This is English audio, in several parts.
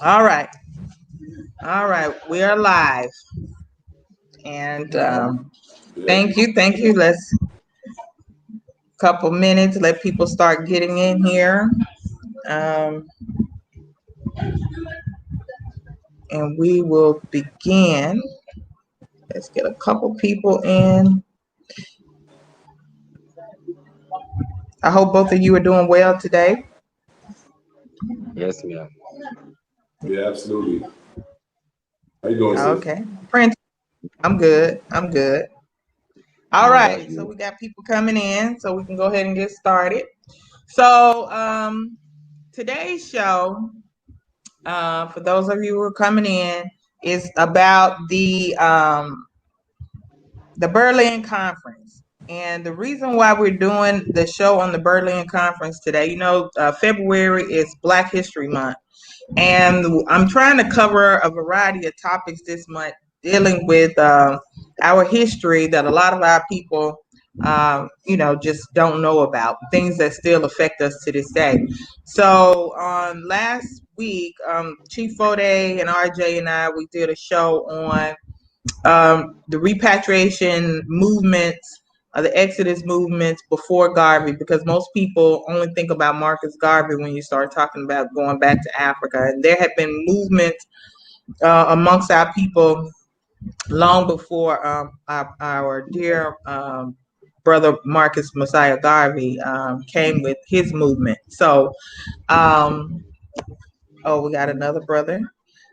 All right. All right. We are live. And Yeah. thank you. Thank you. Let's couple minutes, let people start getting in here. Um, and we will begin. Let's get a couple people in. I hope both of you are doing well today. Yes, ma'am. Yeah, absolutely. How you doing, sis? Okay. Prince, I'm good. I'm good. All Oh, that's right. So good. we got people coming in, so we can go ahead and get started. So today's show, for those of you who are coming in, is about the Berlin Conference. And the reason why we're doing the show on the Berlin Conference today, February is Black History Month. And I'm trying to cover a variety of topics this month dealing with our history that a lot of our people, just don't know about, things that still affect us to this day. So on last week, Chief Foday and RJ and I, we did a show on the repatriation movements, the Exodus movements before Garvey, because most people only think about Marcus Garvey when you start talking about going back to Africa. And there have been movements amongst our people long before our dear brother Marcus Messiah Garvey came with his movement. So, we got another brother.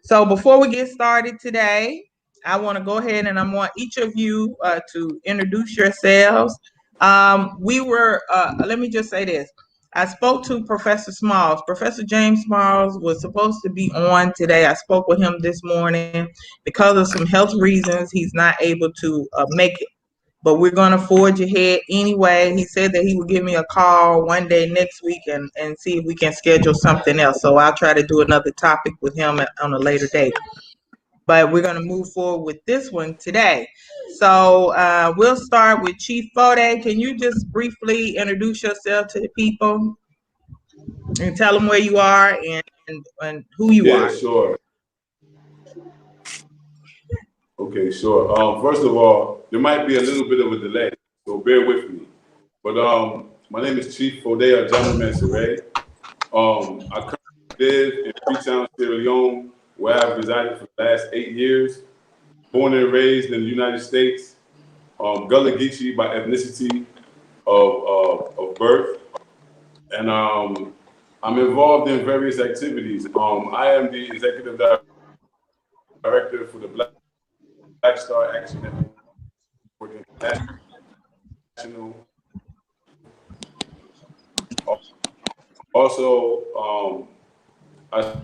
So before we get started today, I want to go ahead and I want each of you to introduce yourselves. Let me just say this. I spoke to Professor Smalls. Professor James Smalls was supposed to be on today. I spoke with him this morning. Because of some health reasons, he's not able to make it. But we're going to forge ahead anyway. He said that he would give me a call one day next week and see if we can schedule something else. So I'll try to do another topic with him on a later date. But we're going to move forward with this one today. So we'll start with Chief Foday. Can you just briefly introduce yourself to the people and tell them where you are and who you Yeah, are? sure. Okay, sure. First of all, there might be a little bit of a delay, so bear with me. But my name is Chief Foday Ajamu Mansaray. I currently live in Freetown, Sierra Leone, where I've resided for the last 8 years. Born and raised in the United States. Gullah Geechee by ethnicity of birth. And I'm involved in various activities. I am the executive director for the Black Star Action International. Also, I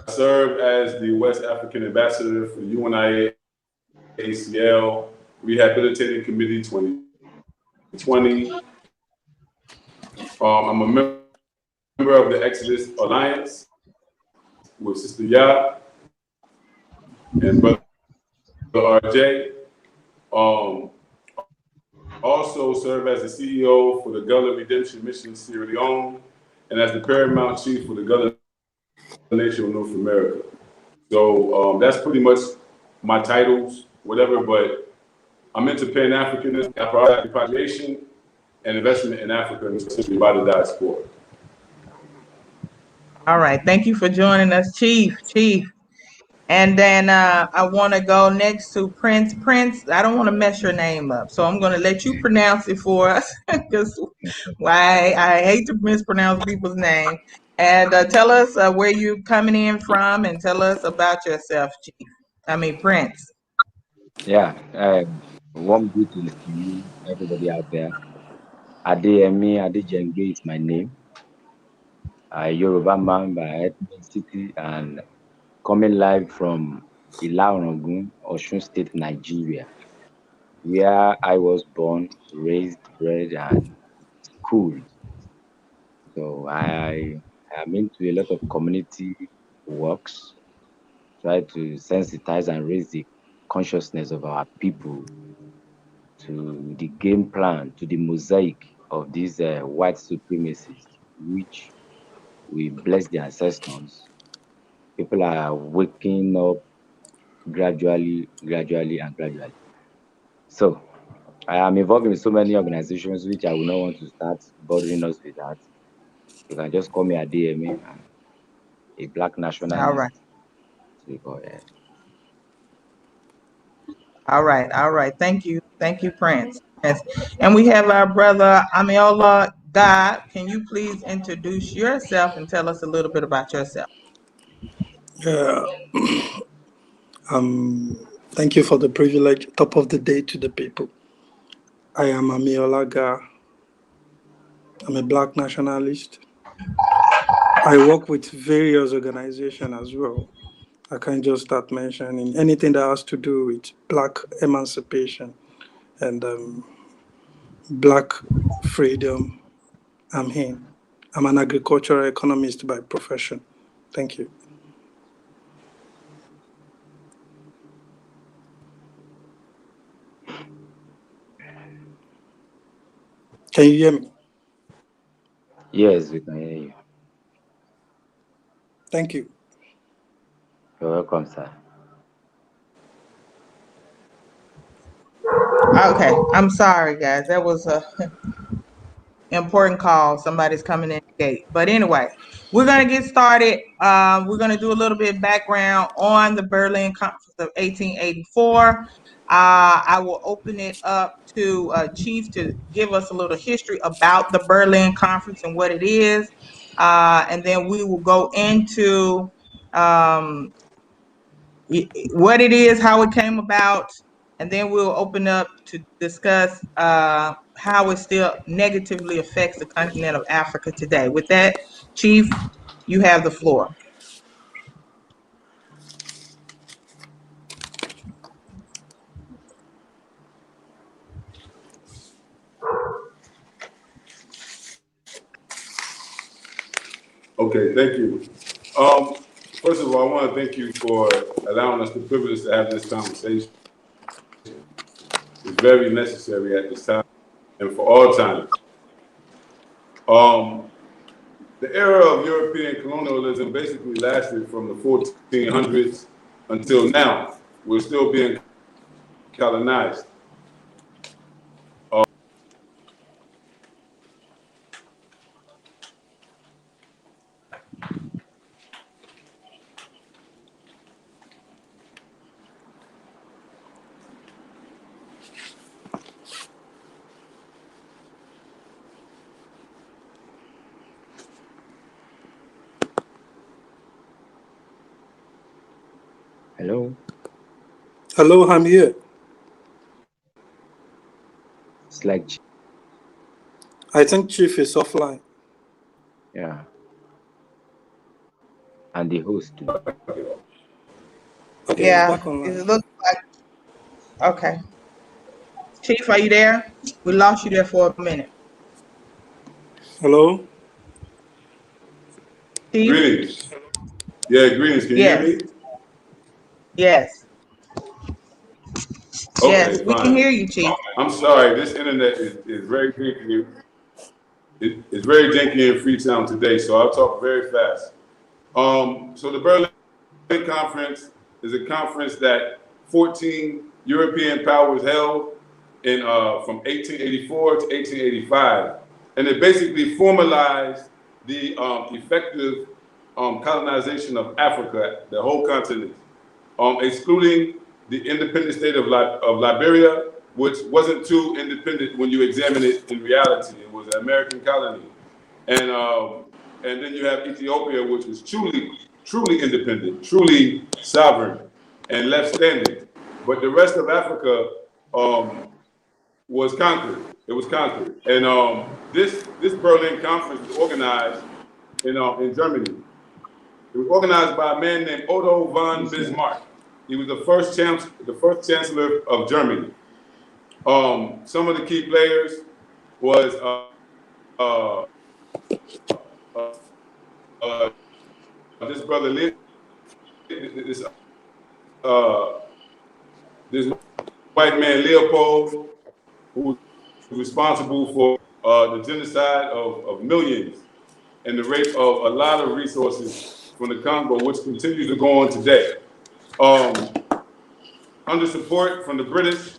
serve as the West African ambassador for UNIA ACL Rehabilitating Committee 2020. I'm a member of the Exodus Alliance with Sista Yaa and Brother RJ. Um, also serve as the CEO for the Gullah Redemption Mission Sierra Leone and as the Paramount Chief for the Gullah Nation of North America. So that's pretty much my titles, whatever, but I'm into Pan-Africanism, repatriation, and investment in Africa, and especially by the diaspora. All right. Thank you for joining us, Chief. Chief. And then I want to go next to Prince. Prince, I don't want to mess your name up, so I'm going to let you pronounce it for us because why I hate to mispronounce people's name. And tell us where you're coming in from, and tell us about yourself, Chief. I mean, Prince. Yeah. Warm greetings to you, everybody out there. Adeyemi Adejengbe is my name. A Yoruba man by ethnicity and coming live from Ilaorangun, Osun State, Nigeria, where I was born, raised, bred, and schooled. So I am into a lot of community works, try to sensitize and raise the consciousness of our people to the game plan, to the mosaic of these white supremacists, which we bless the ancestors People are waking up gradually, and gradually. So I am involved in so many organizations which I will not want to start bothering us with that. You can just call me Adeyemi. I'm a black All right. nationalist. So you call it. All right. All right. Thank you. Thank you, Prince. Yes. And we have our brother Amiola God. Can you please introduce yourself and tell us a little bit about yourself? Yeah. Thank you for the privilege. Top of the day to the people. I am Amiola Ga. I'm a black nationalist. I work with various organizations as well. I can't just start mentioning anything that has to do with black emancipation and black freedom. I'm here. I'm an agricultural economist by profession. Thank you. Can you hear me? Yes, we can hear you. Thank you. You're welcome, sir. Okay. I'm sorry, guys. That was a important call. Somebody's coming in the gate. But anyway, we're going to get started. We're going to do a little bit of background on the Berlin Conference of 1884. I will open it up to Chief to give us a little history about the Berlin Conference and what it is. And then we will go into what it is, how it came about, and then we'll open up to discuss how it still negatively affects the continent of Africa today. With that, Chief, you have the floor. Okay, thank you. First of all, I want to thank you for allowing us the privilege to have this conversation. It's very necessary at this time and for all times. The era of European colonialism basically lasted from the 1400s until now. We're still being colonized. Hello? Hello, I'm here. It's like, I think Chief is offline. yeah. And the host too. Okay, he's Yeah, back online. it looks like, okay. Chief, are you there? We lost you there for a minute. Hello? Chief? Greetings. Yeah, greetings. Can you hear Yes, me? yes, yes, Okay, we can fine. hear you, Chief. I'm sorry. This internet is very janky. It's very janky in Freetown today, so I'll talk very fast. So the Berlin Conference is a conference that 14 European powers held in from 1884 to 1885, and it basically formalized the effective colonization of Africa, the whole continent, excluding the independent state of Liberia, which wasn't too independent when you examine it in reality. It was an American colony, and then you have Ethiopia, which was truly independent, truly sovereign, and left standing. But the rest of Africa was conquered. It was conquered, and this Berlin Conference was organized in Germany. It was organized by a man named Otto von Bismarck. He was the first chancellor of Germany. Some of the key players was this brother, this white man Leopold, who was responsible for the genocide of millions and the rape of a lot of resources from the Congo, which continues to go on today. Under support from the British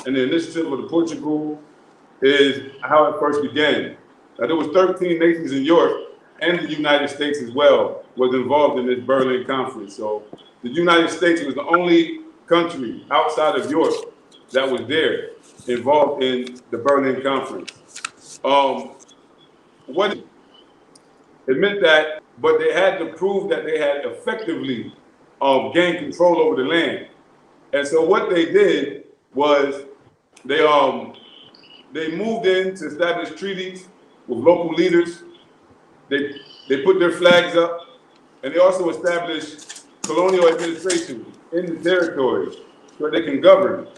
and the initiative of the Portugal is how it first began. Now, there was 13 nations in Europe and the United States as well was involved in this Berlin Conference. So the United States was the only country outside of Europe that was there involved in the Berlin Conference. What it meant that, but they had to prove that they had effectively gained control over the land. And so what they did was they moved in to establish treaties with local leaders. They put their flags up, and they also established colonial administration in the territory so they can govern.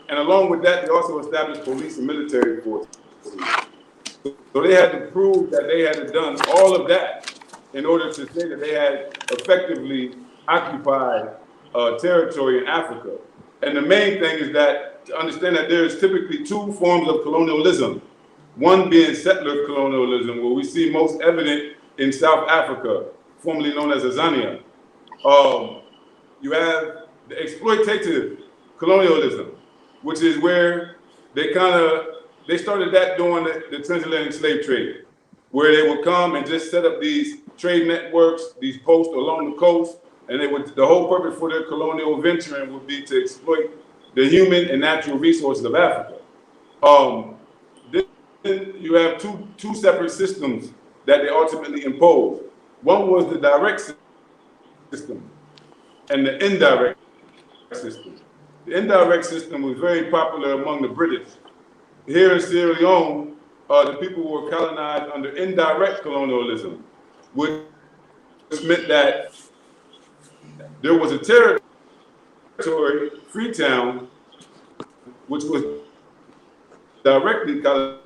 And along with that, they also established police and military forces. So they had to prove that they had done all of that in order to say that they had effectively occupied territory in Africa. And the main thing is that to understand that there is typically two forms of colonialism. One being settler colonialism, where we see most evident in South Africa, formerly known as Tanzania. You have the exploitative colonialism, which is where they started that during the transatlantic slave trade, where they would come and just set up these trade networks, these posts along the coast, and the whole purpose for their colonial venturing would be to exploit the human and natural resources of Africa. Then you have two separate systems that they ultimately imposed. One was the direct system and the indirect system. The indirect system was very popular among the British. Here in Sierra Leone, the people were colonized under indirect colonialism, which meant that there was a territory, Freetown, which was directly colonized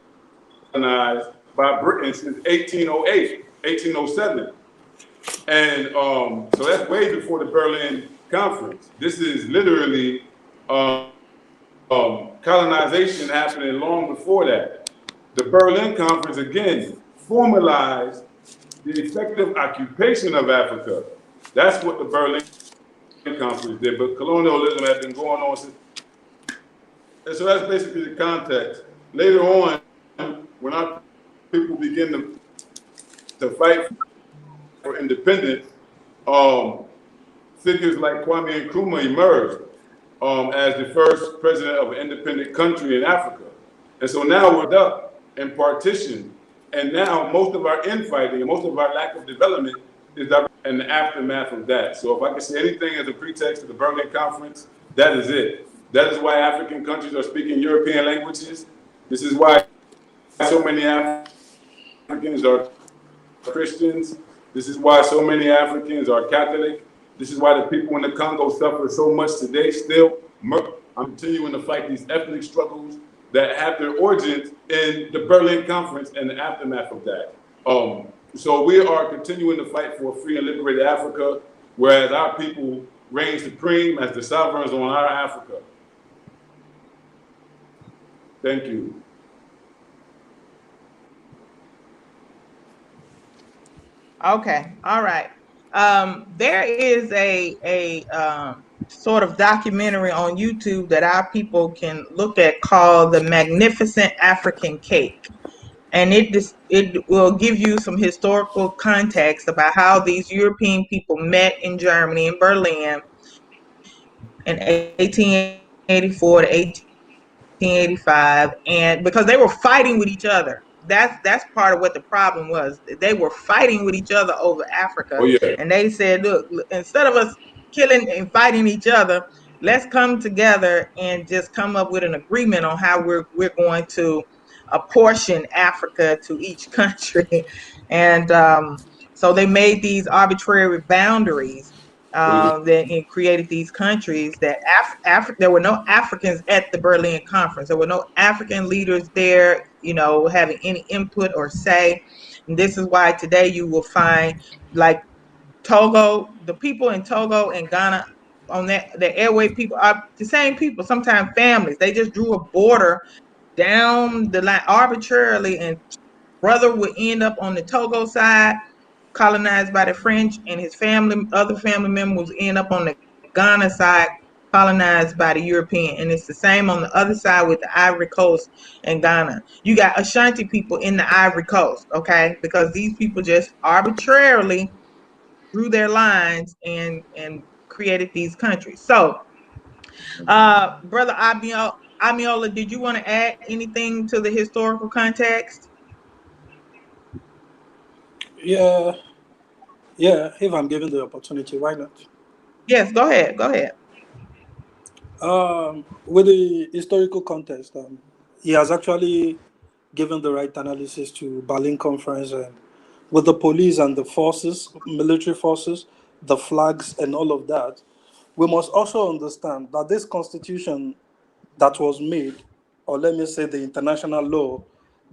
by Britain since 1808, 1807. And so that's way before the Berlin Conference. This is literally colonization happening long before that. The Berlin Conference, again, formalized the effective occupation of Africa. That's what the Berlin Conference did, but colonialism had been going on since. And so that's basically the context. Later on, when our people begin to fight for independence, figures like Kwame Nkrumah emerged as the first president of an independent country in Africa. And so now we're up and partitioned. And now most of our infighting and most of our lack of development is in the aftermath of that. So if I can say anything as a pretext to the Berlin Conference, that is it. That is why African countries are speaking European languages. This is why so many Africans are Christians. This is why so many Africans are Catholic. This is why the people in the Congo suffer so much today still. I'm continuing to fight these ethnic struggles that have their origins in the Berlin Conference and the aftermath of that. So we are continuing to fight for a free and liberated Africa, whereas our people reign supreme as the sovereigns on our Africa. Thank you. Okay, all right. There is a sort of documentary on YouTube that our people can look at called The Magnificent African Cake. And it will give you some historical context about how these European people met in Germany, in Berlin, in 1884 to 1885, and because they were fighting with each other. That's part of what the problem was. They were fighting with each other over Africa. Oh, yeah. And they said, look, instead of us killing and fighting each other, let's come together and just come up with an agreement on how we're going to apportion Africa to each country. And so they made these arbitrary boundaries that created these countries that there were no Africans at the Berlin Conference. There were no African leaders there, having any input or say. And this is why today you will find, like, Togo, the people in Togo and Ghana on the airway people are the same people, sometimes families. They just drew a border down the line arbitrarily, and brother would end up on the Togo side, colonized by the French, and his other family members end up on the Ghana side, colonized by the European. And it's the same on the other side with the Ivory Coast and Ghana. You got Ashanti people in the Ivory Coast, okay? Because these people just arbitrarily drew their lines and created these countries. So, Brother Amiola, did you want to add anything to the historical context? Yeah, yeah. If I'm given the opportunity, why not? Yes, go ahead. Go ahead. With the historical context, he has actually given the right analysis to Berlin Conference, and with the police and the forces, military forces, the flags, and all of that, we must also understand that this constitution that was made, or let me say the international law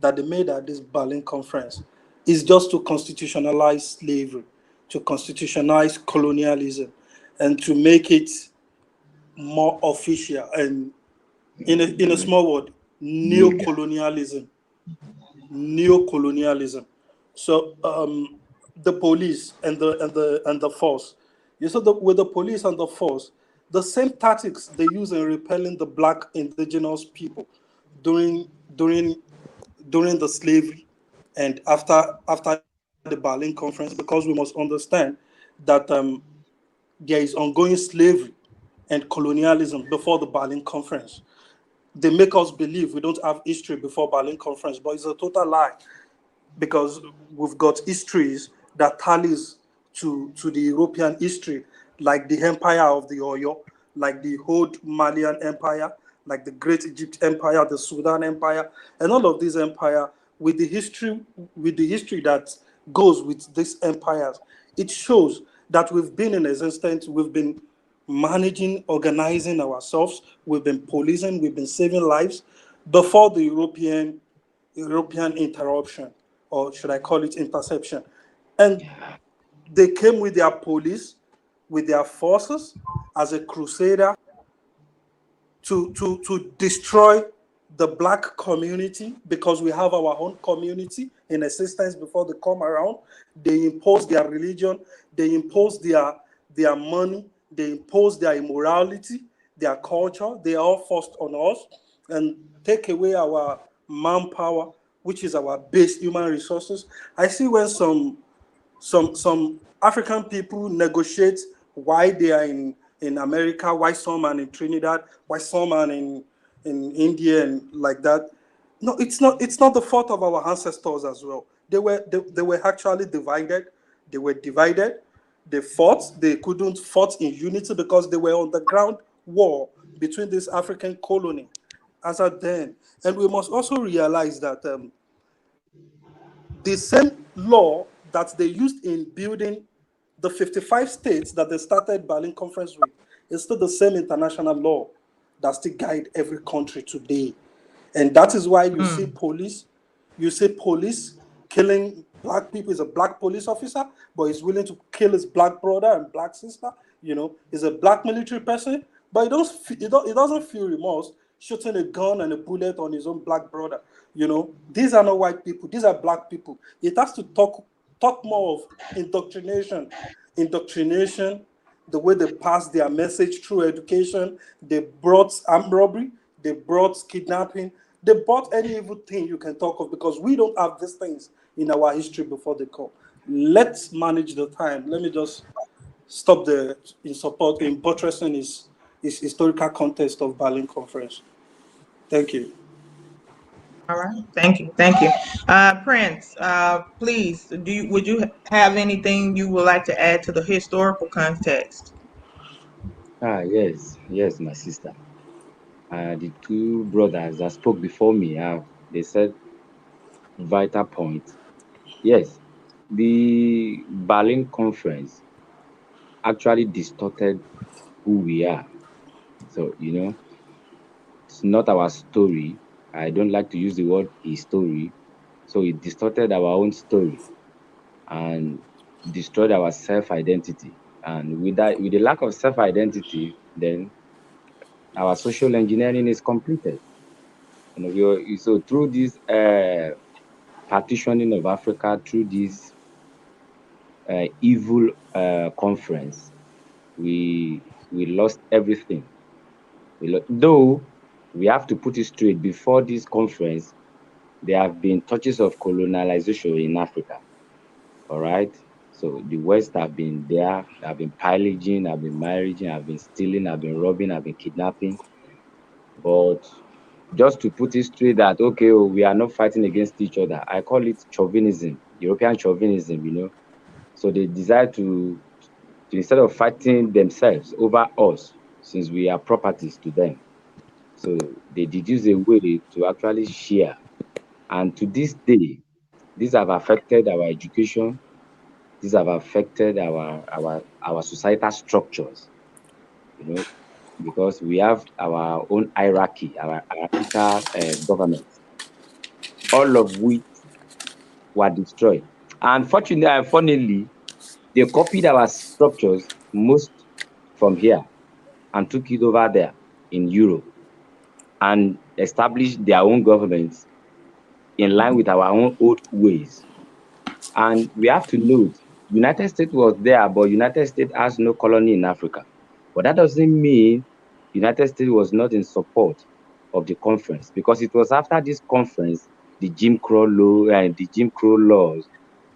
that they made at this Berlin Conference, is just to constitutionalize slavery, to constitutionalize colonialism, and to make it more official, and in a small word, neocolonialism. Neocolonialism. So the police and the force. You saw with the police and the force, the same tactics they use in repelling the black indigenous people during during during the slavery and after the Berlin Conference, because we must understand that there is ongoing slavery and colonialism before the Berlin Conference. They make us believe we don't have history before Berlin Conference, but it's a total lie, because we've got histories that tallies to the European history, like the Empire of the Oyo, like the old Malian Empire, like the Great Egypt Empire, the Sudan Empire, and all of these empires with the history that goes with these empires. It shows that we've been in existence, we've been managing, organizing ourselves, we've been policing, we've been saving lives before the European interruption, or should I call it interception. And they came with their police, with their forces as a crusader to destroy the black community, because we have our own community in existence before they come around. They impose their religion, they impose their money, they impose their immorality, their culture. They are all forced on us and take away our manpower, which is our base human resources. I see when some African people negotiate why they are in America, why some are in Trinidad, why some are in India and like that. No, it's not the fault of our ancestors as well. They were actually divided. They were divided. They fought. They couldn't fight in unity because they were on the ground war between this African colony as at then. And we must also realize that the same law that they used in building the 55 states that they started Berlin Conference with is still the same international law that still guide every country today. And that is why you see police killing black people. Is a black police officer, but he's willing to kill his black brother and black sister. He's a black military person, but he doesn't feel remorse shooting a gun and a bullet on his own black brother. These are not white people. These are black people. It has to talk more of indoctrination, the way they pass their message through education. They brought armed robbery, they brought kidnapping, they brought any evil thing you can talk of, because we don't have these things in our history before they come. Let's manage the time. Let me just stop there in buttressing his historical context of Berlin Conference. Thank you. All right. Thank you. Thank you. Prince, please, would you have anything you would like to add to the historical context? Yes, my sister. The two brothers that spoke before me they said vital points. Yes, the Berlin Conference actually distorted who we are. So, it's not our story. I don't like to use the word history. So it distorted our own story and destroyed our self-identity. And with the lack of self-identity, then our social engineering is completed. So through this partitioning of Africa, through this evil conference, we lost everything. Though we have to put it straight, before this conference, there have been touches of colonialization in Africa. All right. So the West have been there, have been pillaging, have been marrying, have been stealing, have been robbing, have been kidnapping. But just to put it straight that okay, oh, we are not fighting against each other. I call it chauvinism, European chauvinism, So they decide to instead of fighting themselves over us, since we are properties to them. So they deduce a way to actually share. And to this day, these have affected our education, these have affected our societal structures, because we have our own hierarchy, our hierarchical government, all of which were destroyed. And fortunately and funnily, they copied our structures most from here and took it over there in Europe and established their own governments in line with our own old ways. And we have to note, United States was there, but United States has no colony in Africa. But that doesn't mean United States was not in support of the conference, because it was after this conference the Jim Crow law and the Jim Crow laws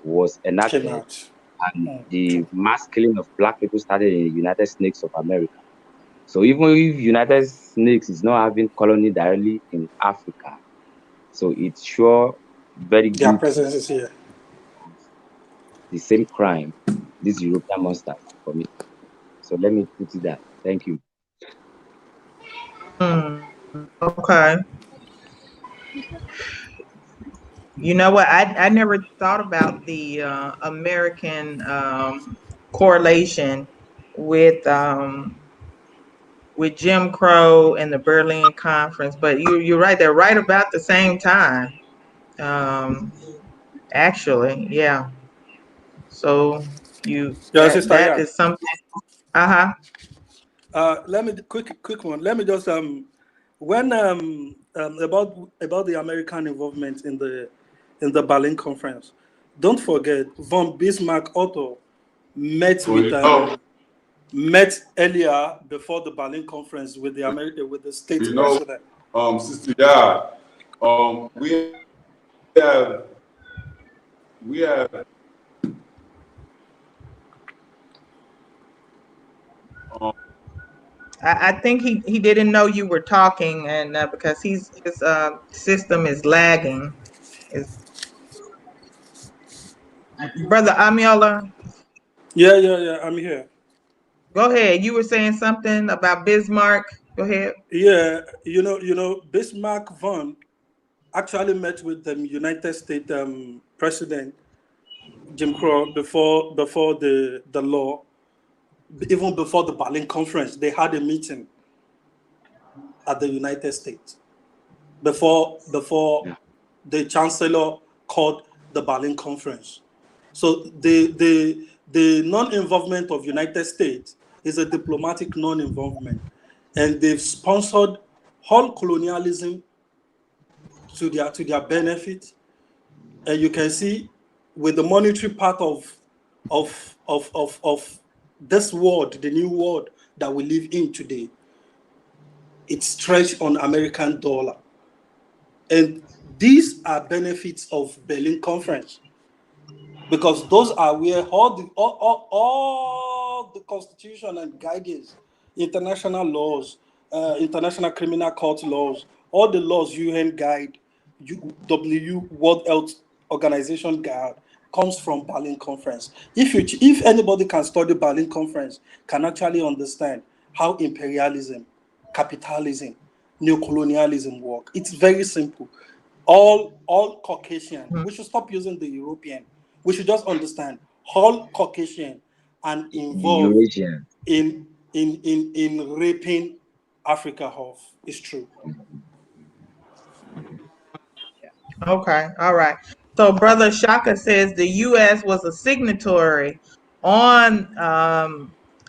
was Came enacted, out. and the mass killing of black people started in the United States of America. So even if United States is not having colony directly in Africa, so it's sure very Their good presence is here. the same crime these European monsters are committing. So let me put it that. Thank you. Okay. You know what? I never thought about the American correlation with Jim Crow and the Berlin Conference, but you're right. They're right about the same time. Um, actually, yeah. So Yeah, Sister that Yaa. is something. Uh-huh. Let me quick one. Let me just when about the American involvement in the Berlin conference. Don't forget, von Bismarck Otto met So with you know, met earlier before the Berlin conference with the state you know, president. Sister Yaa, have we have um, I think he didn't know you were talking, and because his system is lagging. Is Brother Amiola? Yeah. I'm here. Go ahead. You were saying something about Bismarck. Go ahead. Yeah, Bismarck von actually met with the United States president Jim Crow before the law, even before the Berlin conference. They had a meeting at the United States before Yeah. the chancellor called the Berlin conference. So the non-involvement of United States is a diplomatic non-involvement, and they've sponsored all colonialism to their benefit. And you can see with the monetary part of this world, the new world that we live in today, it's stretched on American dollar. And these are benefits of Berlin Conference, because those are where all the constitution and guidance, international laws, international criminal court laws, all the laws UN guide, World Health Organization guide, comes from Berlin Conference. If anybody can study Berlin Conference, can actually understand how imperialism, capitalism, neocolonialism work. It's very simple. All Caucasian. We should stop using the European. We should just understand all Caucasian and involved Eurasian. in raping Africa off. It's true. Okay. All right. So Brother Shaka says the U.S. was a signatory on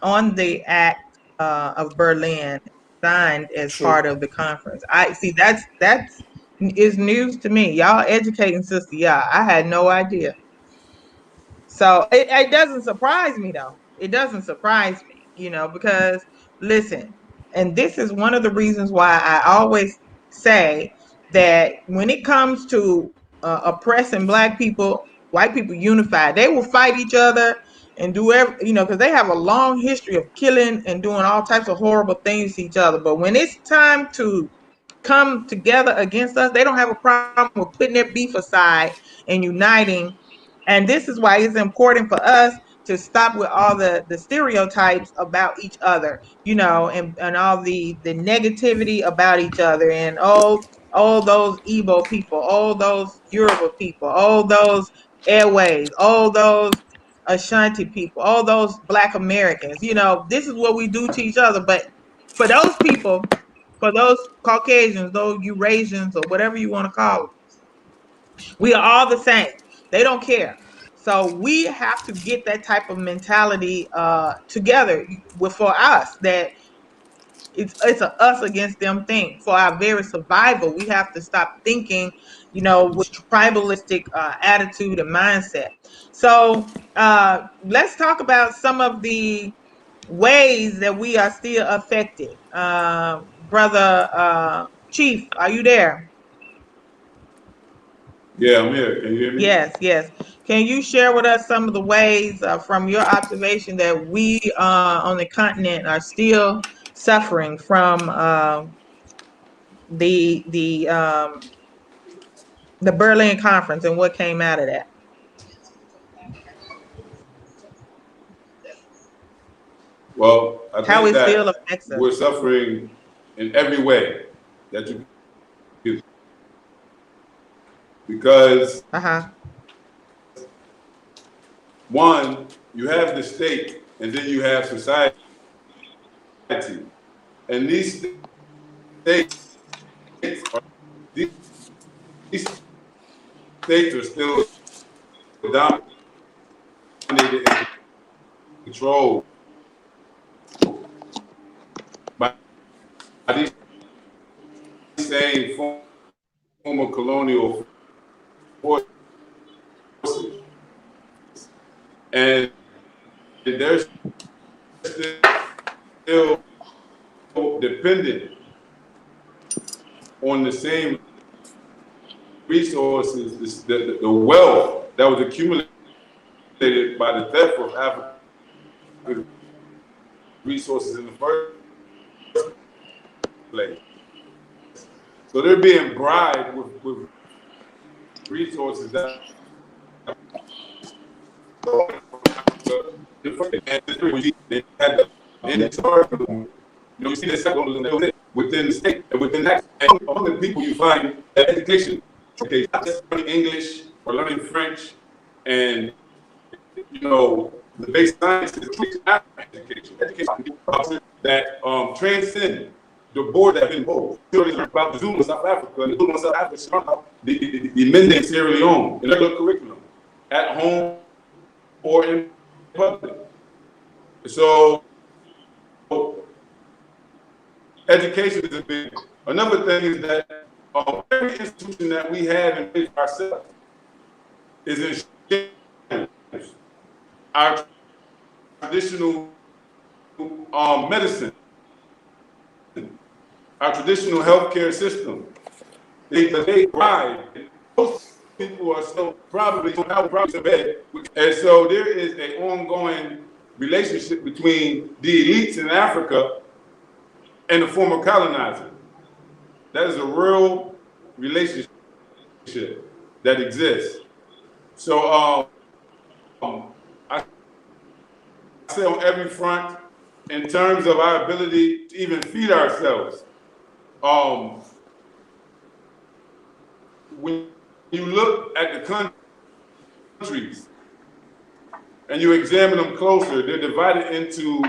the Act of Berlin, signed as True. part of the conference. I see. That's is news to me. Y'all educating Sister. Yeah, I had no idea. So it doesn't surprise me though. It doesn't surprise me, because listen, and this is one of the reasons why I always say that when it comes to oppressing black people, white people unified, they will fight each other and do because they have a long history of killing and doing all types of horrible things to each other. But when it's time to come together against us, they don't have a problem with putting their beef aside and uniting. And this is why it's important for us to stop with all the stereotypes about each other, and all the negativity about each other, and all those Igbo people, all those Yoruba people, all those Airways, all those Ashanti people, all those Black Americans. This is what we do to each other. But for those people, for those Caucasians, those Eurasians, or whatever you want to call them, we are all the same. They don't care. So we have to get that type of mentality together for us, that it's a us against them thing. For our very survival, we have to stop thinking, with tribalistic attitude and mindset. So let's talk about some of the ways that we are still affected. Brother Chief, are you there? Yeah, I'm here. Can you hear me? Yes. Can you share with us some of the ways from your observation that we on the continent are still suffering from the Berlin Conference and what came out of that? Well, I How think it still that affects us? we're suffering in every way that you can, because one, you have the state and then you have society, and these states are these states are still dominated and controlled by these same former colonial forces, and they're still dependent on the same resources, the wealth that was accumulated by the theft of African resources in the first place. So they're being bribed with resources that they had you see this within the state and within that. And among the people you find that education, not just learning English or learning French, and the basic sciences, education that transcend the board that have been imposed. About the Zulu in South Africa, and the Zulu in South Africa, the Mende in Sierra Leone, in regular curriculum, at home or in public. So education is a big. Another thing is that every institution that we have in place ourselves is in shambles. Our traditional medicine, our traditional healthcare system, they thrive. Most people are still probably in bed, and so there is an ongoing relationship between the elites in Africa and the former colonizer. That is a real relationship that exists. So I say on every front, in terms of our ability to even feed ourselves, when you look at the countries and you examine them closer, they're divided into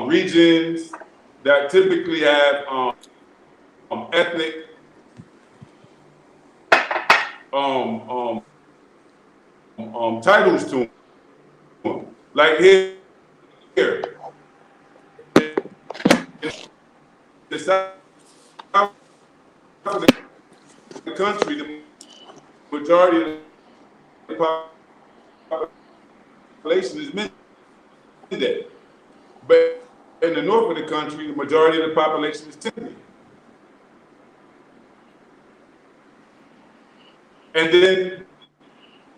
regions that typically have ethnic titles to them. Like here, the south of the country, the majority of the population is many days. But in the north of the country, the majority of the population is 10 days. And then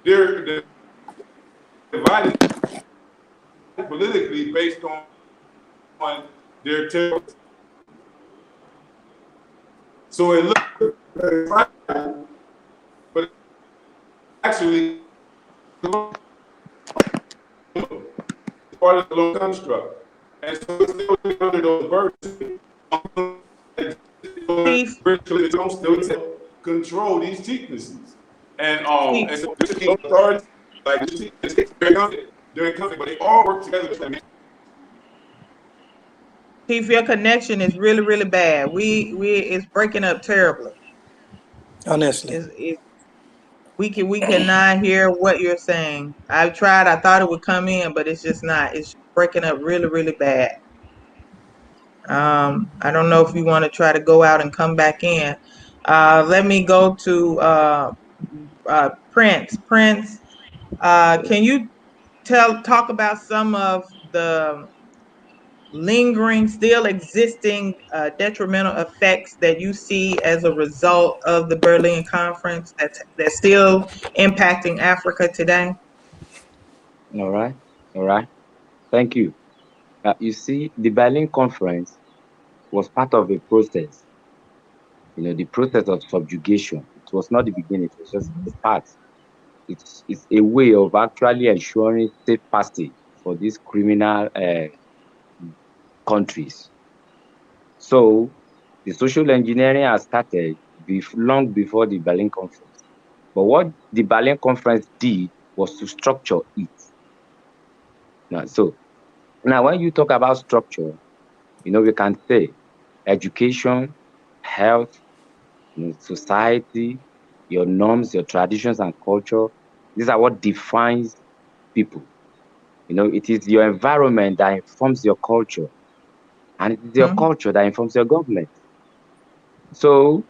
they're divided politically based on their territory. So it looks like, but actually, part of the long construct. And so it's still under those burdens. Don't still control these cheapnesses. And so this authorities like they're incumbent, but they all work together. Chief, your connection is really, really bad. It's breaking up terribly. Honestly. We cannot hear what you're saying. I've tried. I thought it would come in, but it's just not. It's breaking up really, really bad. I don't know if you want to try to go out and come back in. Let me go to Prince. Prince, can you talk about some of the lingering, still existing detrimental effects that you see as a result of the Berlin Conference that's still impacting Africa today? All right. Thank you. You see, the Berlin Conference was part of a process, the process of subjugation. It was not the beginning, it was just the start. It's a way of actually ensuring safe passage for these criminal countries. So the social engineering has started long before the Berlin Conference. But what the Berlin Conference did was to structure it. Now, when you talk about structure, we can say education, health, society, your norms, your traditions and culture. These are what defines people. It is your environment that informs your culture, and it is your culture that informs your government. So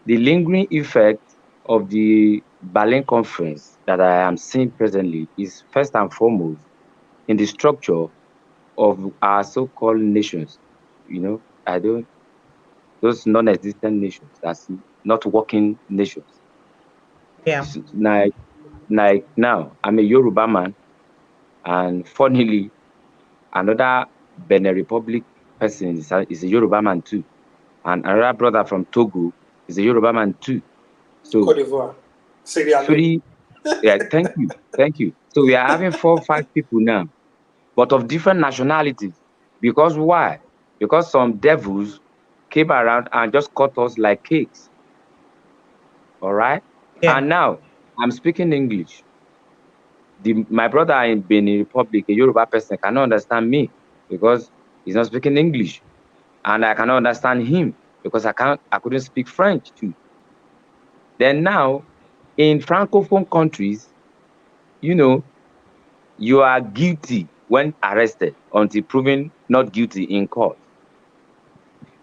the lingering effect of the Berlin Conference that I am seeing presently is first and foremost in the structure of our so-called nations. Those non-existent nations, that's not working nations. Yeah. Like now, I'm a Yoruba man, and funnily, another Benin Republic person is a Yoruba man too, and another brother from Togo is a Yoruba man too. So, Cote d'Ivoire. yeah, thank you. So we are having 4 or 5 people now, but of different nationalities. Because why? Because some devils came around and just cut us like cakes. All right? Yeah. And now I'm speaking English. My brother in Benin Republic, a Yoruba person, cannot understand me because he's not speaking English. And I cannot understand him because I couldn't speak French too. Then now, in Francophone countries, you are guilty when arrested until proven not guilty in court.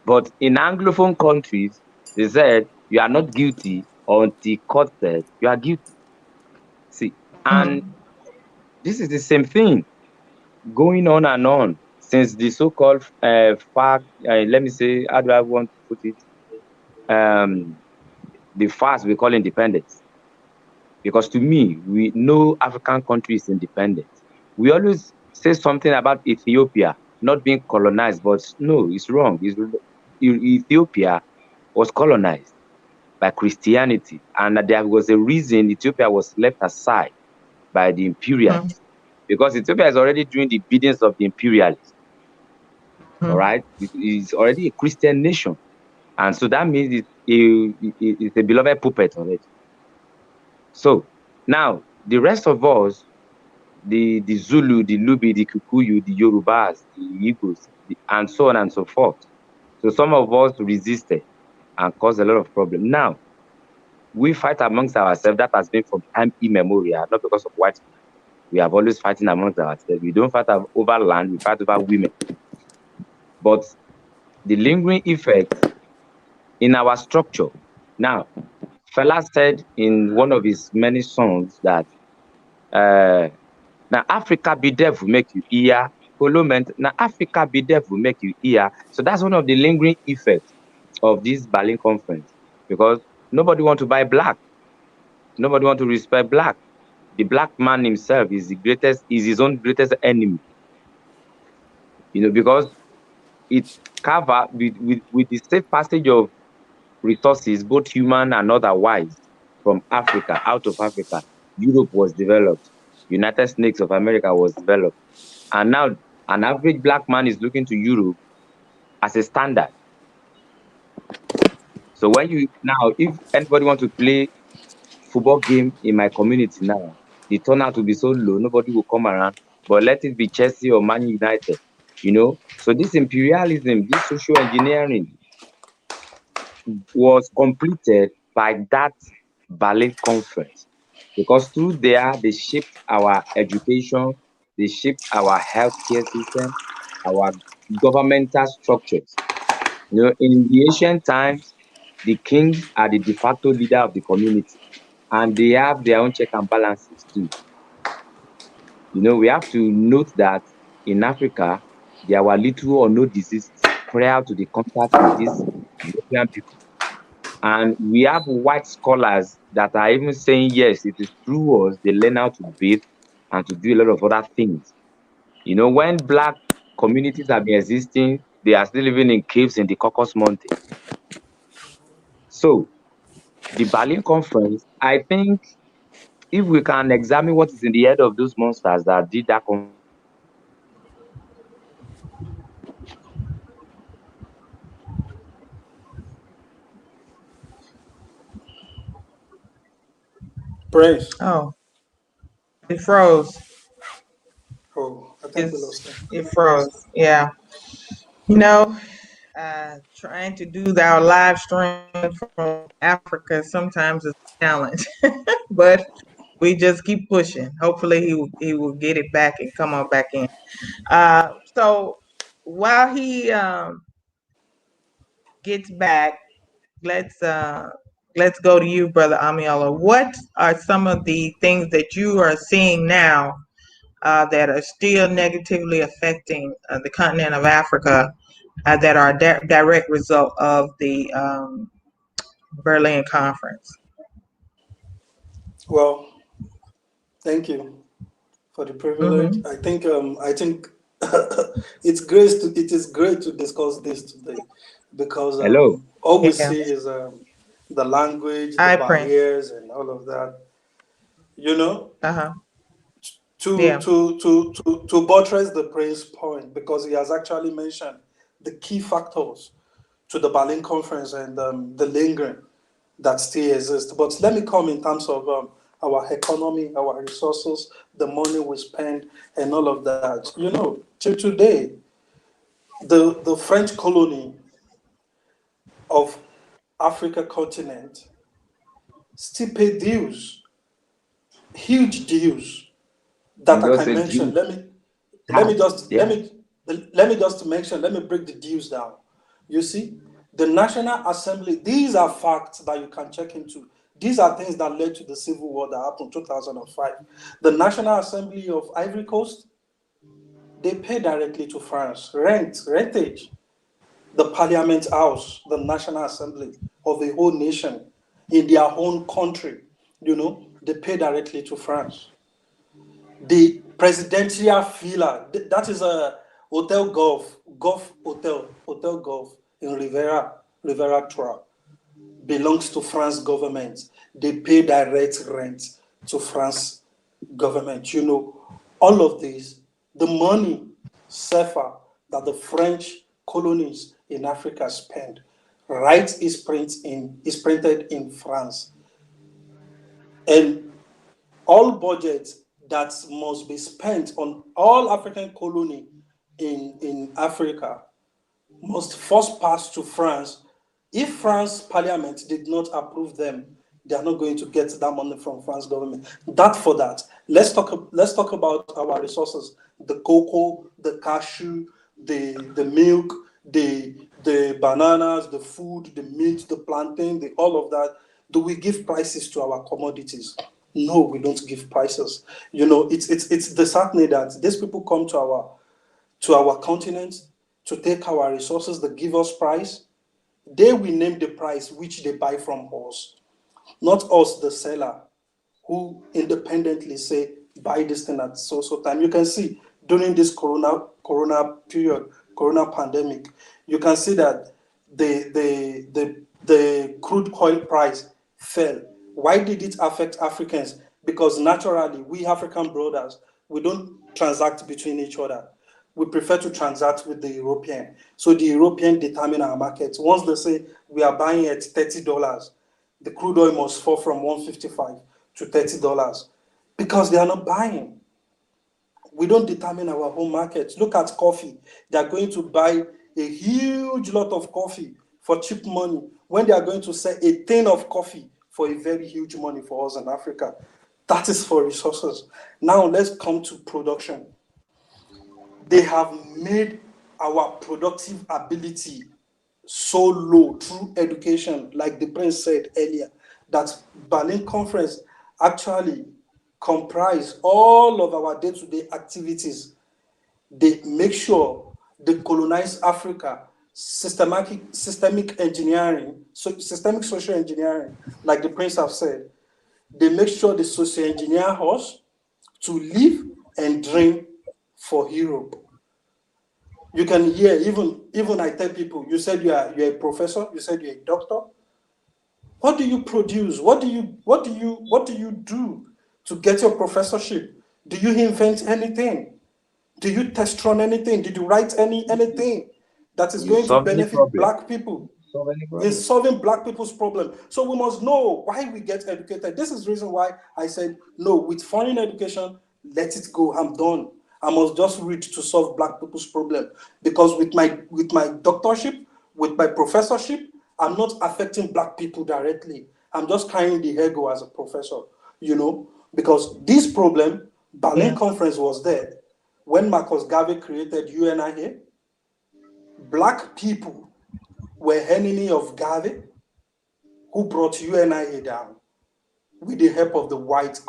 But in Anglophone countries, they said you are not guilty until court says you are guilty. See, and this is the same thing going on and on since the so-called FARC, let me say, how do I want to put it? The fast we call independence. Because to me, no African country is independent. We always say something about Ethiopia not being colonized, but no, it's wrong. Ethiopia was colonized by Christianity, and there was a reason Ethiopia was left aside by the imperialists, because Ethiopia is already doing the biddings of the imperialists. All right, it's already a Christian nation, and so that means it's a beloved puppet already. So now the rest of us, the Zulu, the Lubi, the Kikuyu, the Yorubas, the Igbos, and so on and so forth. So some of us resisted and caused a lot of problems. Now, we fight amongst ourselves. That has been from time immemorial, not because of white people. We have always fighting amongst ourselves. We don't fight over land, we fight over women. But the lingering effect in our structure. Now, Fela said in one of his many songs that Now Africa be deaf will make you hear. Parliament, now Africa be deaf will make you hear. So that's one of the lingering effects of this Berlin conference, because nobody want to buy black. Nobody want to respect black. The black man himself is his own greatest enemy. Because it cover with the safe passage of resources, both human and otherwise, from Africa, out of Africa. Europe was developed. United States of America was developed. And now an average black man is looking to Europe as a standard. So if anybody want to play football game in my community now, the turnout will be so low, nobody will come around. But let it be Chelsea or Man United, So this imperialism, this social engineering was completed by that Berlin conference, because through there they shaped our education, they shaped our healthcare system, our governmental structures. In the ancient times, the kings are the de facto leader of the community, and they have their own check and balances too. We have to note that in Africa, there were little or no diseases prior to the contact with these European people. And we have white scholars that are even saying, yes, it is through us they learn how to bathe and to do a lot of other things. When black communities have been existing, they are still living in caves in the Caucasus Mountain. So the Berlin Conference, I think if we can examine what is in the head of those monsters that did that conference, Prince. Oh, it froze. Oh, I think we lost him. It froze. Yeah. You know, trying to do our live stream from Africa sometimes is a challenge, but we just keep pushing. Hopefully, he will get it back and come on back in. So while he gets back, let's uh, let's go to you, Brother Amiola. What are some of the things that you are seeing now that are still negatively affecting the continent of Africa that are a direct result of the Berlin Conference? Well, thank you for the privilege. Mm-hmm. I think it is great to discuss this today, because hello, all we Yeah. see is the language, the Hi, Prince. barriers, and all of that. You know, Uh-huh. to Yeah. to to to to buttress the Prince point, because he has actually mentioned the key factors to the Berlin conference and the lingering that still exists. But let me come in terms of our economy, our resources, the money we spend, and all of that. Till today, the French colony of Africa continent still pay dues, huge dues you that I just can said mention. you Let me tax, just yeah. let me just mention. Let me break the dues down. You see, the National Assembly. These are facts that you can check into. These are things that led to the civil war that happened in 2005. The National Assembly of Ivory Coast, they pay directly to France. Rentage. The Parliament House, the National Assembly of a whole nation in their own country, they pay directly to France. The presidential villa, that is a hotel golf hotel golf in Rivera Trois, belongs to France government. They pay direct rent to France government. All of these, the money, CFA, that the French colonies in Africa spend, right, is printed in France. And all budgets that must be spent on all African colony in Africa must first pass to France. If France Parliament did not approve them, they are not going to get that money from France government. That for that. Let's talk about our resources: the cocoa, the cashew, the milk, the bananas, the food, the meat, the plantain, the all of that. Do we give prices to our commodities? No, we don't give prices. It's disheartening that these people come to our continent to take our resources. They give us price. They will name the price which they buy from us, not us, the seller, who independently say buy this thing at so time. You can see during this corona period, corona pandemic, you can see that the crude oil price fell. Why did it affect Africans? Because naturally, we African brothers, we don't transact between each other. We prefer to transact with the European. So the European determine our market. Once they say we are buying at $30, the crude oil must fall from 155 to $30 because they are not buying. We don't determine our home market. Look at coffee. They are going to buy a huge lot of coffee for cheap money when they are going to sell a tin of coffee for a very huge money for us in Africa. That is for resources. Now let's come to production. They have made our productive ability so low through education, like the prince said earlier, that Berlin Conference actually comprise all of our day-to-day activities. They make sure they colonize Africa, systemic engineering, systemic social engineering, like the prince have said. They make sure they social engineer us to live and dream for Europe. You can hear, even I tell people, you said you're a professor, you said you're a doctor. What do you produce? What do you do to get your professorship? Do you invent anything? Do you test run anything? Did you write anything that is going to benefit black people? In solving black people's problem. So we must know why we get educated. This is the reason why I said, no, with foreign education, let it go. I'm done. I must just read to solve black people's problem. Because with my doctorship, with my professorship, I'm not affecting black people directly. I'm just carrying the ego as a professor, because this problem, Berlin Conference was there. When Marcus Garvey created UNIA, black people were enemy of Garvey, who brought UNIA down with the help of the white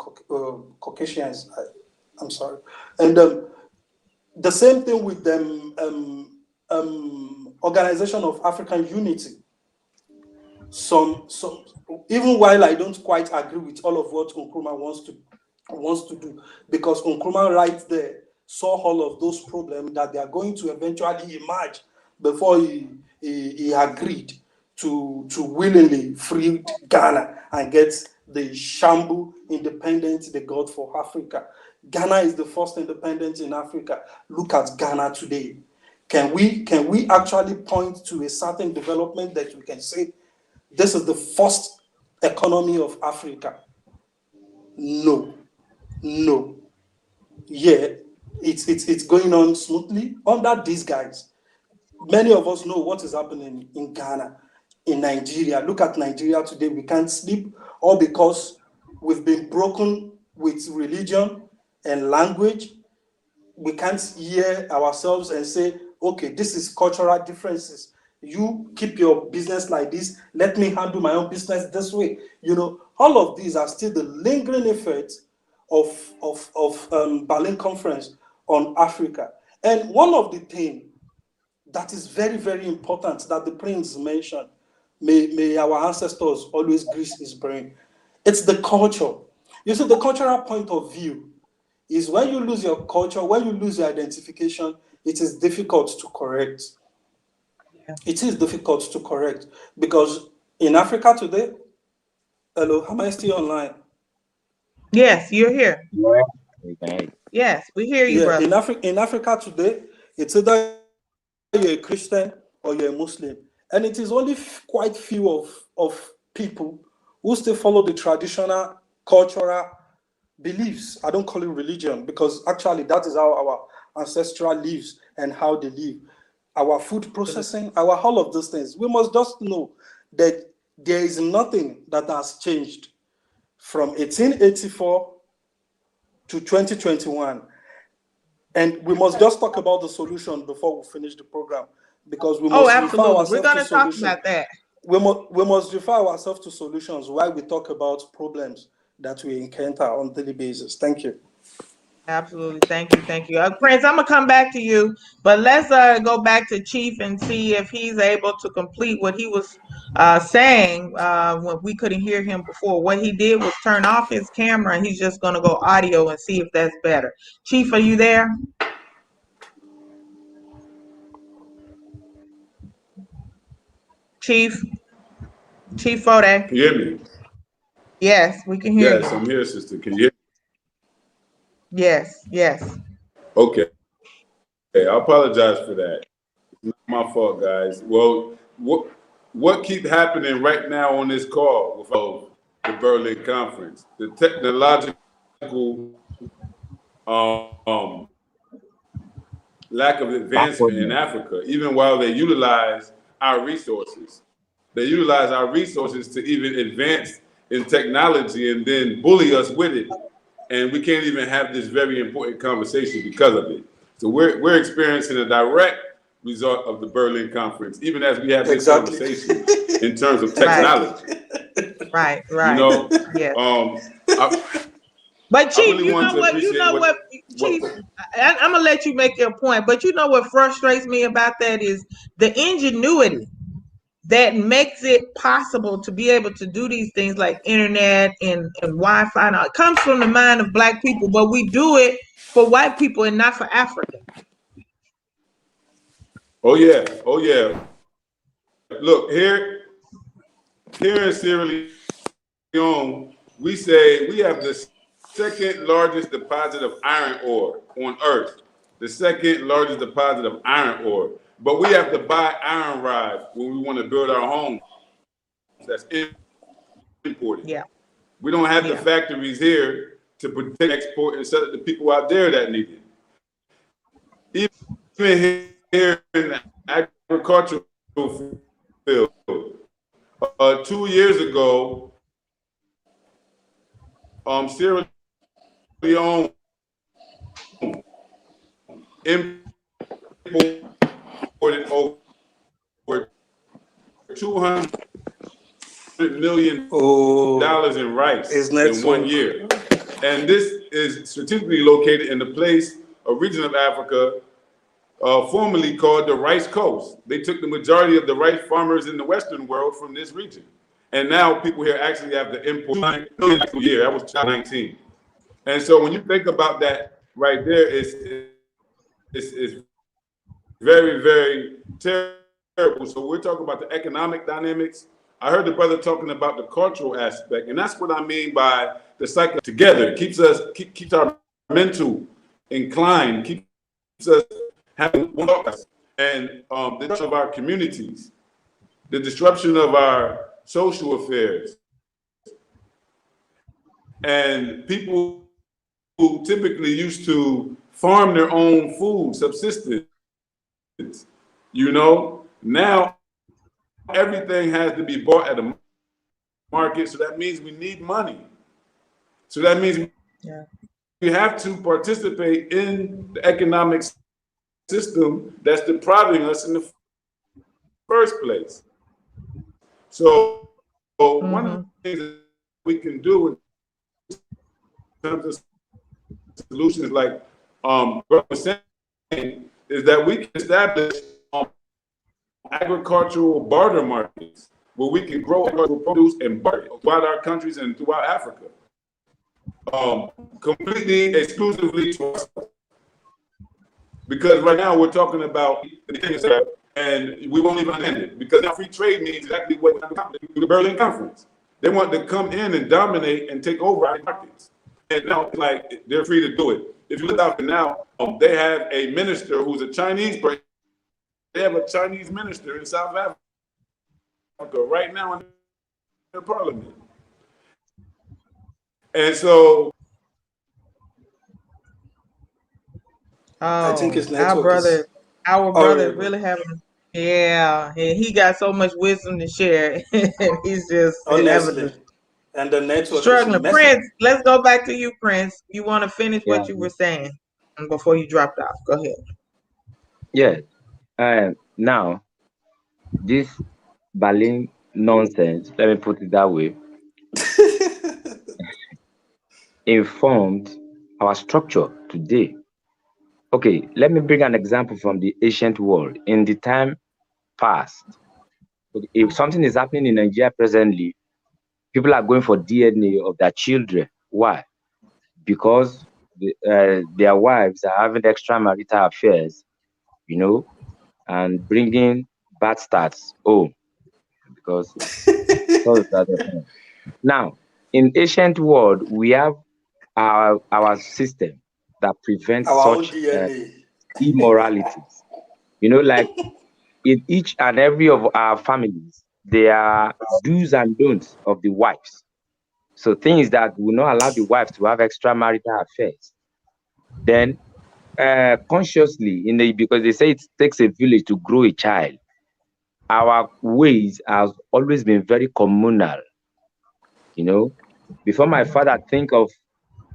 Caucasians. I'm sorry. And the same thing with them, Organization of African Unity. Some even while I don't quite agree with all of what Nkrumah wants to do, because Nkrumah right there saw all of those problems that they are going to eventually emerge before he agreed to willingly free Ghana and get the Shambu independence they got for Africa. Ghana is the first independence in Africa. Look at Ghana today. Can we actually point to a certain development that we can say this is the first economy of Africa? No. Yeah, it's going on smoothly under these guys. Many of us know what is happening in Ghana, in Nigeria. Look at Nigeria today. We can't sleep, all because we've been broken with religion and language. We can't hear ourselves and say, okay, this is cultural differences. You keep your business like this. Let me handle my own business this way. All of these are still the lingering effects of Berlin Conference on Africa. And one of the things that is very, very important that the prince mentioned, may our ancestors always grease his brain. It's the culture. You see, the cultural point of view is when you lose your culture, when you lose your identification, it is difficult to correct. Yeah. It is difficult to correct because in Africa today, hello, am I still online? Yes, you're here. Okay. Yes, we hear you, brother. In Africa today, it's either you're a Christian or you're a Muslim. And it is only quite few of people who still follow the traditional cultural beliefs. I don't call it religion because actually that is how our ancestral lives and how they live. Our food processing, all of those things. We must just know that there is nothing that has changed from 1884 to 2021. And we must just talk about the solution before we finish the program, because we must refer ourselves We're going to talk solutions. about that. We must refer ourselves to solutions while we talk about problems. that we encounter on a daily basis. Thank you. Absolutely. Thank you. Thank you. Prince, I'm going to come back to you, but let's go back to Chief and see if he's able to complete what he was saying when we couldn't hear him before. What he did was turn off his camera, and he's just going to go audio and see if that's better. Chief, are you there? Chief Foday. Can you hear me? Yes, we can hear you. Yes, I'm here, sister. Can you hear me? Yes. Okay. I apologize for that. It's not my fault, guys. Well, what keeps happening right now on this call with the Berlin conference? The technological lack of advancement in Africa, even while they utilize our resources. They utilize our resources to even advance in technology and then bully us with it. And we can't even have this very important conversation because of it. So we're experiencing a direct result of the Berlin conference, even as we have this conversation in terms of technology. Right. You know? Yeah. But Chief, Chief, I'm gonna let you make your point, but you know what frustrates me about that is the ingenuity that makes it possible to be able to do these things like internet and Wi-Fi. Now, it comes from the mind of Black people, but we do it for white people and not for Africa. Oh yeah. Look, here in Sierra Leone, we say we have the second largest deposit of iron ore on Earth. The second largest deposit of iron ore. But we have to buy iron rods when we want to build our homes. That's imported. Yeah. We don't have the factories here to protect, export, and sell it to people out there that need it. Even here in the agricultural field, 2 years ago, Sierra Leone imported over $200 million in rice in 1 year. And this is strategically located in the place, a region of Africa, formerly called the Rice Coast. They took the majority of the rice farmers in the Western world from this region. And now people here actually have to import 200 million a year. That was 2019. And so when you think about that right there, it's very, very terrible. So we're talking about the economic dynamics. I heard the brother talking about the cultural aspect, and that's what I mean by the cycle together. It keeps our mental inclined, keeps us having one focus. And the destruction of our communities, the disruption of our social affairs, and people who typically used to farm their own food, subsistence, you know, now everything has to be bought at a market. So that means we need money. So that means we have to participate in the economic system that's depriving us in the first place. So one of the things that we can do in terms of solutions, like Brother was saying, is that we can establish agricultural barter markets where we can grow agricultural produce and barter throughout our countries and throughout Africa. Completely exclusively to us. Because right now we're talking about and we won't even end it, because now free trade means exactly what the Berlin conference. They want to come in and dominate and take over our markets. And now, like, they're free to do it. If you look out there now, they have a minister who's a Chinese person. They have a Chinese minister in South Africa right now in their parliament. And so I think his our brother is really having, and he got so much wisdom to share. He's just honestly, and the network struggling. Prince, let's go back to you, Prince. You want to finish what you were saying before you dropped off? Go ahead. Yes. Now, this Berlin nonsense, let me put it that way. informed our structure today. Okay, let me bring an example from the ancient world. In the time past, if something is happening in Nigeria presently, people are going for DNA of their children. Why? Because their wives are having extramarital affairs, you know, and bringing bad stats home because so that now in ancient world we have our system that prevents Our own such DNA. immoralities. Like in each and every of our families, there are do's and don'ts of the wives. So things that will not allow the wife to have extramarital affairs. Then consciously, because they say it takes a village to grow a child, our ways have always been very communal. Before my father think of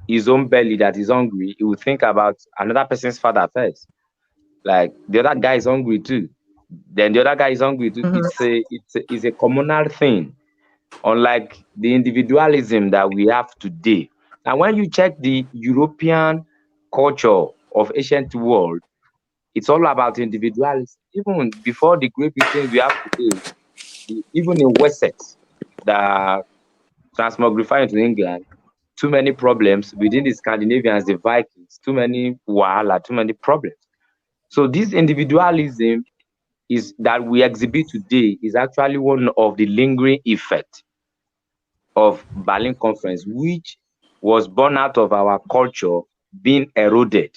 his own belly that is hungry, he would think about another person's father first. Like the other guy is hungry too. Then the other guy is hungry too. Mhm. It's a communal thing, unlike the individualism that we have today. And when you check the European culture of ancient world, it's all about individualism. Even before the Great Britain we have today, even in Wessex, the transmogrified into England, too many problems within the Scandinavians, the Vikings, too many wahala, too many problems. So this individualism is that we exhibit today is actually one of the lingering effects of Berlin Conference, which was born out of our culture being eroded.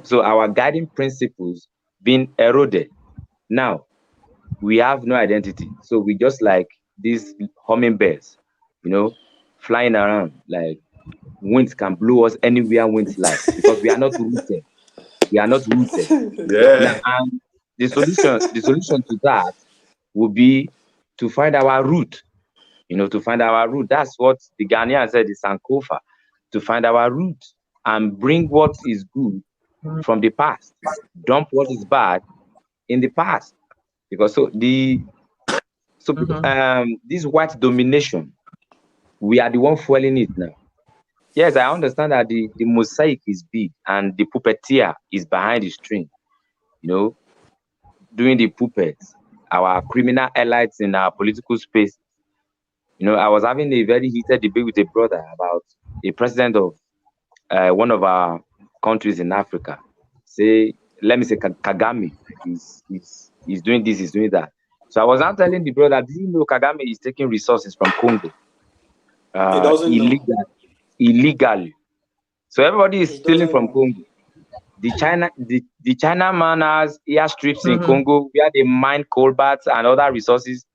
So our guiding principles being eroded. Now we have no identity. So we just like these hummingbirds, flying around. Like winds can blow us anywhere winds like because we are not rooted. We are not rooted. Now, Yeah. and the solution to that would be to find our root. To find our root. That's what the Ghanaian said is Sankofa. To find our root and bring what is good from the past. Dump what is bad in the past. Because this white domination, we are the one fueling it now. Yes, I understand that the mosaic is big and the puppeteer is behind the string, doing the puppets, our criminal allies in our political space. I was having a very heated debate with a brother about a president of one of our countries in Africa. Let me say Kagame is doing this, is doing that. So I was now telling the brother, do you know Kagame is taking resources from Congo He doesn't know. illegally? So everybody is He stealing doesn't from know. Congo. The China man has airstrips in Mhm. Congo where they mine cobalts and other resources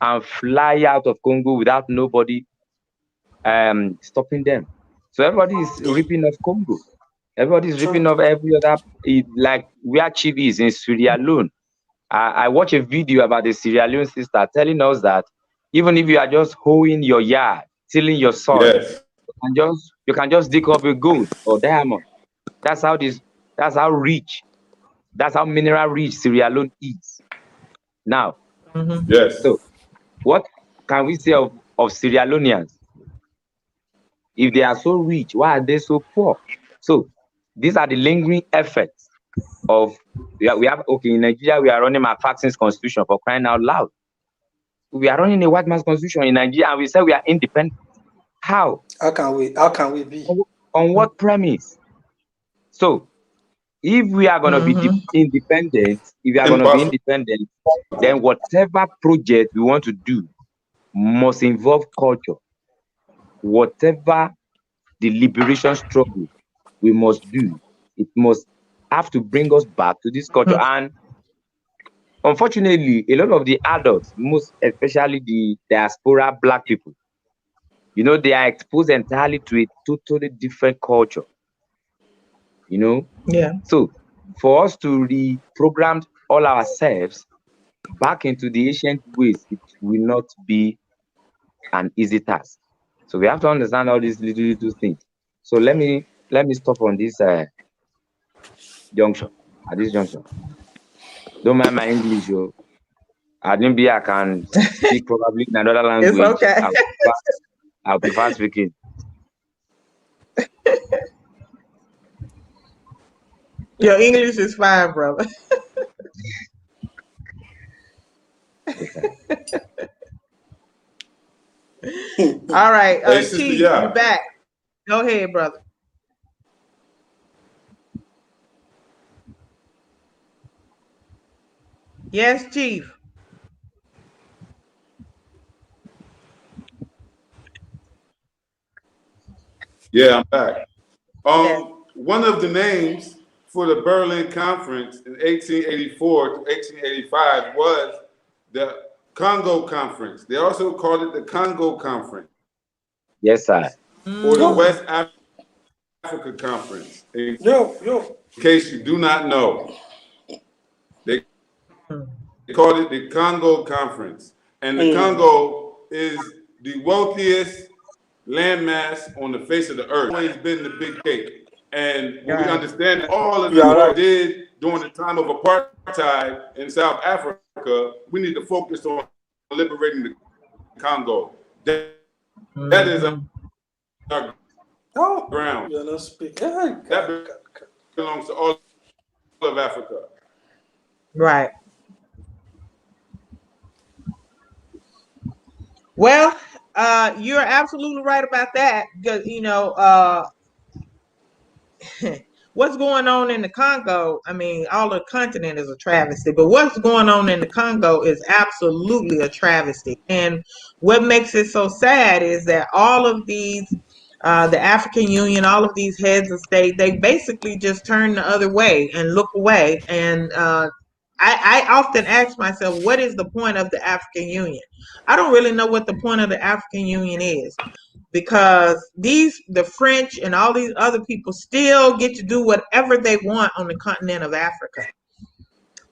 and fly out of Congo without nobody stopping them. So everybody is ripping off Congo. Everybody is True. ripping off every other, like where Chief is in Sierra Leone. I watched a video about the Sierra Leone sister telling us that even if you are just hoeing your yard, tilling your soil, Yes. you can just dig up a gold or diamond. That's how rich, that's how mineral rich Sierra Leone is. Now, Mhm. Yes. so what can we say of Sierra Leoneans? If they are so rich, why are they so poor? So these are the lingering effects of we have okay, in Nigeria we are running McFarlane's constitution, for crying out loud. We are running a white man's constitution in Nigeria and we say we are independent. How? How can we be? On what premise? So if we are gonna be Mhm. independent, Impossible. then whatever project we want to do must involve culture. Whatever the liberation struggle we must do, it must have to bring us back to this culture. And unfortunately, a lot of the adults, most especially the diaspora black people, they are exposed entirely to a totally different culture. you know. Yeah. So for us to reprogram all ourselves back into the ancient ways, it will not be an easy task. So we have to understand all these little things. So let me stop on this junction, at this junction. Don't mind my English, oh. I didn't be I can speak probably in another It's language. okay. I'll prefer speaking. Your English is fine, brother. All right, Hey, Sista Chief, you Yaa. back. Go ahead, brother. Yes, Chief. Yeah, I'm back. Yes. One of the names for the Berlin Conference in 1884 to 1885 was the Congo Conference. They also called it the Congo Conference Yes, sir. or the Yo, West Africa Conference. In yo. case you do not know, they called it the Congo Conference. And the Congo is the wealthiest landmass on the face of the earth. It's always been the big cake. And when we Right. understand all of You the are work right. did during the time of apartheid in South Africa, we need to focus on liberating the Congo. That is Mhm. our Oh, ground. you're not speaking. God. That belongs to all of Africa. Right. Well, you're absolutely right about that because what's going on in the Congo, I mean, all the continent is a travesty, but what's going on in the Congo is absolutely a travesty. And what makes it so sad is that all of these, the African Union, all of these heads of state, they basically just turn the other way and look away. And I often ask myself, what is the point of the African Union? I don't really know what the point of the African Union is because the French and all these other people still get to do whatever they want on the continent of Africa.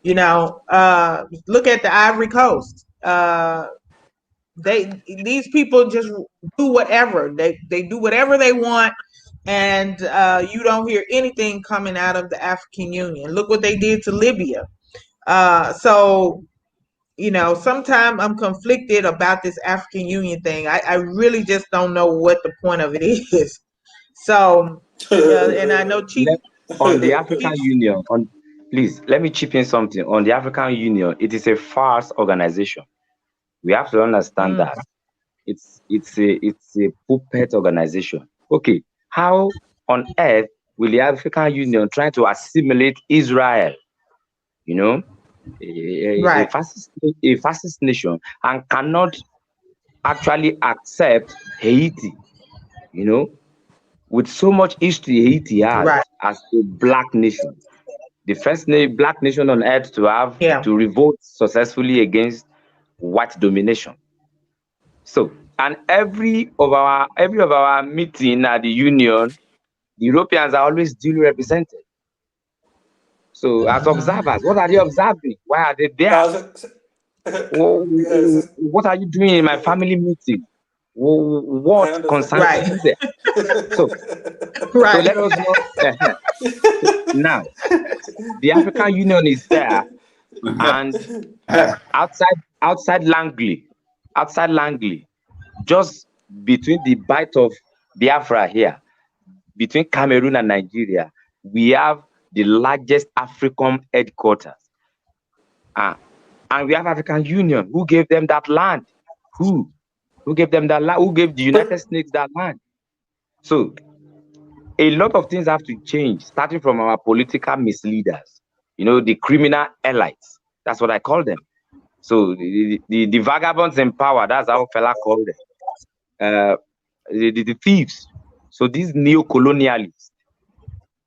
Look at the Ivory Coast. These people just do whatever they do whatever they want, and you don't hear anything coming out of the African Union. Look what they did to Libya. So sometimes I'm conflicted about this African Union thing. I really just don't know what the point of it is. So, and I know Chief. On the African Union, please let me chip in something. On the African Union, it is a farce organization. We have to understand that it's a puppet organization. Okay, how on earth will the African Union try to assimilate Israel? You know, Right. a fascist nation, and cannot actually accept Haiti. You know, with so much history Haiti has Right. as a black nation, the first black nation on earth Yeah. to revolt successfully against white domination. So, and every of our meeting at the union, the Europeans are always duly represented. So, as observers, what are they observing? Why are they there? Yes, What are you doing in my family meeting? I What understand. concerns Right. you there? So, so Right. let us know. Now, the African Union is there, and outside Langley, just between the bight of Biafra here, between Cameroon and Nigeria, we have the largest African headquarters. And we have African Union. Who gave them that land? Who? Who gave them that land? Who gave the United States that land? So a lot of things have to change, starting from our political misleaders, the criminal elites. That's what I call them. So the vagabonds in power, that's how Fela called them. The thieves. So these neo-colonialists,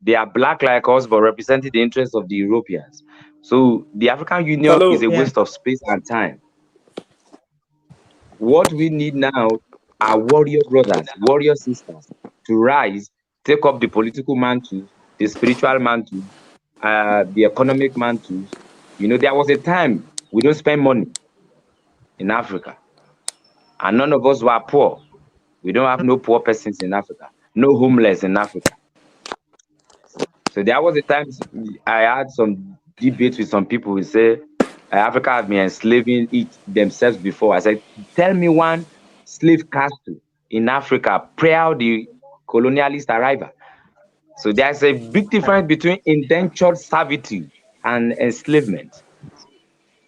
they are black like us, but representing the interests of the Europeans. So the African Union is a Hello. Yeah. waste of space and time. What we need now are warrior brothers, warrior sisters to rise, take up the political mantles, the spiritual mantles, the economic mantles. There was a time we don't spend money in Africa, and none of us were poor. We don't have no poor persons in Africa, no homeless in Africa. So there was a time I had some debates with some people who say Africa have been enslaving themselves before. I said, tell me one slave castle in Africa prior the colonialist arrival. So there's a big difference between indentured servitude and enslavement.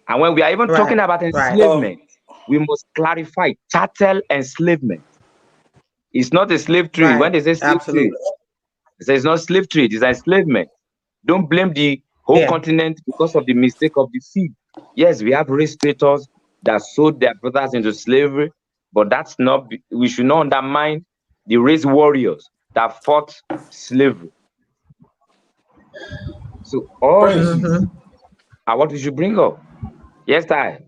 And when we are even talking Right. about Right. enslavement, we must clarify chattel enslavement. It's not a slave trade. When Right. they say slave trade, Absolutely. they say it's not slave trade, it's enslavement. Don't blame the whole Yeah. continent because of the mistake of the few. Yes, we have race traitors that sold their brothers into slavery, but that's not, we should not undermine the race warriors that fought slavery. So all Prince, these Mm-hmm. are what we should bring up. Yes, I.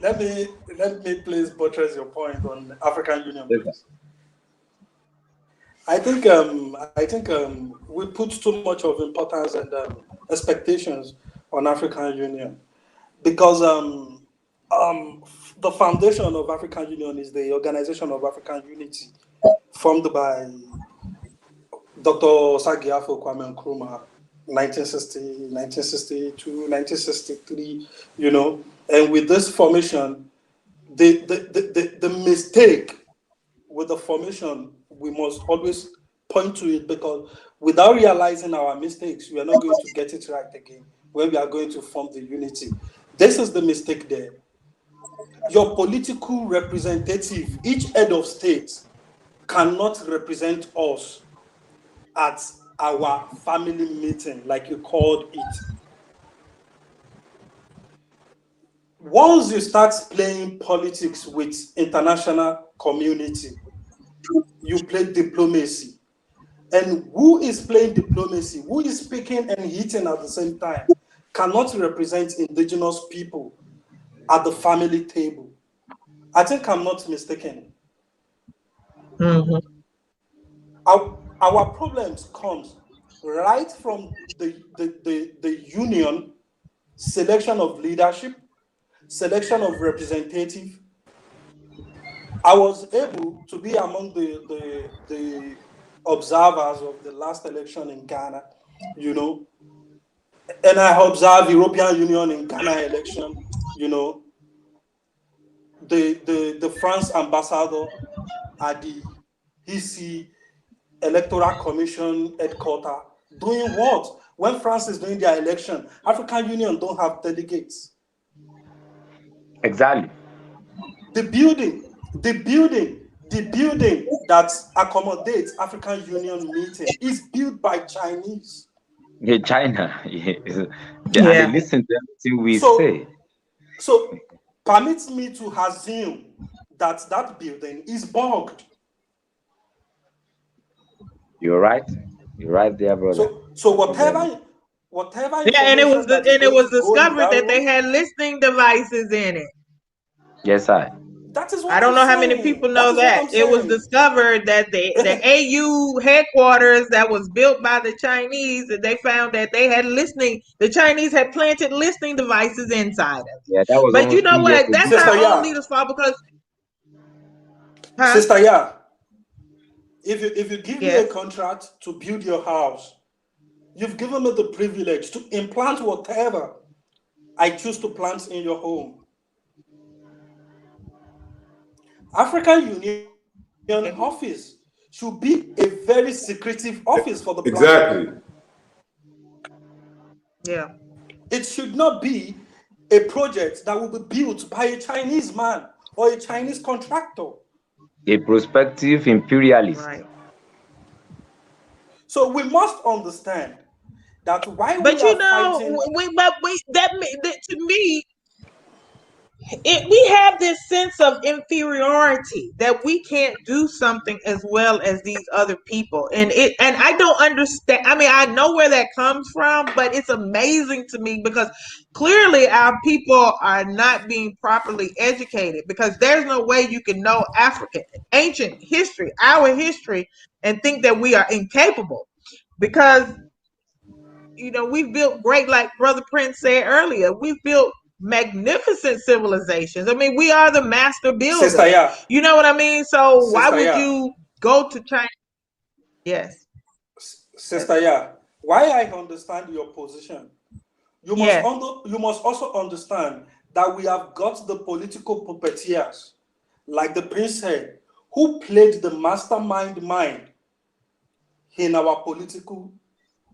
let me please buttress your point on African Union, Yes, sir. please. I think we put too much of importance and expectations on African Union because the foundation of African Union is the Organization of African Unity, formed by Dr. Sagiafo Kwame Nkrumah, 1960, 1962, 1963, and with this formation, the mistake with the formation, we must always point to it because without realizing our mistakes, we are not going to get it right again when we are going to form the unity. This is the mistake there. Your political representative, each head of state, cannot represent us at our family meeting, like you called it. Once you start playing politics with international community, you play diplomacy. And who is playing diplomacy, who is speaking and hitting at the same time, cannot represent indigenous people at the family table. I think I'm not mistaken. Mm-hmm. Our problems comes right from the union, selection of leadership, selection of representative. I was able to be among the observers of the last election in Ghana, you know, and I observed European Union in Ghana election, you know, the France ambassador at the EC Electoral Commission headquarters doing what? When France is doing their election, African Union don't have delegates. Exactly. The building that accommodates African Union meeting is built by Chinese. Yeah, China. Yes. And they Yeah. listen to everything we So, say. so permit me to assume that that building is bugged. You're right. You're right there, brother. So No problem. whatever Yeah, and information that is it going was to go in discovered that that they room, had listening devices in it. Yes, I. that is I what don't I'm know how many people saying. That know is what that. I'm It was saying. discovered that the AU headquarters that was built by the Chinese, that they found that they had the Chinese had planted listening devices inside of it. Yeah, that was But you almost know 2 years what? That's ago. Sister our own Ya, leaders' fault because, huh? Sister Ya, if you give me a Yes. contract to build your house, you've given me the privilege to implant whatever I choose to plant in your home. African Union office should be a very secretive office for the planting. Exactly. Yeah. It should not be a project that will be built by a Chinese man or a Chinese contractor. A prospective imperialist. Right. So we must understand that while we But are you know, fighting, that to me, we have this sense of inferiority that we can't do something as well as these other people, and I don't understand. I mean, I know where that comes from, but it's amazing to me because clearly our people are not being properly educated, because there's no way you can know African ancient history, our history, and think that we are incapable, because we've built great, like Brother Prince said earlier, we've built magnificent civilizations. I mean, we are the master Sister builders. Ya, You know what I mean? So why Sister would Ya, you go to China? Yes. Sister Ya, why I understand your position, Yes. you must also understand that we have got the political puppeteers, like the prince said, who played the mastermind mind in our political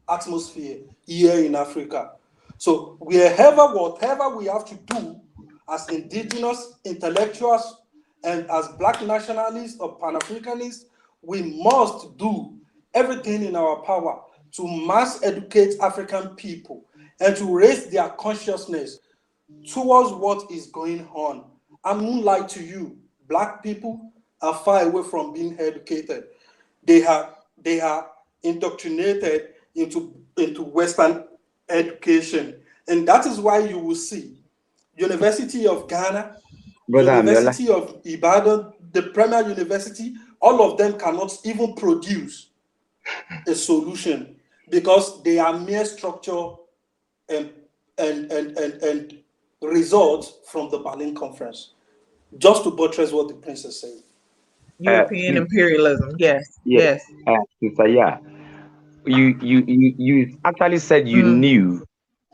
atmosphere here in Africa. So whatever we have to do as indigenous intellectuals and as Black nationalists or Pan-Africanists, we must do everything in our power to mass educate African people and to raise their consciousness towards what is going on. I won't lie to you, Black people are far away from being educated. They are indoctrinated into Western education. And that is why you will see University of Ghana, Brother Amiola. University of Ibadan, the Premier University, all of them cannot even produce a solution because they are mere structure and results from the Berlin Conference. Just to buttress what the princess said. European imperialism. Yes. Yes. Sista Yaa, you actually said you knew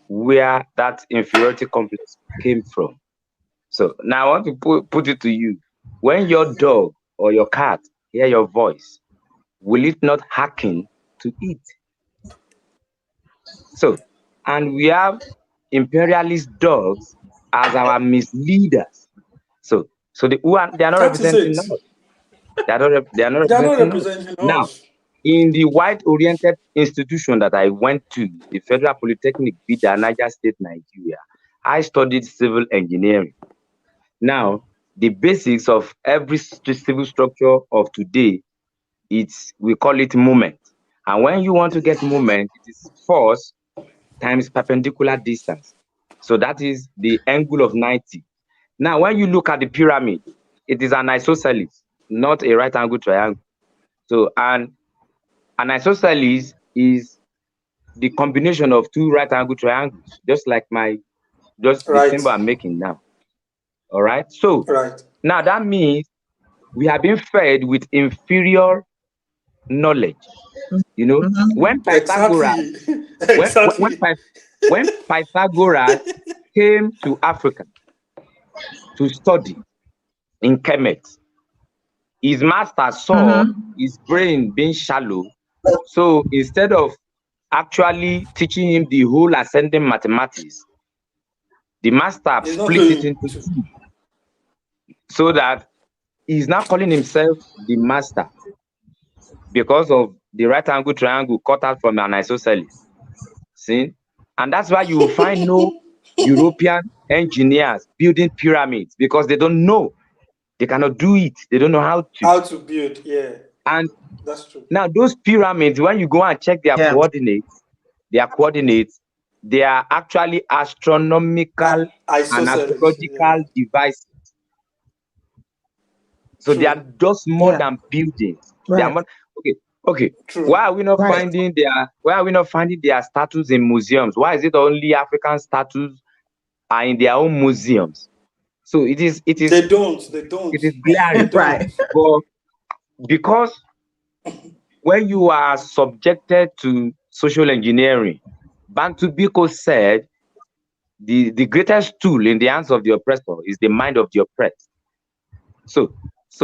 where that inferiority complex came from. So now I want to put it to you. When your dog or your cat hear your voice, will it not hearken to it? So, and we have imperialist dogs as our misleaders. So they are not representing us. They are not representing us. Now, in the white-oriented institution that I went to, the Federal Polytechnic, Bida, Niger State, Nigeria, I studied civil engineering. Now, the basics of every civil structure of today, we call it moment. And when you want to get moment, it is force times perpendicular distance. So that is the angle of 90. Now, when you look at the pyramid, it is an isosceles, not a right angle triangle. So, and an isosceles is the combination of two right angle triangles, just like the symbol I'm making now. All right. So now that means we have been fed with inferior knowledge. You know, when Pythagoras, when Pythagoras came to Africa to study in Kemet, his master saw his brain being shallow. So instead of actually teaching him the whole ascending mathematics, the master split it into two, so that he's now calling himself the master because of the right angle triangle cut out from an isosceles. See? And that's why you will find no European engineers building pyramids, because they don't know. They cannot do it. They don't know how to. How to build, yeah. And that's true. Now those pyramids, when you go and check their coordinates, they are actually astronomical and astrological devices. So they are just more than buildings. Right. They are more, okay. True. Why are we not finding their statues in museums? Why is it only African statues are in their own museums? So it is. They don't. It is glaring, right? But because when you are subjected to social engineering, Bantu Biko said the greatest tool in the hands of the oppressor is the mind of the oppressed. So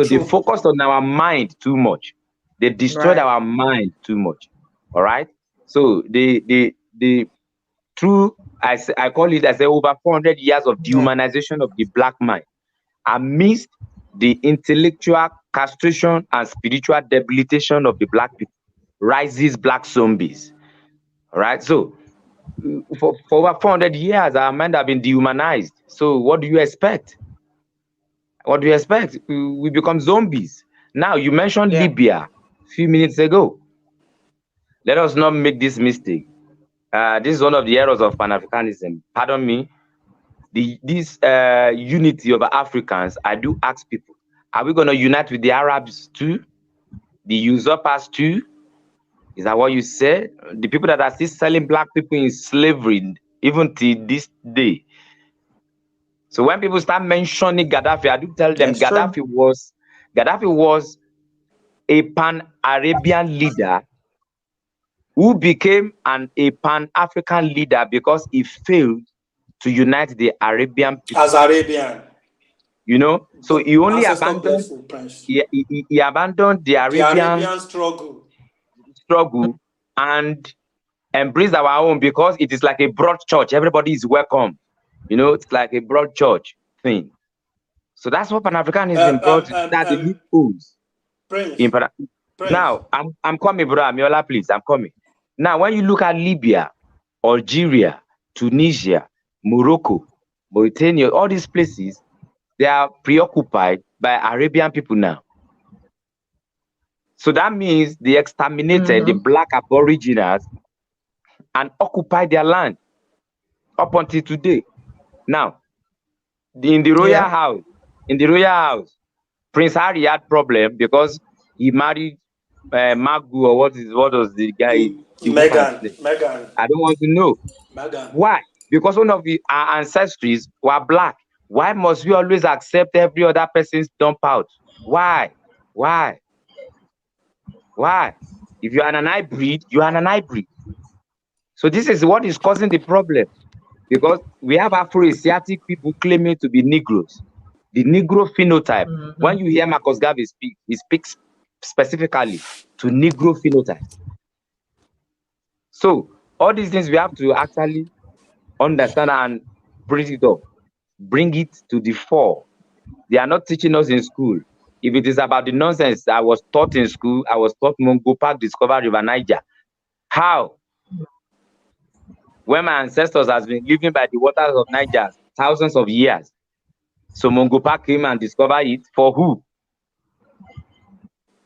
they focused on our mind too much. They destroyed our mind too much. All right. So the through I call it as over 400 years of dehumanization of the black mind, amidst the intellectual castration and spiritual debilitation of the black people, rises black zombies. All right. So for over 400 years, our mind have been dehumanized. So what do you expect? What do you expect? We become zombies. Now, you mentioned Libya a few minutes ago. Let us not make this mistake. This is one of the errors of Pan-Africanism. Pardon me. This unity of Africans, I do ask people, are we going to unite with the Arabs too? The usurpers too? Is that what you said? The people that are still selling black people in slavery, even till this day. So when people start mentioning Gaddafi, I do tell them Gaddafi was a Pan-Arabian leader who became a Pan-African leader because he failed to unite the Arabian people. As Arabian. You know, so he only abandoned he abandoned the Arabian struggle struggle and embrace our own, because it is like a broad church. Everybody is welcome. You know, it's like a broad church thing. So that's what Pan-Africanism brought. That the loopholes. Prince. Now, I'm coming, bro. Amiola, please. I'm coming. Now, when you look at Libya, Algeria, Tunisia, Morocco, Mauritania, all these places, they are preoccupied by Arabian people now. So that means they exterminated the black aboriginals and occupied their land up until today. Now, in the royal house, Prince Harry had problem because he married Magu, or what was the guy? Meghan. I don't want to know. Meghan. Why? Because one of our ancestries were black. Why must we always accept every other person's dump out? Why? If you are an hybrid, you are an hybrid. So this is what is causing the problem. Because we have Afro-Asiatic people claiming to be Negroes. The Negro phenotype. When you hear Marcus Garvey speak, he speaks specifically to Negro phenotype. So all these things we have to actually understand and bring it up, bring it to the fore. They are not teaching us in school. If it is about the nonsense I was taught in school, I was taught Mungo Park discovered River Niger. How? When my ancestors has been living by the waters of Niger thousands of years. So Mungo Park came and discovered it for who?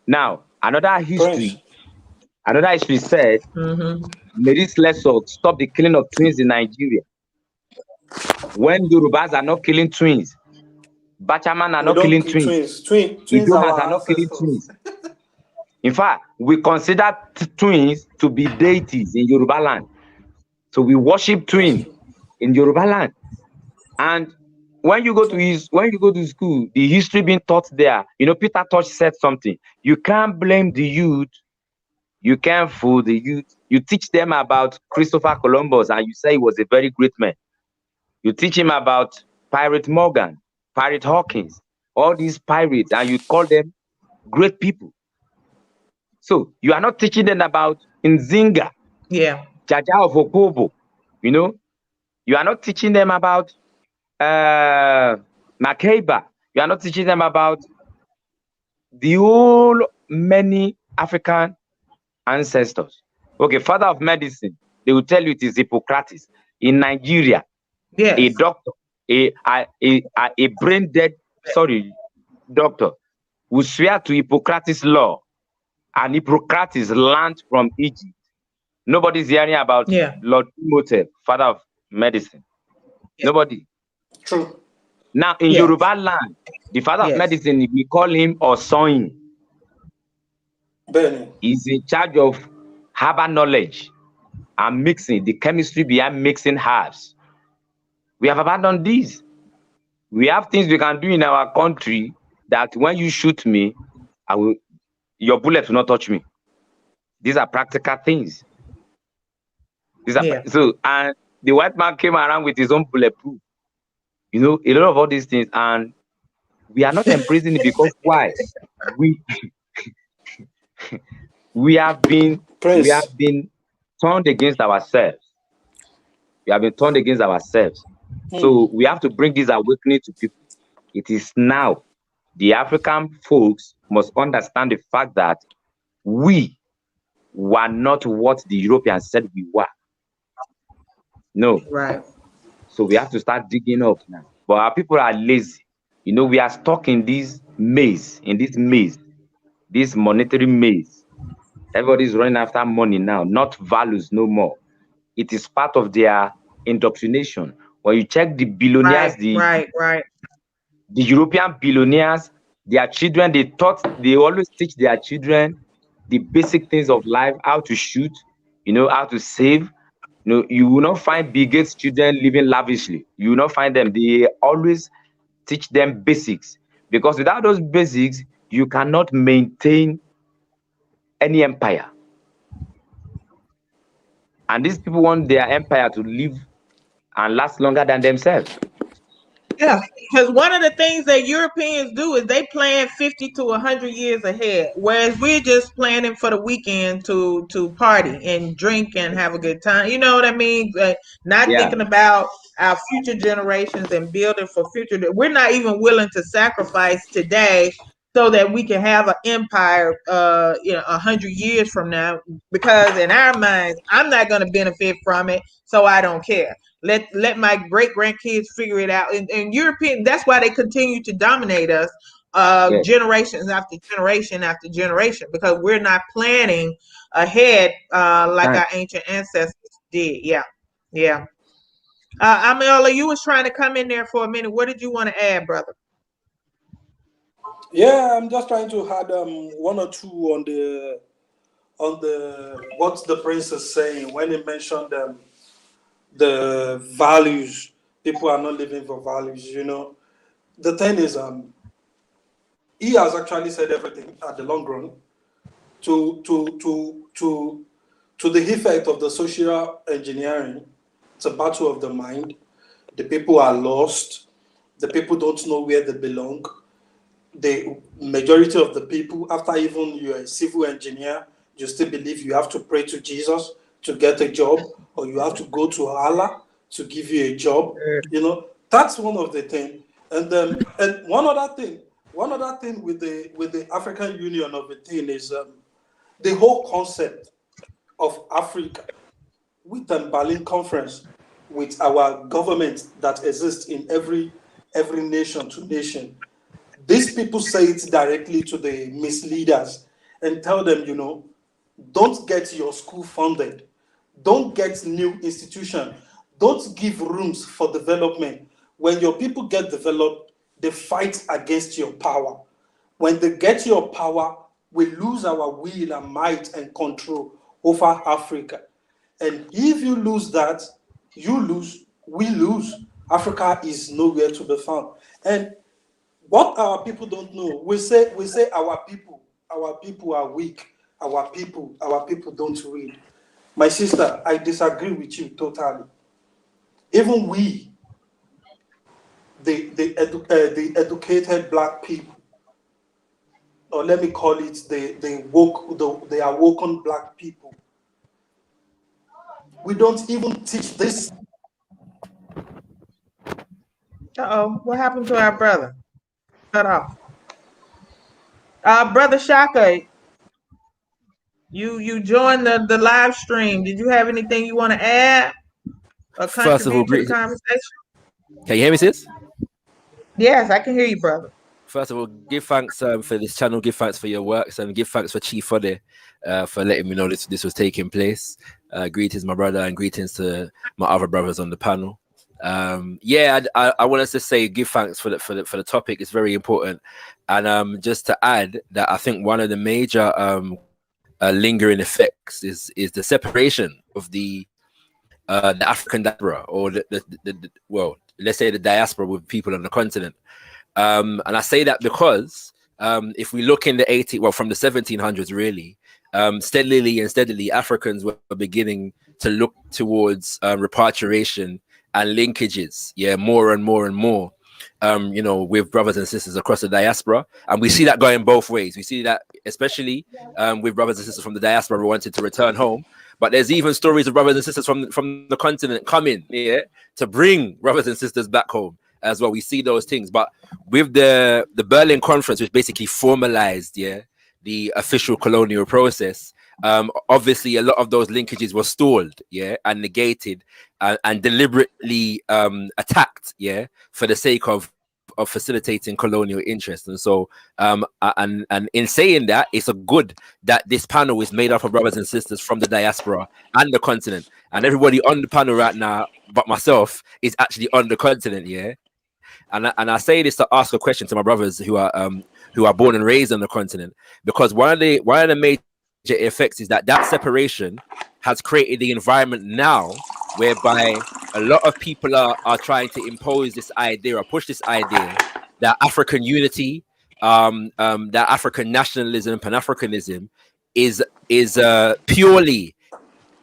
Now, another history said, may this lesson stop the killing of twins in Nigeria. When Yorubas are not killing twins, Bachaman are not killing twins. Twins are not killing twins. In fact, we consider twins to be deities in Yoruba land. So we worship twins in Yoruba land. And when you go to school, the history being taught there, you know, Peter Tosh said something. You can't blame the youth. You can't fool the youth. You teach them about Christopher Columbus and you say he was a very great man. You teach him about Pirate Morgan, Pirate Hawkins, all these pirates, and you call them great people. So you are not teaching them about Nzinga, Jaja of Okobo, you know. You are not teaching them about Makeba. You are not teaching them about the whole many African ancestors. Okay, father of medicine, they will tell you it is Hippocrates. In Nigeria, a doctor, a brain dead, doctor, will swear to Hippocrates' law, and Hippocrates learned from Egypt. Nobody's hearing about Lord Timothy, father of medicine. Nobody. True. Now, in Yoruba land, the father of medicine, we call him Osoyin. He's in charge of herbal knowledge and mixing, the chemistry behind mixing herbs. We have abandoned these. We have things we can do in our country that when you shoot me, your bullet will not touch me. These are practical things. So, and the white man came around with his own bulletproof. You know, a lot of all these things, and we are not embracing it because why? We have been turned against ourselves. We have been turned against ourselves. So we have to bring this awakening to people. It is now. The African folks must understand the fact that we were not what the Europeans said we were. No. Right. So we have to start digging up now. But our people are lazy. You know, we are stuck in this maze, this monetary maze. Everybody's running after money now, not values no more. It is part of their indoctrination. When you check the billionaires, the European billionaires, their children, they always teach their children the basic things of life, how to shoot, you know, how to save. You know, you will not find Bill Gates' children living lavishly. You will not find them. They always teach them basics, because without those basics, you cannot maintain any empire. And these people want their empire to live and last longer than themselves. Yeah, because one of the things that Europeans do is they plan 50 to 100 years ahead, whereas we're just planning for the weekend to party and drink and have a good time. You know what I mean? Not Yeah, thinking about our future generations and building for future. We're not even willing to sacrifice today so that we can have an empire, 100 years from now. Because in our minds, I'm not going to benefit from it, so I don't care. Let my great grandkids figure it out. And European, that's why they continue to dominate us, yeah. generations after generation after generation, because we're not planning ahead like Thanks. our ancient ancestors did. Yeah, yeah. Amiola, you was trying to come in there for a minute. What did you want to add, brother? Yeah, I'm just trying to add one or two on the what the prince is saying when he mentioned the values. People are not living for values. The thing is, he has actually said everything at the long run to the effect of the social engineering. It's a battle of the mind. The people are lost. The people don't know where they belong. The majority of the people, after even you're a civil engineer, you still believe you have to pray to Jesus to get a job, or you have to go to Allah to give you a job. That's one of the things. And one other thing with the African Union of the thing is the whole concept of Africa with the Berlin Conference, with our government that exists in every nation to nation. These people say it directly to the misleaders and tell them, don't get your school funded, don't get new institution, don't give rooms for development. When your people get developed, they fight against your power. When they get your power, we lose our will and might and control over Africa. And if you lose that, you lose, we lose. Africa is nowhere to be found. And what our people don't know, we say our people are weak, our people don't read. My sister, I disagree with you totally. Even we, the educated black people, or let me call it the awoken black people, we don't even teach this. What happened to our brother? Cut off. Brother Shaka, you joined the live stream. Did you have anything you want to add or First of all, contribute to the conversation? can you hear me, sis? Yes, I can hear you, brother. First of all, give thanks for this channel. Give thanks for your works, and give thanks for Chief Foday for letting me know this was taking place. Greetings, my brother, and greetings to my other brothers on the panel. I want us to say give thanks for the topic. It's very important, and just to add that I think one of the major lingering effects is the separation of the African diaspora, or well, let's say the diaspora with people on the continent. And I say that because if we look in the from the 1700s, really, steadily, Africans were beginning to look towards repatriation and linkages, more and more, with brothers and sisters across the diaspora. And we see that going both ways. We see that especially with brothers and sisters from the diaspora who wanted to return home. But there's even stories of brothers and sisters from the continent coming to bring brothers and sisters back home as well. We see those things. But with the Berlin Conference, which basically formalized the official colonial process, obviously a lot of those linkages were stalled and negated and deliberately attacked for the sake of facilitating colonial interest. And so and in saying that, it's a good that this panel is made up of brothers and sisters from the diaspora and the continent, and everybody on the panel right now but myself is actually on the continent. And I say this to ask a question to my brothers who are born and raised on the continent, because one of the major effects is that separation has created the environment now whereby a lot of people are trying to impose this idea or push this idea that African unity, that African nationalism, Pan-Africanism is purely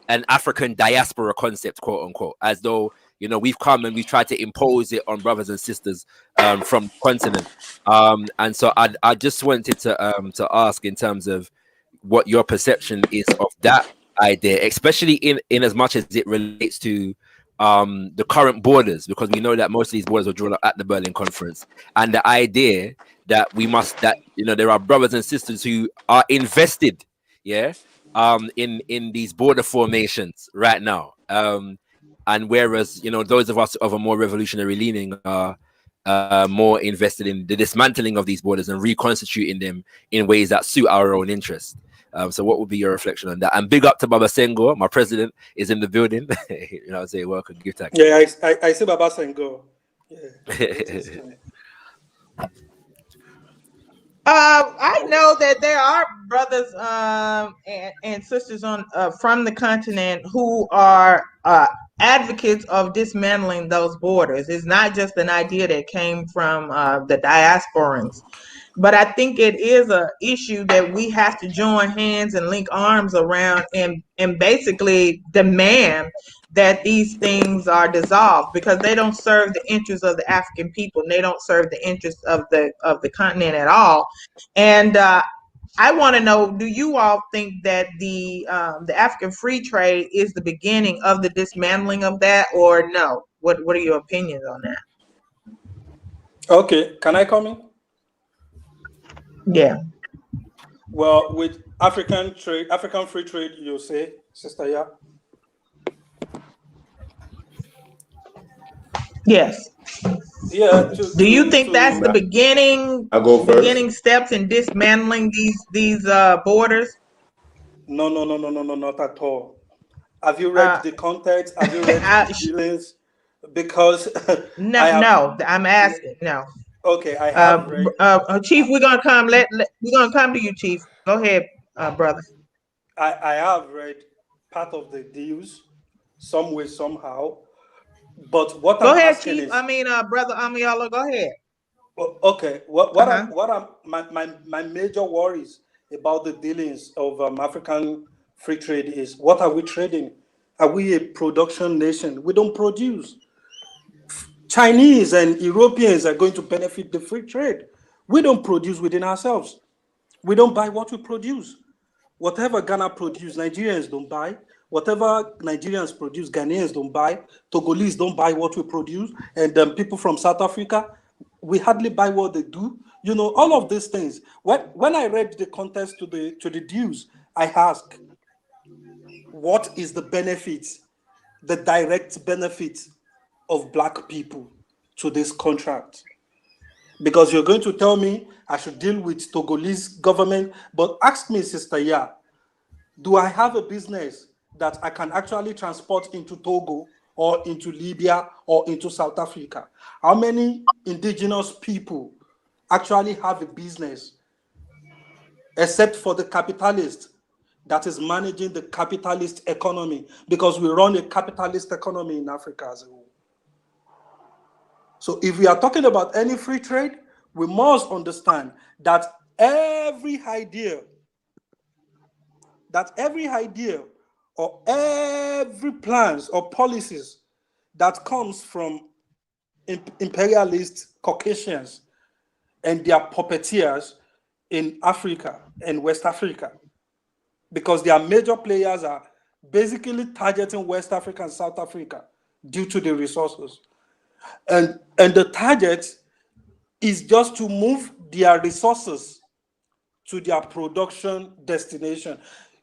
an African diaspora concept, quote unquote, as though You know, we've come and we've tried to impose it on brothers and sisters from the continent. And so I just wanted to ask in terms of what your perception is of that idea, especially in as much as it relates to the current borders, because we know that most of these borders were drawn up at the Berlin Conference, and the idea that there are brothers and sisters who are invested, in these border formations right now. And whereas, those of us of a more revolutionary leaning are more invested in the dismantling of these borders and reconstituting them in ways that suit our own interests. So what would be your reflection on that? And big up to Baba Senghor, my president is in the building. I say welcome, give thanks. Yeah, I see Baba Senghor. Yeah. I know that there are brothers and sisters from the continent who are advocates of dismantling those borders. It's not just an idea that came from the diasporans, but I think it is an issue that we have to join hands and link arms around and basically demand that these things are dissolved, because they don't serve the interests of the African people, and they don't serve the interests of the continent at all. And I want to know, do you all think that the African free trade is the beginning of the dismantling of that, or no? What are your opinions on that? Okay, can I come in? Yeah. Well, with African free trade, you say, Sista Yaa? Yes. Yeah. Do you think that's the beginning steps in dismantling these borders? No, not at all. Have you read the context? Have you read the dealings? Because no, I'm asking. No. Okay, I have read. Chief, we're gonna come. We're gonna come to you, Chief. Go ahead, brother. I have read part of the deals, some way, somehow. But what Go I'm ahead, asking Chief. is, Brother Amiala, go ahead. Okay, my major worries about the dealings of African free trade is, what are we trading? Are we a production nation? We don't produce. Chinese and Europeans are going to benefit the free trade. We don't produce within ourselves. We don't buy what we produce. Whatever Ghana produce, Nigerians don't buy. Whatever Nigerians produce, Ghanaians don't buy. Togolese don't buy what we produce. And people from South Africa, we hardly buy what they do. All of these things. When I read the context to the dues, I ask, what is the benefit, the direct benefit of Black people to this contract? Because you're going to tell me I should deal with Togolese government, but ask me, Sista Yaa, do I have a business that I can actually transport into Togo or into Libya or into South Africa? How many indigenous people actually have a business, except for the capitalist that is managing the capitalist economy? Because we run a capitalist economy in Africa as a whole. So if we are talking about any free trade, we must understand that every idea or every plans or policies that comes from imperialist Caucasians and their puppeteers in Africa and West Africa, because their major players are basically targeting West Africa and South Africa due to the resources. And the target is just to move their resources to their production destination.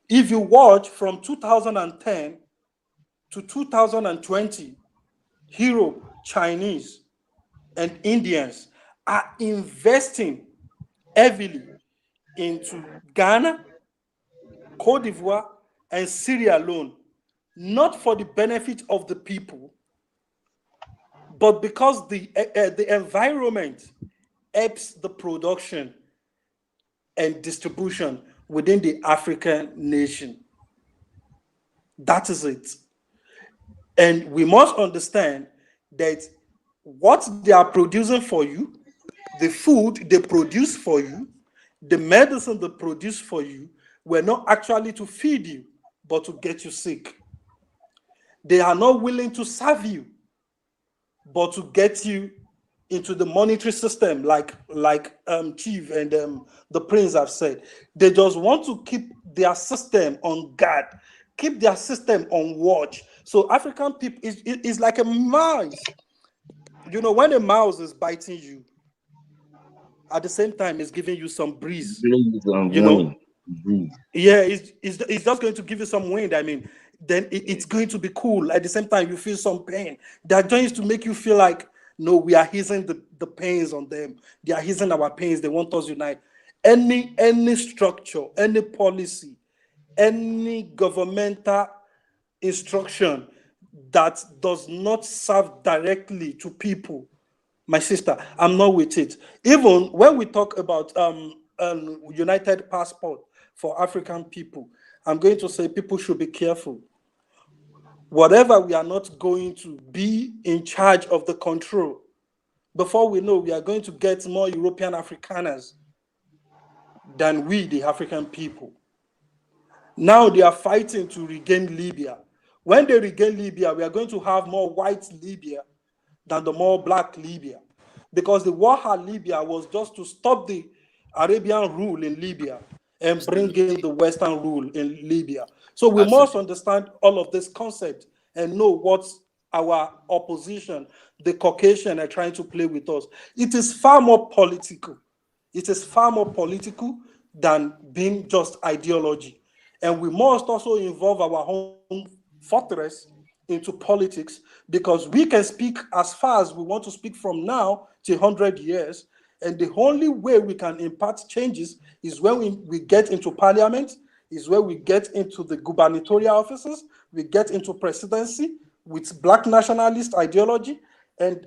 If you watch from 2010 to 2020, Europe, Chinese, and Indians are investing heavily into Ghana, Cote d'Ivoire, and Sierra Leone, not for the benefit of the people, but because the environment helps the production and distribution within the African nation. That is it. And we must understand that what they are producing for you, the food they produce for you, the medicine they produce for you, were not actually to feed you, but to get you sick. They are not willing to serve you but to get you into the monetary system, like Chief and the Prince have said. They just want to keep their system on guard, keep their system on watch. So African people is like a mouse. You know, when a mouse is biting you, at the same time, it's giving you some breeze. You know, yeah, it's just going to give you some wind. I mean, then it's going to be cool. At the same time, you feel some pain. They're trying to make you feel like, no, we are easing the pains on them. They are easing our pains. They want us unite. Any structure, any policy, any governmental instruction that does not serve directly to people, my sister, I'm not with it. Even when we talk about united passport for African people, I'm going to say people should be careful. Whatever, we are not going to be in charge of the control. Before we know, we are going to get more European Afrikaners than we, the African people. Now they are fighting to regain Libya. When they regain Libya, we are going to have more white Libya than the more black Libya. Because the war at Libya was just to stop the Arabian rule in Libya and bring in the Western rule in Libya. So we must understand all of this concept and know what our opposition, the Caucasian, are trying to play with us. It is far more political. It is far more political than being just ideology. And we must also involve our own fortress into politics, because we can speak as far as we want to speak from now to 100 years. And the only way we can impart changes is when we get into parliament, is where we get into the gubernatorial offices, we get into presidency with black nationalist ideology. And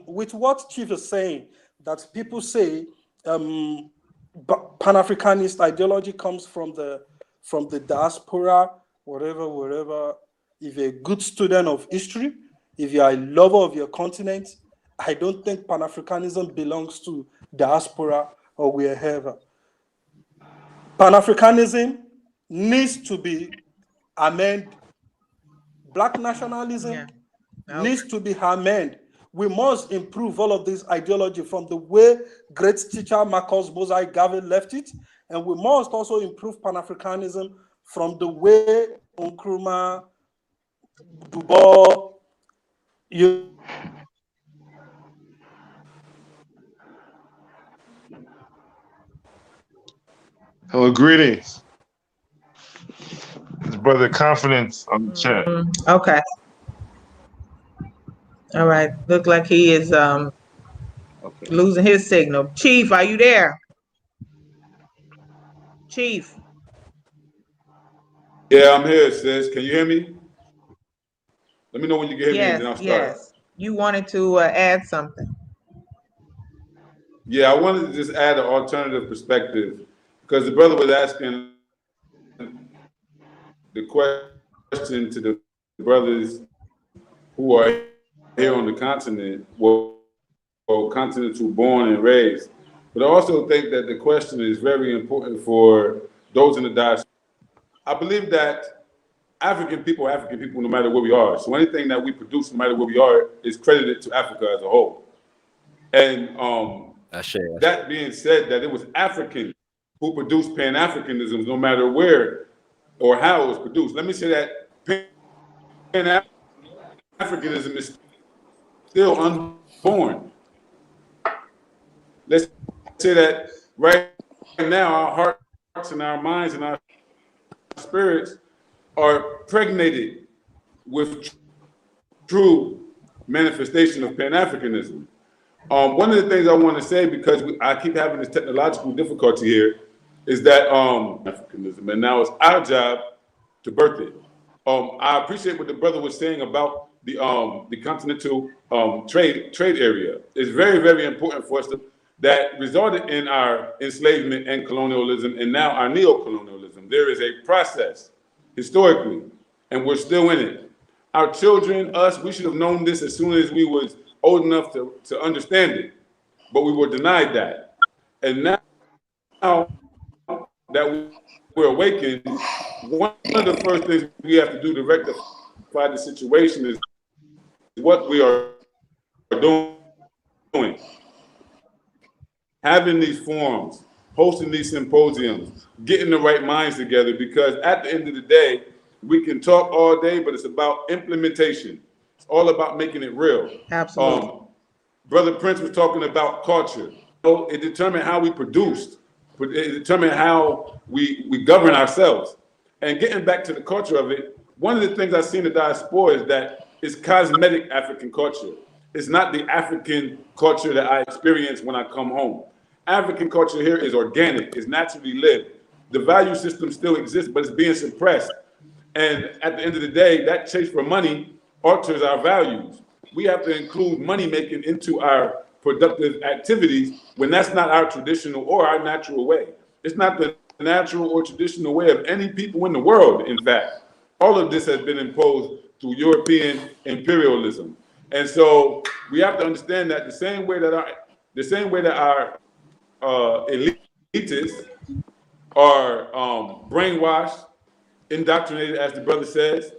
with what Chief is saying, that people say Pan-Africanist ideology comes from the diaspora, wherever. If you're a good student of history, if you are a lover of your continent, I don't think Pan-Africanism belongs to diaspora or wherever. Pan-Africanism needs to be amended. Black nationalism needs to be amended. We must improve all of this ideology from the way great teacher Marcus Mosai Garvey left it, and we must also improve Pan-Africanism from the way Nkrumah, Dubois, Hello, greetings. It's Brother Confidence on the chat. Okay. All right. Look like he is losing his signal. Chief, are you there? Chief. Yeah, I'm here, sis. Can you hear me? Let me know when you can hear me, and then I'll start. Yes. You wanted to add something. Yeah, I wanted to just add an alternative perspective, because the brother was asking the question to the brothers who are here on the continent, well, continents who born and raised. But I also think that the question is very important for those in the diaspora. I believe that African people no matter where we are. So anything that we produce, no matter where we are, is credited to Africa as a whole. And that being said, that it was Africans who produced Pan-Africanism, no matter where or how it was produced. Let me say that Pan-Africanism is still unborn. Let's say that right now, our hearts and our minds and our spirits are pregnated with true manifestation of Pan-Africanism. One of the things I want to say, because I keep having this technological difficulty here, is that Africanism, and now it's our job to birth it. I appreciate what the brother was saying about the continental trade area. It's very, very important for us that resulted in our enslavement and colonialism, and now our neo-colonialism. There is a process historically, and we're still in it. Our children, us, we should have known this as soon as we was old enough to understand it, but we were denied that. And now that we're awakened, one of the first things we have to do to rectify the situation is what we are doing, having these forums, hosting these symposiums, getting the right minds together, because at the end of the day, we can talk all day, but it's about implementation. It's all about making it real. Absolutely. Brother Prince was talking about culture. So it determined how we produced. It determined how we govern ourselves. And getting back to the culture of it, one of the things I see in the diaspora is that it's cosmetic African culture. It's not the African culture that I experience when I come home. African culture here is organic, it's naturally lived. The value system still exists, but it's being suppressed. And at the end of the day, that chase for money alters our values. We have to include money making into our productive activities when that's not our traditional or our natural way. It's not the natural or traditional way of any people in the world, in fact. All of this has been imposed through European imperialism. And so we have to understand that the same way that our elitists are brainwashed, indoctrinated, as the brother says,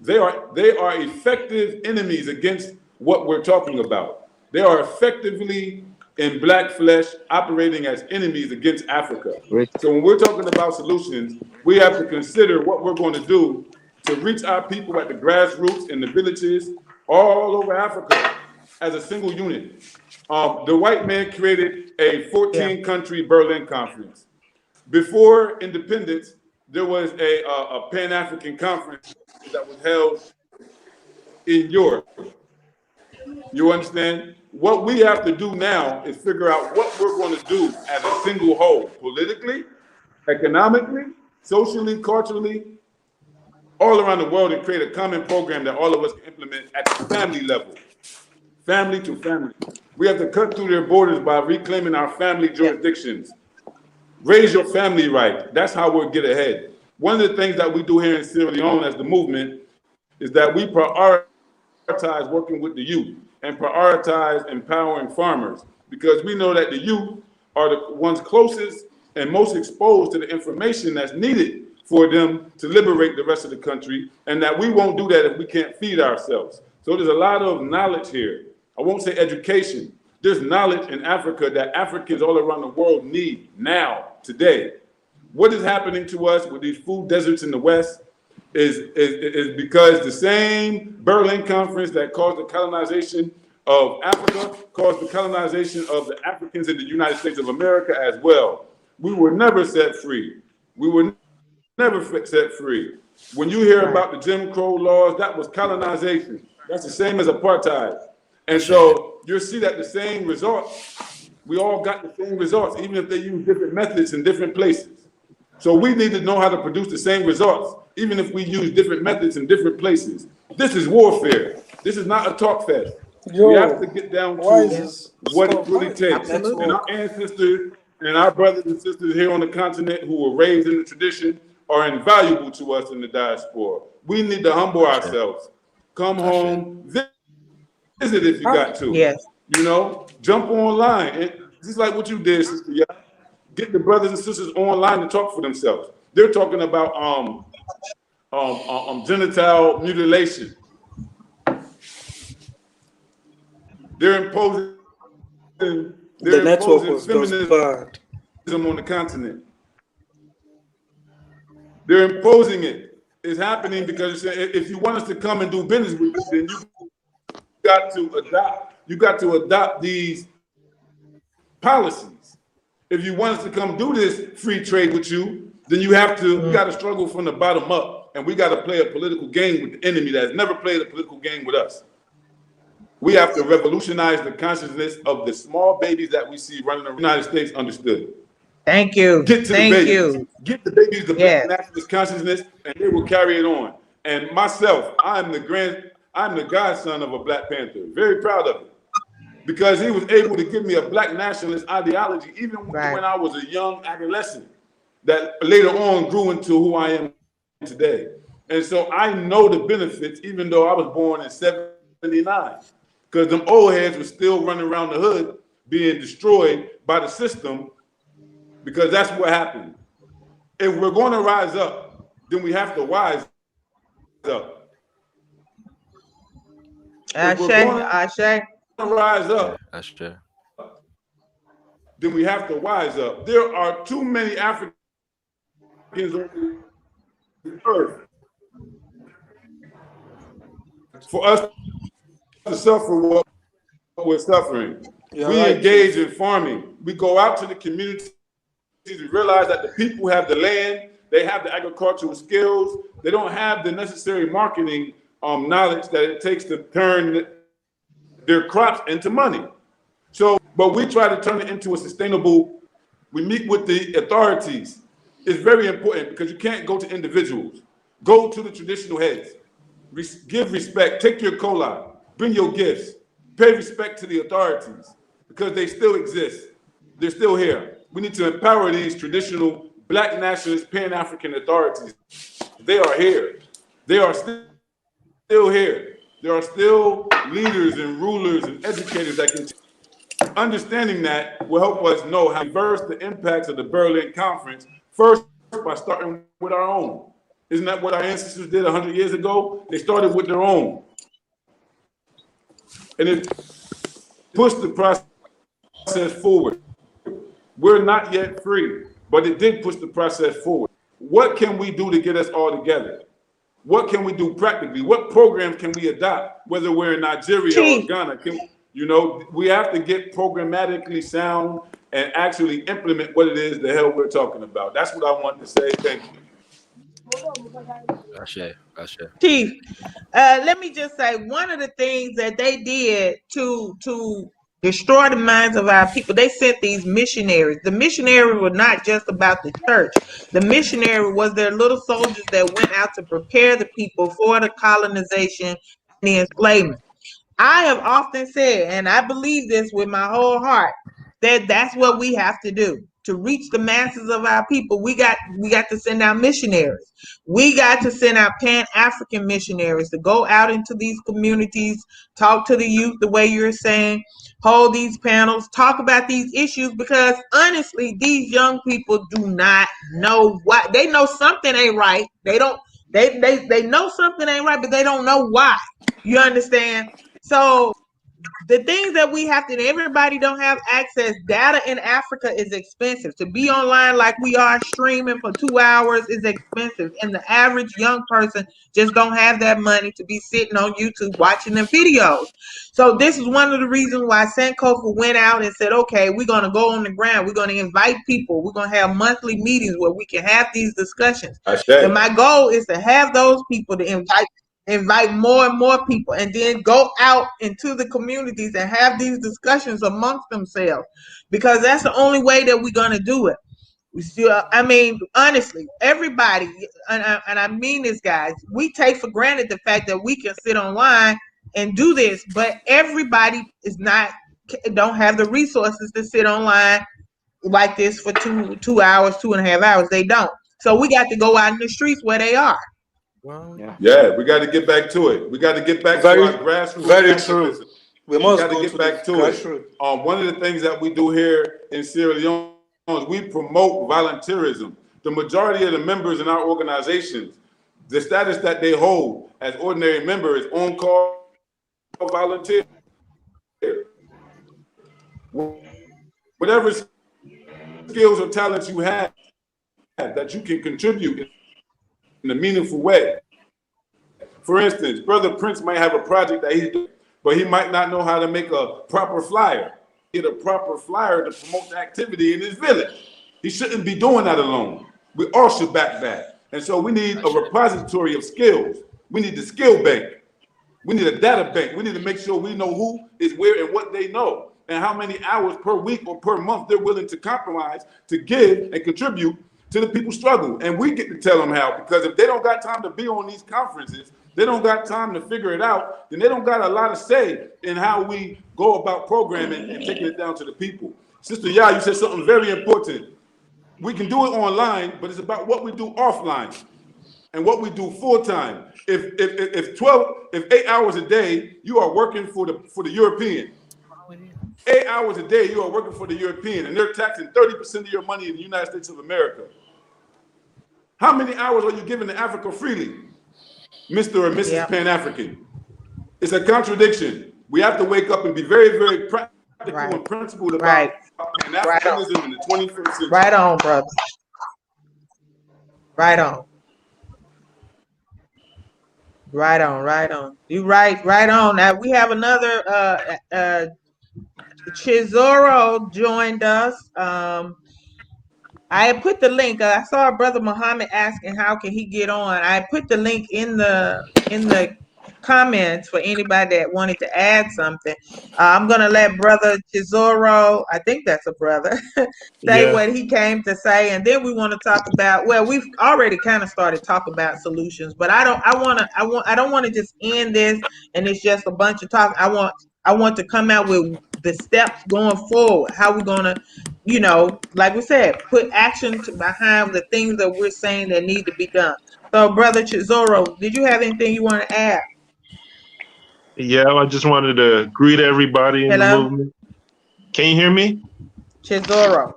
they are effective enemies against what we're talking about. They are effectively in black flesh operating as enemies against Africa. So when we're talking about solutions, we have to consider what we're going to do to reach our people at the grassroots in the villages all over Africa as a single unit. The white man created a 14-country Berlin Conference. Before independence, there was a Pan-African conference that was held in Europe. You understand? What we have to do now is figure out what we're going to do as a single whole, politically, economically, socially, culturally, all around the world, and create a common program that all of us can implement at the family level, family to family. We have to cut through their borders by reclaiming our family jurisdictions. Raise your family right. That's how we'll get ahead. One of the things that we do here in Sierra Leone as the movement is that we prioritize working with the youth and prioritize empowering farmers, because we know that the youth are the ones closest and most exposed to the information that's needed for them to liberate the rest of the country, and that we won't do that if we can't feed ourselves. So there's a lot of knowledge here. I won't say education. There's knowledge in Africa that Africans all around the world need now, today. What is happening to us with these food deserts in the West is because the same Berlin Conference that caused the colonization of Africa caused the colonization of the Africans in the United States of America as well. We were never set free. We were never set free. When you hear about the Jim Crow laws, that was colonization. That's the same as apartheid. And so you'll see that the same results, we all got the same results, even if they use different methods in different places. So we need to know how to produce the same results, even if we use different methods in different places. This is warfare. This is not a talk fest. We have to get down to what it really takes. Absolutely. And our ancestors and our brothers and sisters here on the continent who were raised in the tradition are invaluable to us in the diaspora. We need to humble ourselves. Come home, visit if you got to. Yes. You know, jump online. And just like what you did, Sister Yaa. Get the brothers and sisters online to talk for themselves. They're talking about genital mutilation. They're imposing feminism on the continent. They're imposing it. It's happening because if you want us to come and do business with you, then you got to adopt these policies. If you want us to come do this free trade with you, then you got to struggle from the bottom up, and we got to play a political game with the enemy that has never played a political game with us. We have to revolutionize the consciousness of the small babies that we see running around the United States. Understood. Thank you. Get to Thank the babies. you. Get the babies the black nationalist consciousness, and they will carry it on. And myself, I'm the godson of a Black Panther. Very proud of it. Because he was able to give me a black nationalist ideology, even when I was a young adolescent, that later on grew into who I am today. And so I know the benefits, even though I was born in 79, because them old heads were still running around the hood being destroyed by the system, because that's what happened. If we're going to rise up, then we have to wise up. Ashe. rise up, Yeah, that's true. then we have to wise up. There are too many Africans on the earth for us to suffer what we're suffering. We engage in farming. We go out to the communities and realize that the people have the land, they have the agricultural skills, they don't have the necessary marketing knowledge that it takes to turn their crops into money. So, but we try to turn it into a sustainable. We meet with the authorities. It's very important because you can't go to individuals. Go to the traditional heads. Give respect. Take your cola. Bring your gifts. Pay respect to the authorities because they still exist. They're still here. We need to empower these traditional Black nationalist Pan-African authorities. They are here. They are still here. There are still leaders and rulers and educators that can. Understanding that will help us know how to reverse the impacts of the Berlin Conference, first by starting with our own. Isn't that what our ancestors did 100 years ago? They started with their own. And it pushed the process forward. We're not yet free, but it did push the process forward. What can we do to get us all together? What can we do practically? What programs can we adopt, whether we're in Nigeria or Ghana? We have to get programmatically sound and actually implement what it is the hell we're talking about. That's what I want to say. Thank you. Chief, let me just say, one of the things that they did to destroy the minds of our people, they sent these missionaries. The missionaries were not just about the church. The missionary was their little soldiers that went out to prepare the people for the colonization and the enslavement. I have often said, and I believe this with my whole heart, that that's what we have to do to reach the masses of our people. We got to send out missionaries. We got to send out Pan-African missionaries to go out into these communities, talk to the youth the way you're saying, hold these panels, talk about these issues, because honestly, these young people do not know what. They know something ain't right. They know something ain't right, but they don't know why. You understand? So the things that we have to, everybody don't have access. Data in Africa is expensive. To be online like we are streaming for 2 hours is expensive. And the average young person just don't have that money to be sitting on YouTube watching the videos. So this is one of the reasons why Sankofa went out and said, okay, we're going to go on the ground. We're going to invite people. We're going to have monthly meetings where we can have these discussions. And my goal is to have those people to invite more and more people, and then go out into the communities and have these discussions amongst themselves, because that's the only way that we're going to do it. We still, I mean, honestly, everybody, and I mean this, guys, we take for granted the fact that we can sit online and do this, but everybody don't have the resources to sit online like this for 2 hours, 2.5 hours. They don't. So we got to go out in the streets where they are. Well, yeah, we got to get back to it. We got to get back to our grassroots. Very true. We must got to get back to it. One of the things that we do here in Sierra Leone is we promote volunteerism. The majority of the members in our organizations, the status that they hold as ordinary members, on call volunteer. Whatever skills or talents you have that you can contribute in a meaningful way. For instance, Brother Prince might have a project that he's doing, but he might not know how to make a proper flyer. Get a proper flyer to promote the activity in his village. He shouldn't be doing that alone. We all should back that. And so we need a repository of skills. We need the skill bank. We need a data bank. We need to make sure we know who is where and what they know, and how many hours per week or per month they're willing to compromise to give and contribute to the people's struggle. And we get to tell them how, because if they don't got time to be on these conferences, they don't got time to figure it out, then they don't got a lot of say in how we go about programming and taking it down to the people. Sister Yaa, you said something very important. We can do it online, but it's about what we do offline and what we do full time. If 8 hours a day you are working for the European, 8 hours a day you are working for the European, and they're taxing 30% of your money in the United States of America. How many hours are you giving to Africa freely, Mr. or Mrs. Pan-African? It's a contradiction. we have to wake up and be very, very practical and principled about Pan-Africanism in the 21st century. Right on, brother. Right on. Right on, right on. You right on. Now we have another Chizoro joined us. I put the link. I saw Brother Muhammad asking how can he get on. I put the link in the comments for anybody that wanted to add something. I'm gonna let Brother Chizoro, I think that's a brother, say what he came to say, and then we want to talk about. Well, we've already kind of started talking about solutions, but I don't want to just end this and it's just a bunch of talk. I want to come out with the steps going forward. How we're gonna, like we said, put action behind the things that we're saying that need to be done. So, Brother Chizoro, did you have anything you want to add? Yeah, I just wanted to greet everybody in the movement. Can you hear me? Chizoro.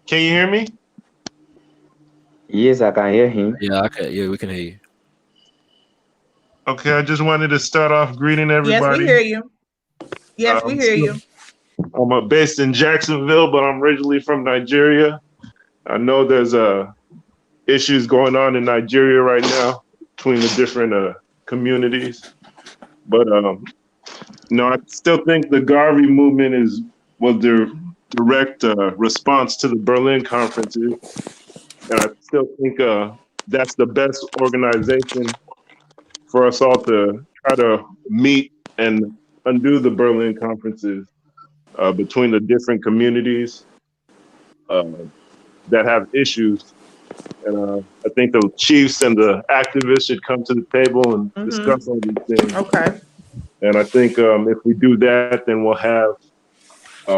Can you hear me? Yes, I can hear him. Yeah, okay. Yeah, we can hear you. Okay, I just wanted to start off greeting everybody. Yes, we hear you. Yes, we hear you. I'm based in Jacksonville, but I'm originally from Nigeria. I know there's issues going on in Nigeria right now between the different communities. But I still think the Garvey movement was their direct response to the Berlin conferences, and I still think that's the best organization for us all to try to meet and undo the Berlin conferences between the different communities that have issues. And I think the chiefs and the activists should come to the table and discuss all these things. Okay. And I think if we do that, then we'll have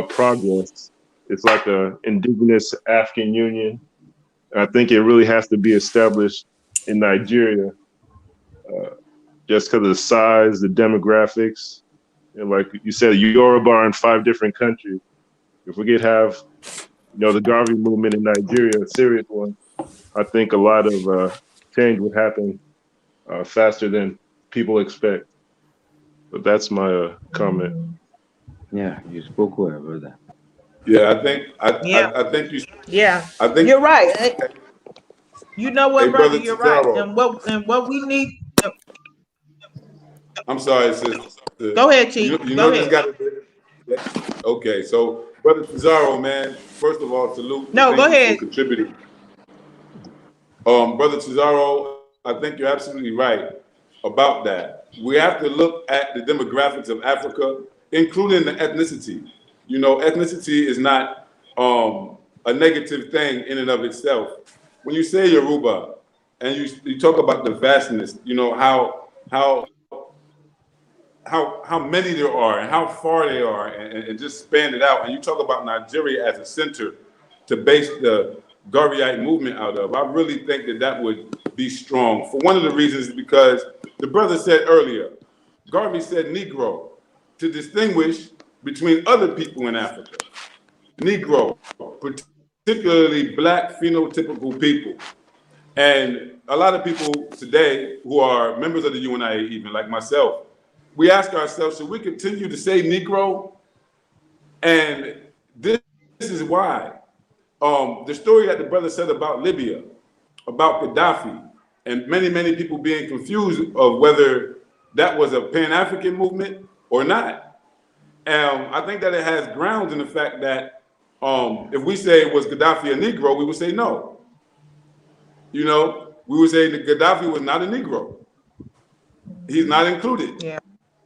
progress. It's like an indigenous African Union. And I think it really has to be established in Nigeria just because of the size, the demographics. And like you said, Yoruba are in 5 different countries. If we could have, the Garvey movement in Nigeria, a serious one, I think a lot of change would happen faster than people expect. But that's my comment. Yeah, you spoke well, brother. Yeah, I think you. Yeah, I think you're right. You know what, brother? You're right. Cesaro. And what we need. I'm sorry, sister. Go ahead, Chief. Go ahead. Okay, so Brother Cesaro, man. First of all, salute. No, go ahead. For contributing. Brother Cesaro, I think you're absolutely right about that. We have to look at the demographics of Africa, including the ethnicity. Ethnicity is not a negative thing in and of itself. When you say Yoruba and you talk about the vastness, how many there are and how far they are and just span it out. And you talk about Nigeria as a center to base the Garveyite movement out of. I really think that would be strong. For one of the reasons is because the brother said earlier, Garvey said Negro to distinguish between other people in Africa. Negro, particularly black phenotypical people. And a lot of people today who are members of the UNIA, even like myself, we ask ourselves, should we continue to say Negro? And this is why. The story that the brother said about Libya, about Gaddafi, and many, many people being confused of whether that was a Pan-African movement or not. I think that it has grounds in the fact that if we say, was Gaddafi a Negro, we would say no. We would say that Gaddafi was not a Negro. He's not included. Yeah.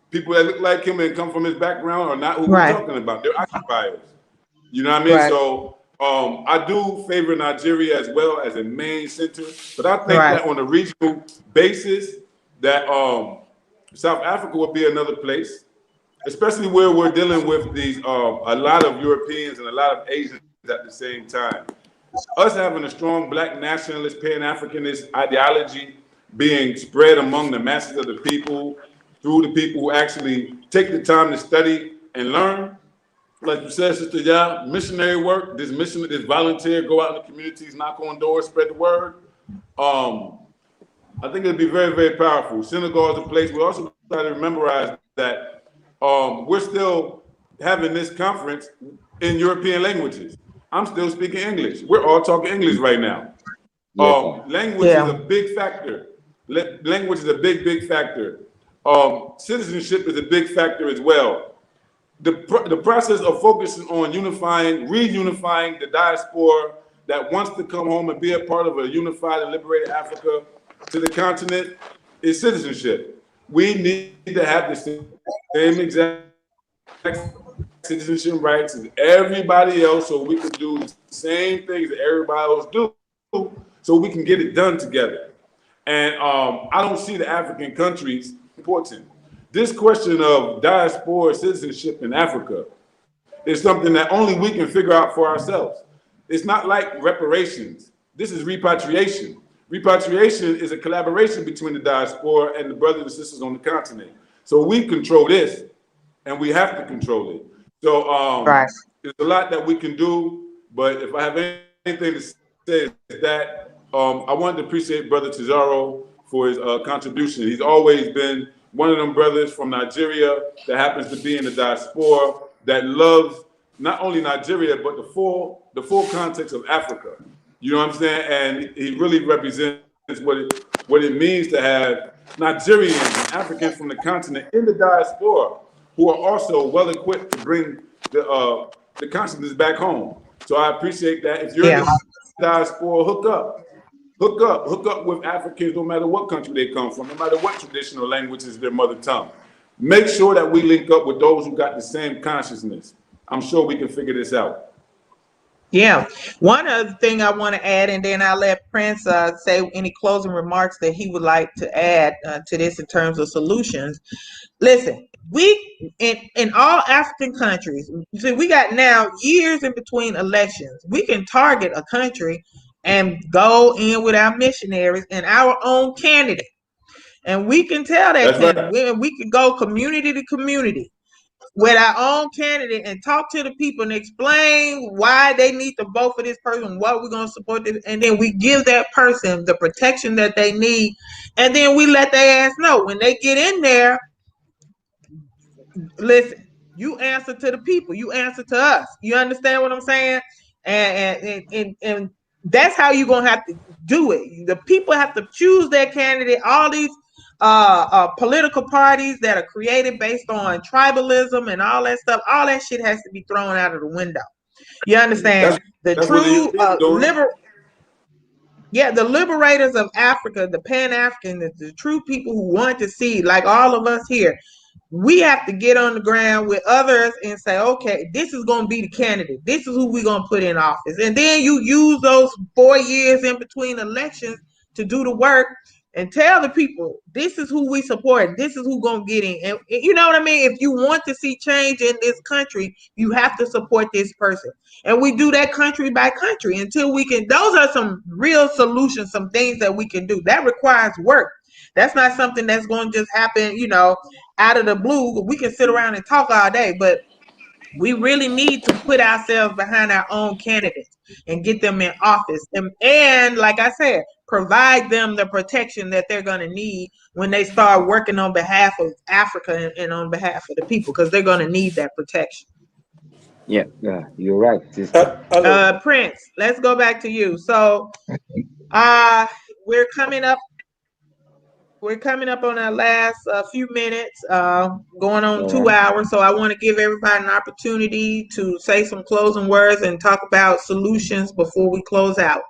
People that look like him and come from his background are not who we're talking about. They're occupiers. You know what I mean? Right. So I do favor Nigeria as well as a main center, but I think that on a regional basis, that South Africa would be another place, especially where we're dealing with these a lot of Europeans and a lot of Asians at the same time. Us having a strong black nationalist, Pan-Africanist ideology being spread among the masses of the people through the people who actually take the time to study and learn. Like you said, Sister Yaa, missionary work, this volunteer, go out in the communities, knock on doors, spread the word. I think it'd be very, very powerful. Senegal is a place we also try to memorize that we're still having this conference in European languages. I'm still speaking English. We're all talking English right now. Yes, sir. Language is a big factor. Language is a big factor. Citizenship is a big factor as well. The process of focusing on reunifying the diaspora that wants to come home and be a part of a unified and liberated Africa to the continent is citizenship. We need to have the same exact citizenship rights as everybody else, so we can do the same things that everybody else do, so we can get it done together. And I don't see the African countries important. This question of diaspora citizenship in Africa is something that only we can figure out for ourselves. It's not like reparations. This is repatriation. Repatriation is a collaboration between the diaspora and the brothers and sisters on the continent. So we control this, and we have to control it. So there's a lot that we can do, but if I have anything to say is that I wanted to appreciate Brother Tizaro for his contribution. He's always been one of them brothers from Nigeria that happens to be in the diaspora that loves not only Nigeria, but the full context of Africa. You know what I'm saying? And he really represents what it means to have Nigerians and Africans from the continent in the diaspora who are also well equipped to bring the consciousness back home. So I appreciate that. If you're in the diaspora, hook up with Africans, no matter what country they come from, no matter what traditional language is their mother tongue. Make sure that we link up with those who got the same consciousness. I'm sure we can figure this out. Yeah. One other thing I want to add, and then I'll let Prince say any closing remarks that he would like to add to this in terms of solutions. Listen, we in all African countries, see, we got now years in between elections. We can target a country and go in with our missionaries and our own candidate. And we can tell that candidate, we can go community to community with our own candidate and talk to the people and explain why they need to vote for this person, what we're going to support this, and then we give that person the protection that they need, and then we let their ass know when they get in there. Listen, you answer to the people, you answer to us. You understand what I'm saying? And that's how you're gonna have to do it. The people have to choose their candidate. All these political parties that are created based on tribalism and all that stuff, all that shit has to be thrown out of the window. You understand? That's true the liberators of Africa, the Pan-African, the true people who want to see, like all of us here, we have to get on the ground with others and say, okay, this is going to be the candidate. This is who we're going to put in office. And then you use those 4 years in between elections to do the work and tell the people, this is who we support. This is who's going to get in. And you know what I mean? If you want to see change in this country, you have to support this person. And we do that country by country until we can. Those are some real solutions, some things that we can do. That requires work. That's not something that's going to just happen, out of the blue. We can sit around and talk all day, but we really need to put ourselves behind our own candidates and get them in office. And like I said, provide them the protection that they're going to need when they start working on behalf of Africa and on behalf of the people, because they're going to need that protection. Yeah, you're right, sister. Prince, let's go back to you. So we're coming up on our last few minutes, going on 2 hours. So I want to give everybody an opportunity to say some closing words and talk about solutions before we close out.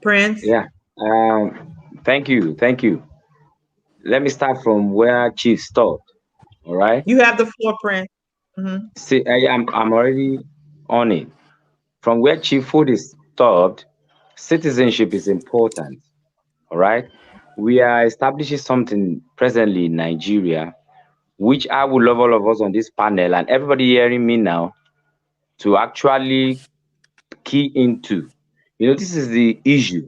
Prince? Yeah. Thank you. Let me start from where Chief stopped. All right. You have the floor, Prince. Mm-hmm. See, I'm already on it. From where Chief Foday stopped, citizenship is important. All right. We are establishing something presently in Nigeria, which I would love all of us on this panel and everybody hearing me now to actually key into. This is the issue.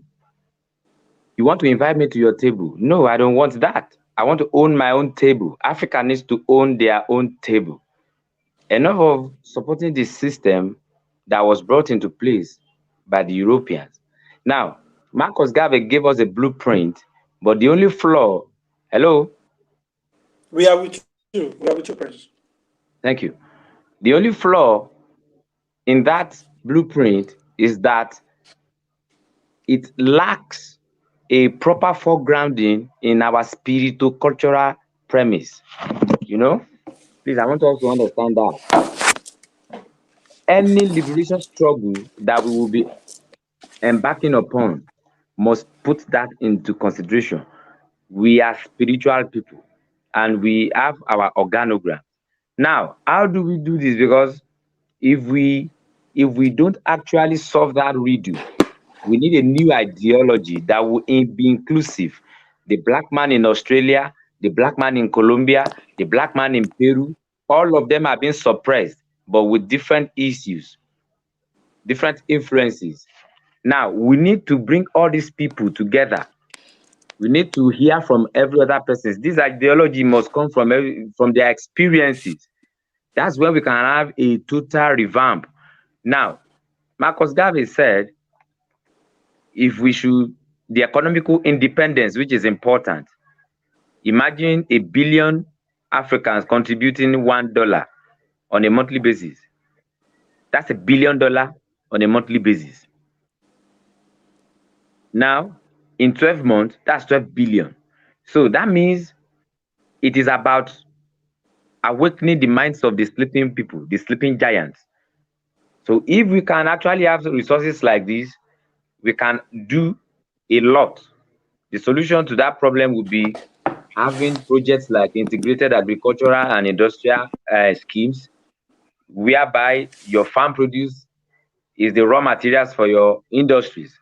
You want to invite me to your table? No, I don't want that. I want to own my own table. Africa needs to own their own table. Enough of supporting the system that was brought into place by the Europeans. Now, Marcus Garvey gave us a blueprint, but the only flaw, hello? We are with you, Prince. Thank you. The only flaw in that blueprint is that it lacks a proper foregrounding in our spiritual-cultural premise. You know, please, I want us to understand that any liberation struggle that we will be embarking upon must put that into consideration. We are spiritual people and we have our organogram. Now, how do we do this? Because if we don't actually solve that riddle, we need a new ideology that will be inclusive. The black man in Australia, the black man in Colombia, the black man in Peru, all of them are being suppressed, but with different issues, different influences. Now, we need to bring all these people together. We need to hear from every other person. This ideology must come from their experiences. That's where we can have a total revamp. Now, Marcus Garvey said, if we should, the economical independence, which is important. Imagine 1 billion Africans contributing $1 on a monthly basis. That's $1 billion on a monthly basis. Now, in 12 months, that's 12 billion. So that means it is about awakening the minds of the sleeping people, the sleeping giants. So if we can actually have resources like this, we can do a lot. The solution to that problem would be having projects like integrated agricultural and industrial schemes, whereby your farm produce is the raw materials for your industries,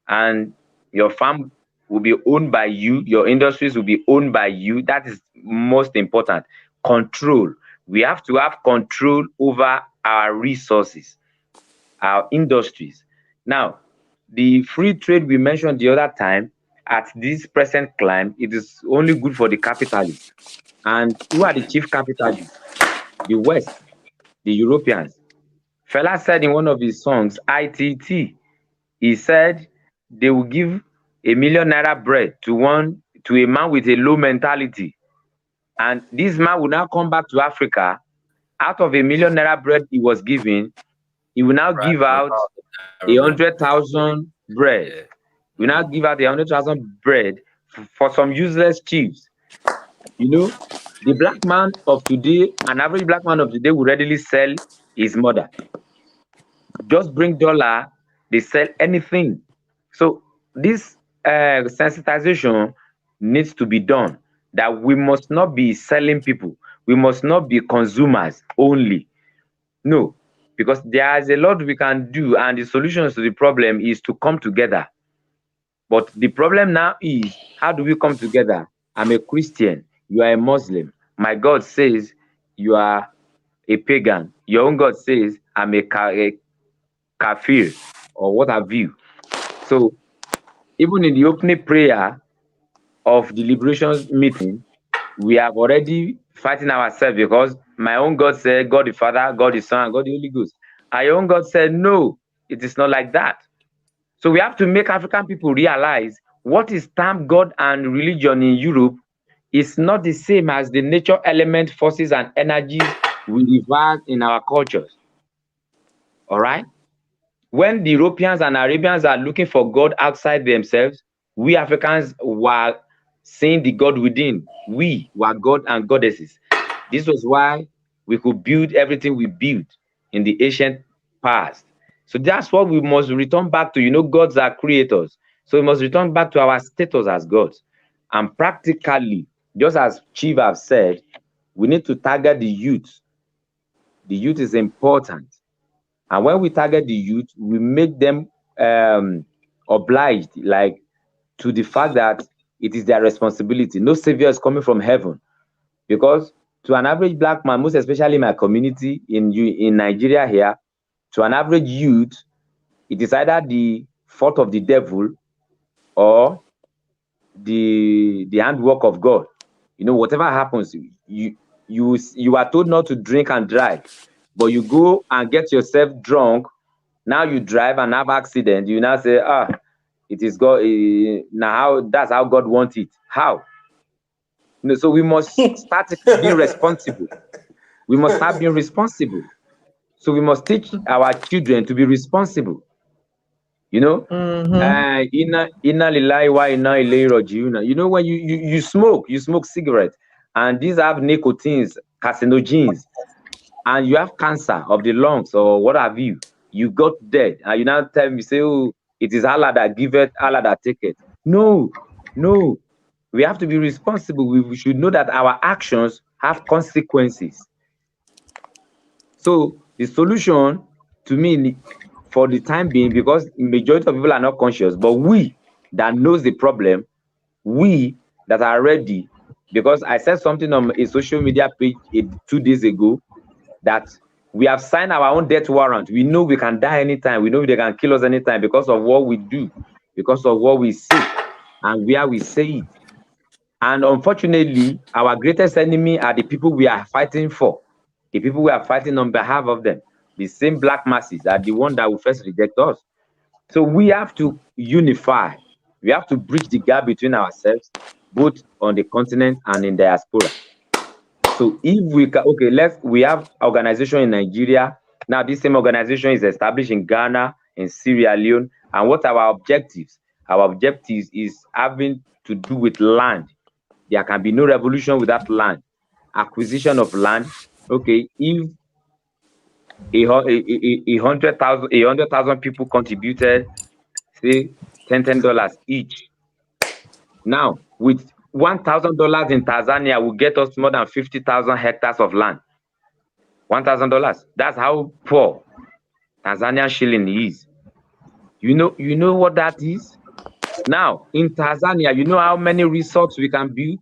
and your farm will be owned by you, your industries will be owned by you. That is most important. Control. We have to have control over our resources, our industries. Now, the free trade we mentioned the other time, at this present climate, it is only good for the capitalists. And who are the chief capitalists? The West, the Europeans. Fela said in one of his songs, ITT, he said they will give ₦1 million bread to a man with a low mentality. And this man will now come back to Africa. Out of ₦1 million bread he was giving, he will now give out 100,000 bread. Yeah. We now give out 100,000 bread for some useless chiefs. You know, the black man of today, an average black man of today, will readily sell his mother. Just bring dollar, they sell anything. So this sensitization needs to be done, that we must not be selling people. We must not be consumers only. No, because there is a lot we can do, and the solutions to the problem is to come together. But the problem now is, how do we come together? I'm a Christian, you are a Muslim. My God says you are a pagan. Your own God says I'm a kafir, or what have you. So even in the opening prayer of the liberation meeting, we have already fighting ourselves, because my own God said, God the Father, God the Son, God the Holy Ghost. Our own God said, no, it is not like that. So we have to make African people realize what is termed God and religion in Europe is not the same as the nature element, forces, and energies we revere in our cultures. All right? When the Europeans and Arabians are looking for God outside themselves, we Africans were seeing the God within. We were God and goddesses. This was why we could build everything we built in the ancient past. So that's what we must return back to. You know, gods are creators. So we must return back to our status as gods. And practically, just as Chief have said, we need to target the youth. The youth is important. And when we target the youth, we make them obliged, like, to the fact that it is their responsibility. No savior is coming from heaven. Because to an average black man, most especially my community in Nigeria here, to an average youth, it is either the fault of the devil or the handwork of God. You know, whatever happens, you are told not to drink and drive, but you go and get yourself drunk. Now you drive and have accident. You now say, it is God. Now that's how God wants it. How? You know, so we must start being responsible. We must start being responsible. So we must teach our children to be responsible. You know, inna lillahi wa inna ilayhi raji'un. You know, when you smoke cigarette, and these have nicotines, carcinogens, and you have cancer of the lungs or what have you, you got dead, and you now tell me, say, oh, it is Allah that giveth, Allah that taketh. No, no. We have to be responsible. We should know that our actions have consequences. So the solution to me, for the time being, because majority of people are not conscious, but we that knows the problem, we that are ready, because I said something on a social media page 2 days ago, that we have signed our own death warrant. We know we can die anytime. We know they can kill us anytime because of what we do, because of what we say, and where we say it. And unfortunately, our greatest enemy are the people we are fighting for, the people we are fighting on behalf of them. The same black masses are the one that will first reject us. So we have to unify. We have to bridge the gap between ourselves, both on the continent and in diaspora. So if we can, okay, we have organization in Nigeria. Now this same organization is established in Ghana, in Sierra Leone. And what are our objectives? Our objectives is having to do with land. There can be no revolution without land. Acquisition of land. Okay, if 100,000 people contributed, say $10 each. Now, with $1,000 in Tanzania will get us more than 50,000 hectares of land. $1,000. That's how poor Tanzanian shilling is. You know what that is? Now, in Tanzania, you know how many resorts we can build?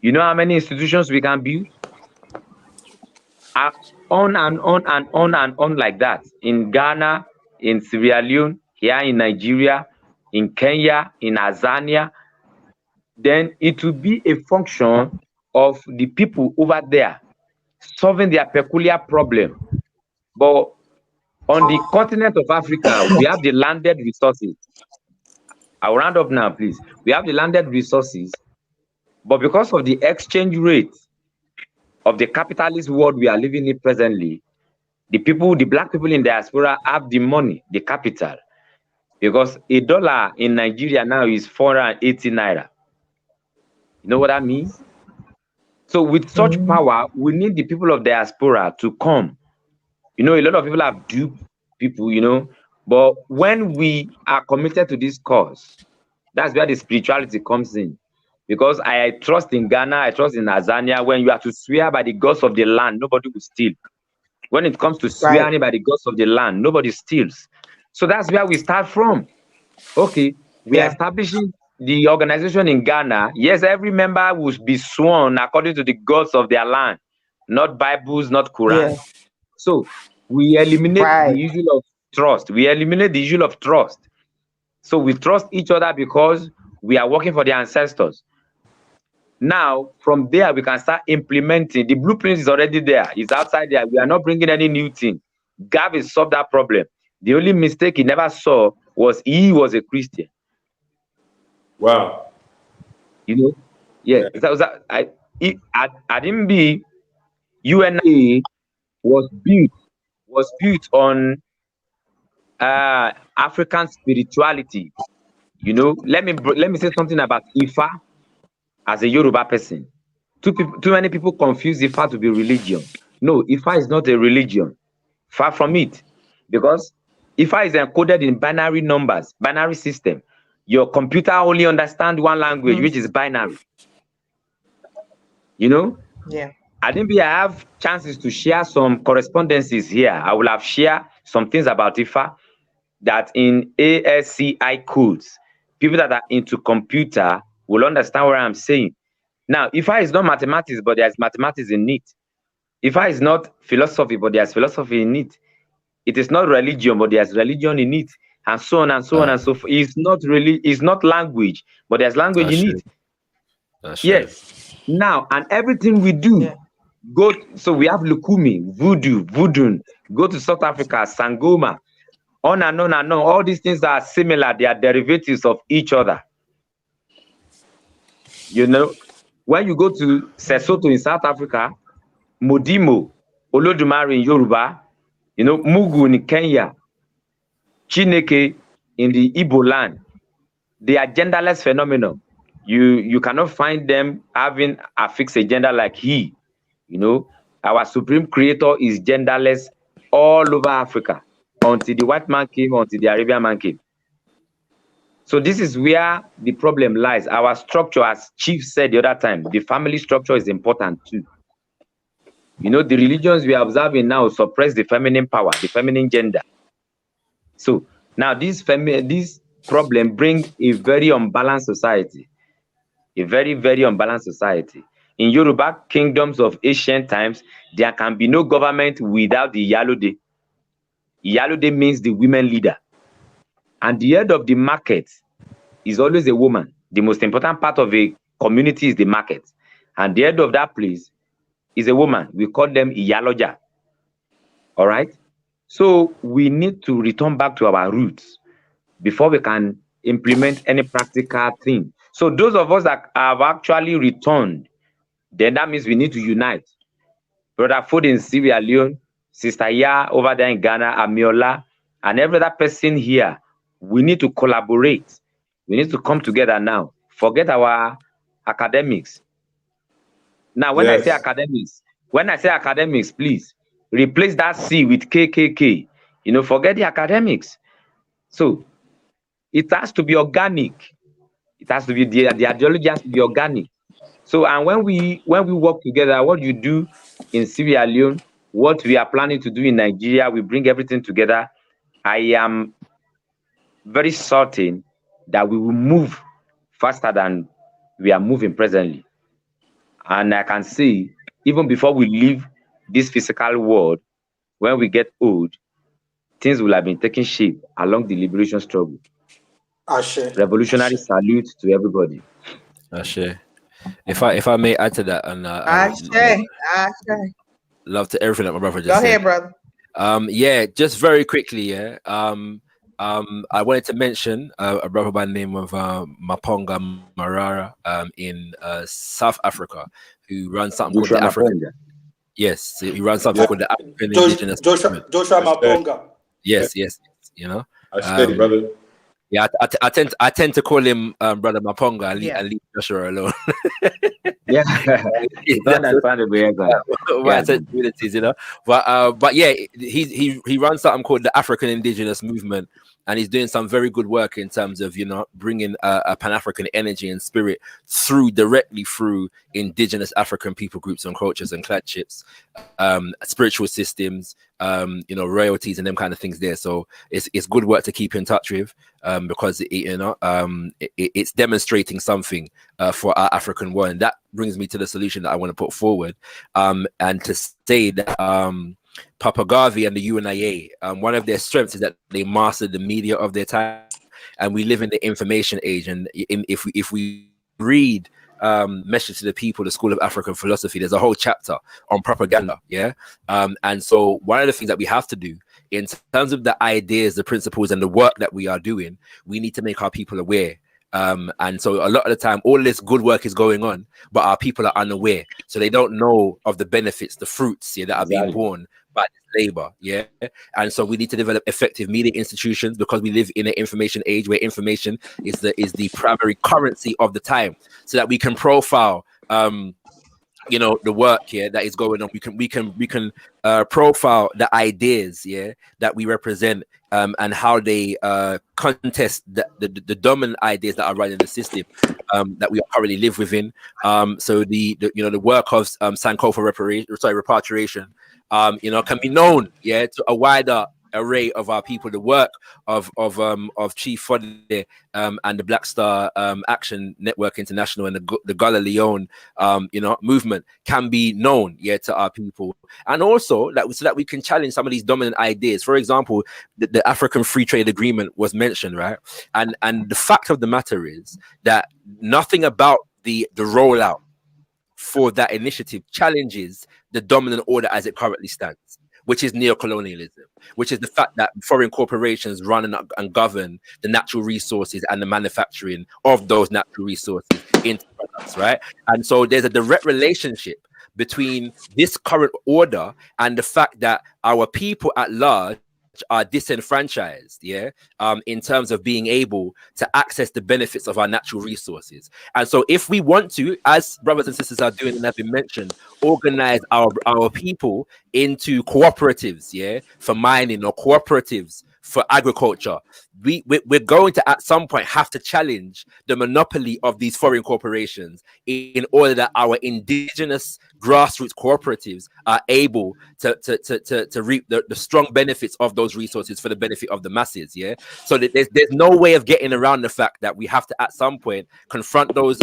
You know how many institutions we can build? On and on and on and on like that. In Ghana, in Sierra Leone, here in Nigeria, in Kenya, in Tanzania, then it will be a function of the people over there solving their peculiar problem. But on the continent of Africa, we have the landed resources. I'll round up now, please. We have the landed resources, but because of the exchange rate of the capitalist world we are living in presently, the black people in diaspora have the money, the capital, because $1 in Nigeria now is 480 naira. You know what that means? So with such power, we need the people of diaspora to come. You know, a lot of people have duped people, you know, but when we are committed to this cause, that's where the spirituality comes in. Because I trust in Ghana, I trust in Tanzania. When you have to swear by the gods of the land, nobody will steal. When it comes to swearing by the gods of the land, nobody steals. So that's where we start from. Okay, we are establishing the organization in Ghana. Yes, every member will be sworn according to the gods of their land, not Bibles, not Quran. So we eliminate the issue of trust. We eliminate the issue of trust. So we trust each other because we are working for the ancestors. Now, from there, we can start implementing. The blueprint is already there. It's outside there. We are not bringing any new thing. Gav has solved that problem. The only mistake he never saw was he was a Christian. Wow. You know? Yeah. Adeyemi, UNA was built on African spirituality. You know, let me say something about Ifa as a Yoruba person. Too many people confuse Ifa to be religion. No, Ifa is not a religion. Far from it. Because Ifa is encoded in binary numbers, binary system. Your computer only understands one language, which is binary. You know? Yeah. I have chances to share some correspondences here. I will have shared some things about Ifa that in ASCI codes, people that are into computer will understand what I'm saying. Now, Ifa is not mathematics, but there's mathematics in it. Ifa is not philosophy, but there's philosophy in it. It is not religion, but there's religion in it, and so on and so on and so forth. It's not language, but there's language in it. Yes. Now, and everything we do, so we have Lukumi, Voodoo, go to South Africa, Sangoma, on and on and on. All these things are similar. They are derivatives of each other. You know, when you go to Sesotho in South Africa, Modimo, Olodumare in Yoruba, Mugu in Kenya, Chineke in the Igbo land. They are genderless phenomenon. You cannot find them having a fixed agenda like he. Our supreme creator is genderless all over Africa until the white man came, until the Arabian man came. So this is where the problem lies. Our structure, as Chief said the other time, the family structure is important too. The religions we are observing now suppress the feminine power, the feminine gender. So now this problem bring a very unbalanced society, a very, very unbalanced society. In Yoruba kingdoms of ancient times, there can be no government without the Iyalode. Iyalode means the women leader. And the head of the market is always a woman. The most important part of a community is the market. And the head of that place is a woman. We call them Iyaloja. All right? So we need to return back to our roots before we can implement any practical thing. So those of us that have actually returned, then that means we need to unite. Brother Foday in Sierra Leone, Sista Yaa over there in Ghana, Amiola, and every other person here, we need to collaborate. We need to come together now. Forget our academics. Now, when I say academics, please replace that C with KKK. Forget the academics. So it has to be organic. It has to be the ideology has to be organic. So, and when we work together, what you do in Sierra Leone, what we are planning to do in Nigeria, we bring everything together. I am very certain that we will move faster than we are moving presently. And I can see, even before we leave this physical world, when we get old, things will have been taking shape along the liberation struggle. Ashe. Revolutionary salute to everybody. Ashe. If I may add to that, and Ashe. love to everything that my brother just Go said. ahead, brother. Yeah, just very quickly, yeah. I wanted to mention a brother by the name of Maponga Marara in South Africa, who runs something called the African. Yes, he runs something called the African Indigenous. Joshua Maponga. Yes. I stay, brother. Yeah, I tend to call him Brother Maponga and leave Joshua alone. Yeah, that's understandable. But yeah, he runs something called the African Indigenous Movement, and he's doing some very good work in terms of bringing a Pan-African energy and spirit directly through indigenous African people groups and cultures and clanships, spiritual systems, royalties and them kind of things there. So it's good work to keep in touch with, because it's demonstrating something for our African world. And that brings me to the solution that I want to put forward, and to say that Papa Garvey and the UNIA, one of their strengths is that they mastered the media of their time, and we live in the information age. And if we read Message to the People, the School of African Philosophy, there's a whole chapter on propaganda. And so one of the things that we have to do in terms of the ideas, the principles, and the work that we are doing, we need to make our people aware. And so a lot of the time, all this good work is going on, but our people are unaware. So they don't know of the benefits, the fruits that are being born by this labor. And so we need to develop effective media institutions, because we live in an information age where information is the primary currency of the time, so that we can profile the work that is going on. We can profile the ideas that we represent, and how they contest the dominant ideas that are running the system that we currently live within. So the work of Sankofa repatriation can be known to a wider array of our people. The work of Chief Foday and the Black Star Action Network International and the Gala Leone movement can be known to our people, and also so that we can challenge some of these dominant ideas. For example, the African Free Trade Agreement was mentioned, right? And the fact of the matter is that nothing about the rollout for that initiative challenges the dominant order as it currently stands, which is neocolonialism, which is the fact that foreign corporations run and govern the natural resources and the manufacturing of those natural resources into products, right? And so there's a direct relationship between this current order and the fact that our people at large are disenfranchised, in terms of being able to access the benefits of our natural resources. And so if we want to, as brothers and sisters are doing and have been mentioned, organize our people into cooperatives, for mining, or cooperatives for agriculture, we're going to at some point have to challenge the monopoly of these foreign corporations in order that our indigenous grassroots cooperatives are able to reap the strong benefits of those resources for the benefit of the masses. So that there's no way of getting around the fact that we have to at some point confront those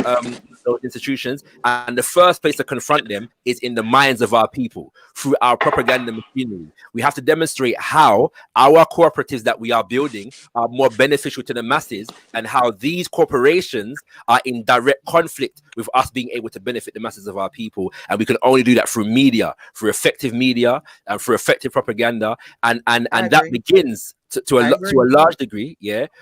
institutions, and the first place to confront them is in the minds of our people through our propaganda machinery. We have to demonstrate how our cooperatives that we are building are more beneficial to the masses, and how these corporations are in direct conflict with us being able to benefit the masses of our people. And we can only do that through media, through effective media, and through effective propaganda, and that begins to a large degree,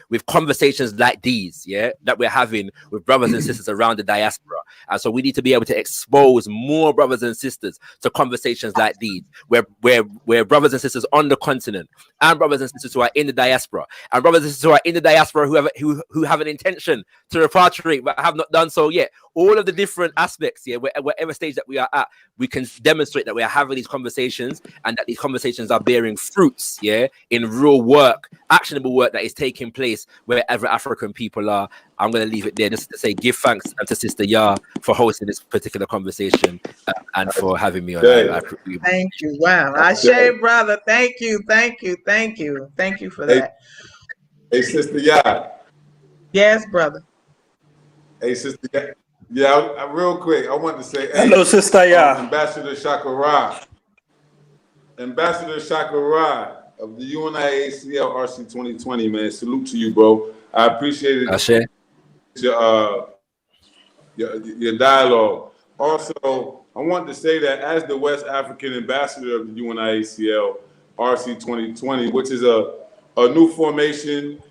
with conversations like these, that we're having with brothers and sisters around the diaspora. And so we need to be able to expose more brothers and sisters to conversations like these, where brothers and sisters on the continent, and brothers and sisters who are in the diaspora, and brothers and sisters who are in the diaspora who have an intention to repatriate but have not done so yet. All of the different aspects, whatever stage that we are at, we can demonstrate that we are having these conversations, and that these conversations are bearing fruits, in real work, actionable work that is taking place wherever African people are. I'm going to leave it there just to say give thanks to Sista Yaa for hosting this particular conversation, and for having me on. Thank you. Wow. Ashe, brother. Thank you for that. Hey, Sista Yaa. Yes, brother. Hey, Sista Yaa. Yeah, real quick, I want to say, hello, Sista Yaa. Ambassador Shakara of the UNIACL RC 2020, man. Salute to you, bro. I appreciate it. Ashe. Your dialogue. Also, I wanted to say that as the West African ambassador of the UNIACL RC 2020, which is a new formation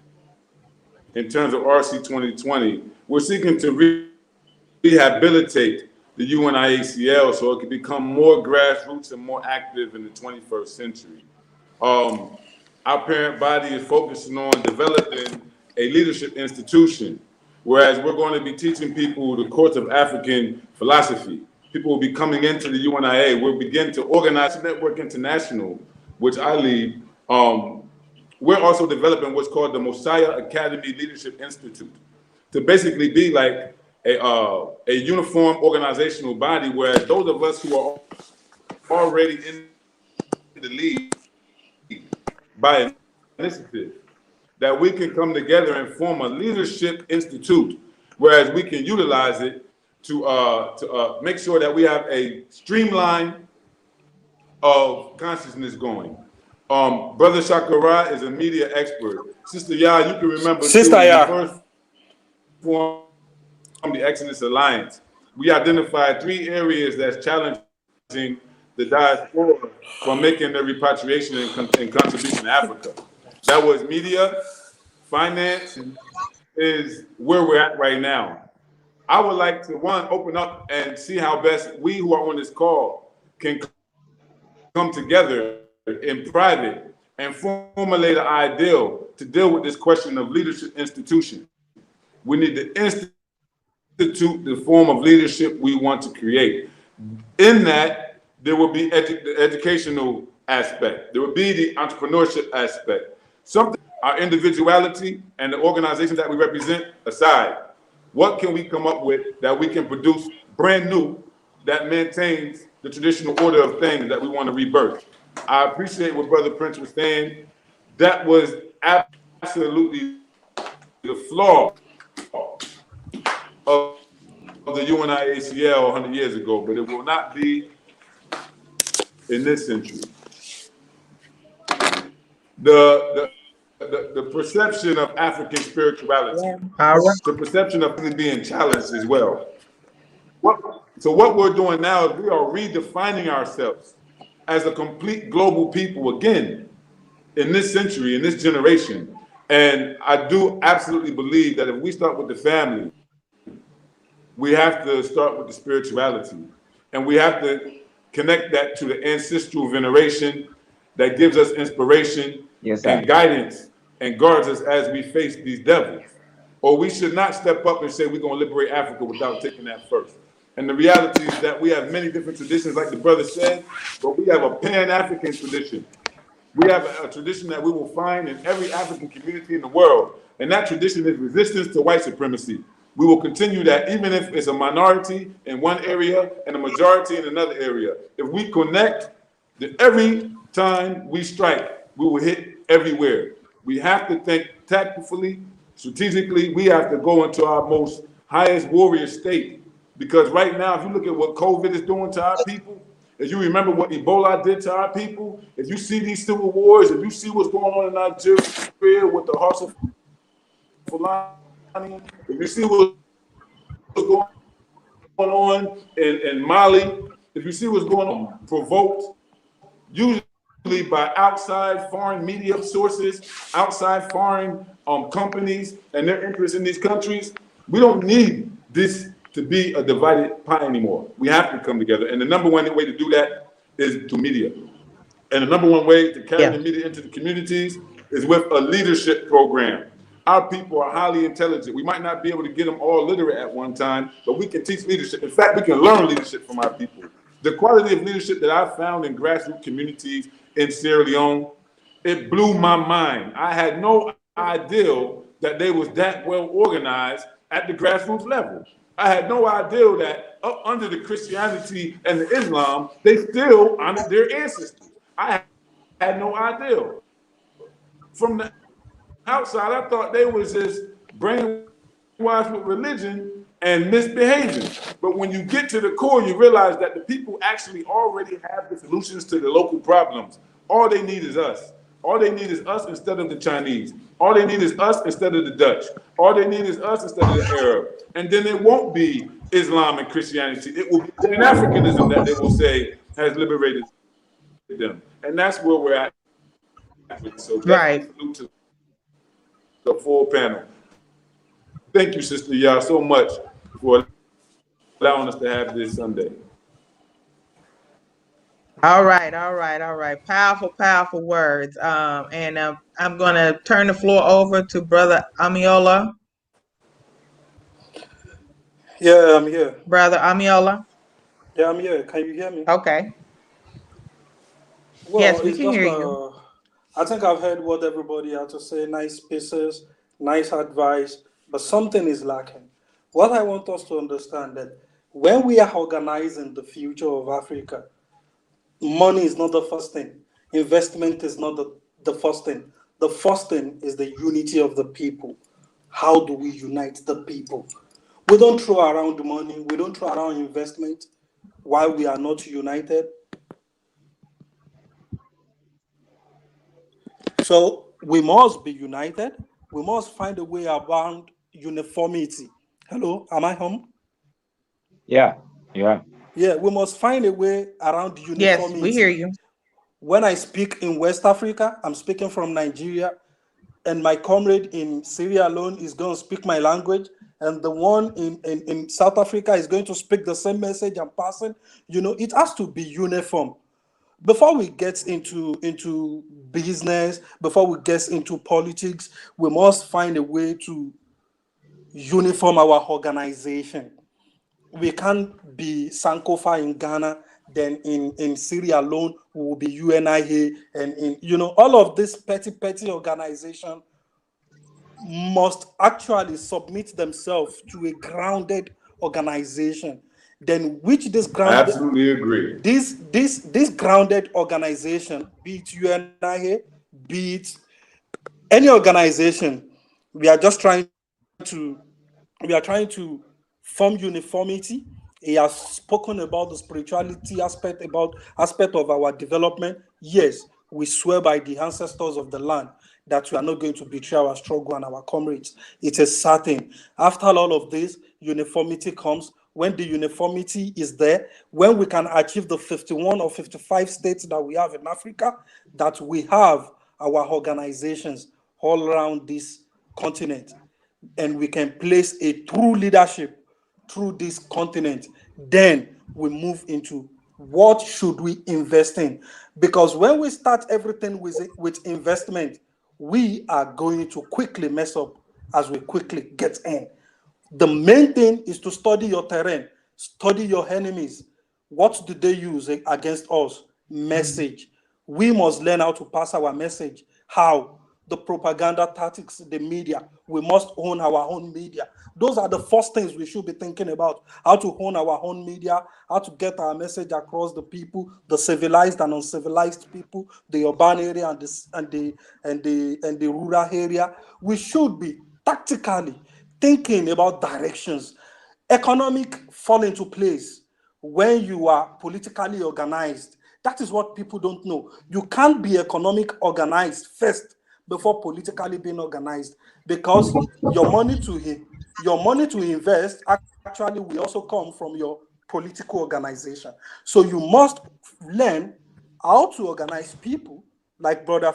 in terms of RC 2020, we're seeking to rehabilitate the UNIACL so it can become more grassroots and more active in the 21st century. Our parent body is focusing on developing a leadership institution, whereas we're going to be teaching people the course of African philosophy. People will be coming into the UNIA. We'll begin to organize Network International, which I lead. We're also developing what's called the Mosiah Academy Leadership Institute, to basically be like a uniform organizational body, where those of us who are already in the lead by initiative, that we can come together and form a leadership institute, whereas we can utilize it to make sure that we have a streamline of consciousness going. Brother Shakara is a media expert. Sista Yaa, you can remember Sista Yaa. First formed the Exodus Alliance. We identified 3 areas that's challenging the diaspora from making their repatriation and contribution to Africa. That was media, finance, is where we're at right now. I would like to, one, open up and see how best we who are on this call can come together in private and formulate an ideal to deal with this question of leadership institution. We need to institute the form of leadership we want to create. In that, there will be the educational aspect. There will be the entrepreneurship aspect. Something, our individuality and the organization that we represent aside, what can we come up with that we can produce brand new that maintains the traditional order of things that we want to rebirth? I appreciate what Brother Prince was saying. That was absolutely the flaw of the UNIACL 100 years ago, but it will not be in this century. The perception of African spirituality, the perception of it being challenged as well. So what we're doing now is we are redefining ourselves as a complete global people again in this century, in this generation. And I do absolutely believe that if we start with the family, we have to start with the spirituality. And we have to connect that to the ancestral veneration that gives us inspiration and guidance and guards us as we face these devils. Or we should not step up and say we're going to liberate Africa without taking that first. And the reality is that we have many different traditions, like the brother said, but we have a Pan-African tradition. We have a tradition that we will find in every African community in the world. And that tradition is resistance to white supremacy. We will continue that even if it's a minority in one area and a majority in another area. If we connect, then every time we strike, we will hit everywhere. We have to think tactfully, strategically. We have to go into our most highest warrior state. Because right now, if you look at what COVID is doing to our people, if you remember what Ebola did to our people, if you see these civil wars, if you see what's going on in Nigeria with the hearts of Fulani, if you see what's going on in Mali, if you see what's going on, provoked, usually by outside foreign media sources, outside foreign companies and their interests in these countries, we don't need this to be a divided pie anymore. We have to come together. And the number one way to do that is through media. And the number one way to carry the media into the communities is with a leadership program. Our people are highly intelligent. We might not be able to get them all literate at one time, but we can teach leadership. In fact, we can learn leadership from our people. The quality of leadership that I found in grassroots communities in Sierra Leone, it blew my mind. I had no idea that they was that well organized at the grassroots level. I had no idea that up under the Christianity and the Islam, they still honored their ancestors. I had no idea. From the outside, I thought they was just brainwashed with religion and misbehaving. But when you get to the core, you realize that the people actually already have the solutions to the local problems. All they need is us. All they need is us instead of the Chinese. All they need is us instead of the Dutch. All they need is us instead of the Arab. And then it won't be Islam and Christianity. It will be Pan-Africanism that they will say has liberated them. And that's where we're at. So salute to the full panel. Thank you, Sister Yaa, so much for allowing us to have this Sunday. All right. Powerful words. And I'm going to turn the floor over to Brother Amiola. Yeah, I'm here. Brother Amiola. Yeah, I'm here. Can you hear me? Okay. Well, yes, we can hear you. I think I've heard what everybody had to say. Nice pieces, nice advice, but something is lacking. What I want us to understand that when we are organizing the future of Africa, money is not the first thing. Investment is not the first thing. The first thing is the unity of the people. How do we unite the people? We don't throw around money. We don't throw around investment while we are not united. So we must be united. We must find a way around uniformity. Hello, am I home? Yeah. Yeah, we must find a way around uniformity. Yes, we hear you. When I speak in West Africa, I'm speaking from Nigeria, and my comrade in Sierra Leone is going to speak my language, and the one in South Africa is going to speak the same message I'm passing. You know, it has to be uniform. Before we get into business, before we get into politics, we must find a way to uniform our organization. We can't be Sankofa in Ghana, then in Sierra Leone we will be UNIA, and all of this petty organization must actually submit themselves to a grounded organization. Then which this grounded, I absolutely agree. This grounded organization, be it UNIA, be it any organization, we are trying to form uniformity. He has spoken about the spirituality aspect of our development. Yes, we swear by the ancestors of the land that we are not going to betray our struggle and our comrades. It is certain. After all of this, uniformity comes. When the uniformity is there, when we can achieve the 51 or 55 states that we have in Africa, that we have our organizations all around this continent, and we can place a true leadership through this continent, then we move into what should we invest in. Because when we start everything with investment, we are going to quickly mess up as we quickly get in. The main thing is to study your terrain, study your enemies. What do they use against us? Message. We must learn how to pass our message. How? The propaganda tactics, the media. We must own our own media. Those are the first things we should be thinking about. How to own our own media, how to get our message across the people, the civilized and uncivilized people, the urban area and the rural area. We should be tactically thinking about directions. Economic fall into place when you are politically organized. That is what people don't know. You can't be economic organized first before politically being organized, because your money to invest actually will also come from your political organization. So you must learn how to organize people. Like Brother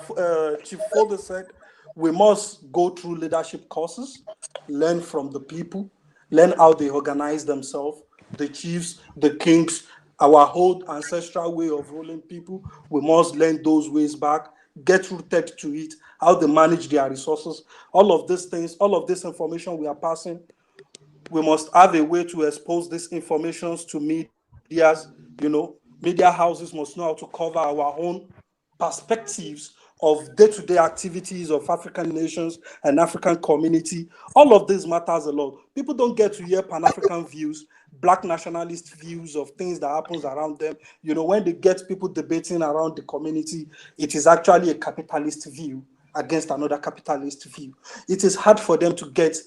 Chief Foday said, we must go through leadership courses, learn from the people, learn how they organize themselves, the chiefs, the kings, our whole ancestral way of ruling people. We must learn those ways back, get rooted to it, how they manage their resources. All of these things, all of this information we are passing, we must have a way to expose these informations to medias. Media houses must know how to cover our own perspectives of day-to-day activities of African nations and African community. All of this matters a lot. People don't get to hear Pan-African views, Black nationalist views of things that happens around them. When they get people debating around the community, it is actually a capitalist view against another capitalist view. It is hard for them to get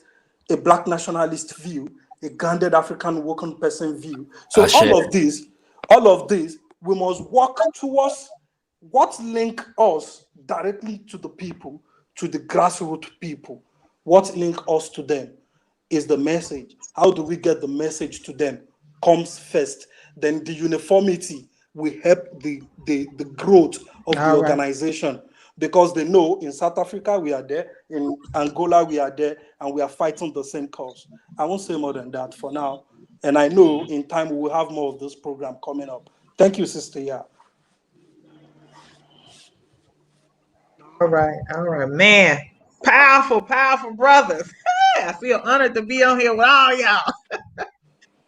a Black nationalist view, a grounded African working person view. So all of this, we must work towards what link us directly to the people, to the grassroots people. What link us to them is the message. How do we get the message to them? Comes first. Then the uniformity will help the growth of the organization. Because they know in South Africa we are there, in Angola we are there, and we are fighting the same cause. I won't say more than that for now. And I know in time we will have more of this program coming up. Thank you, Sista Yaa. All right, man. Powerful brothers. I feel honored to be on here with all y'all.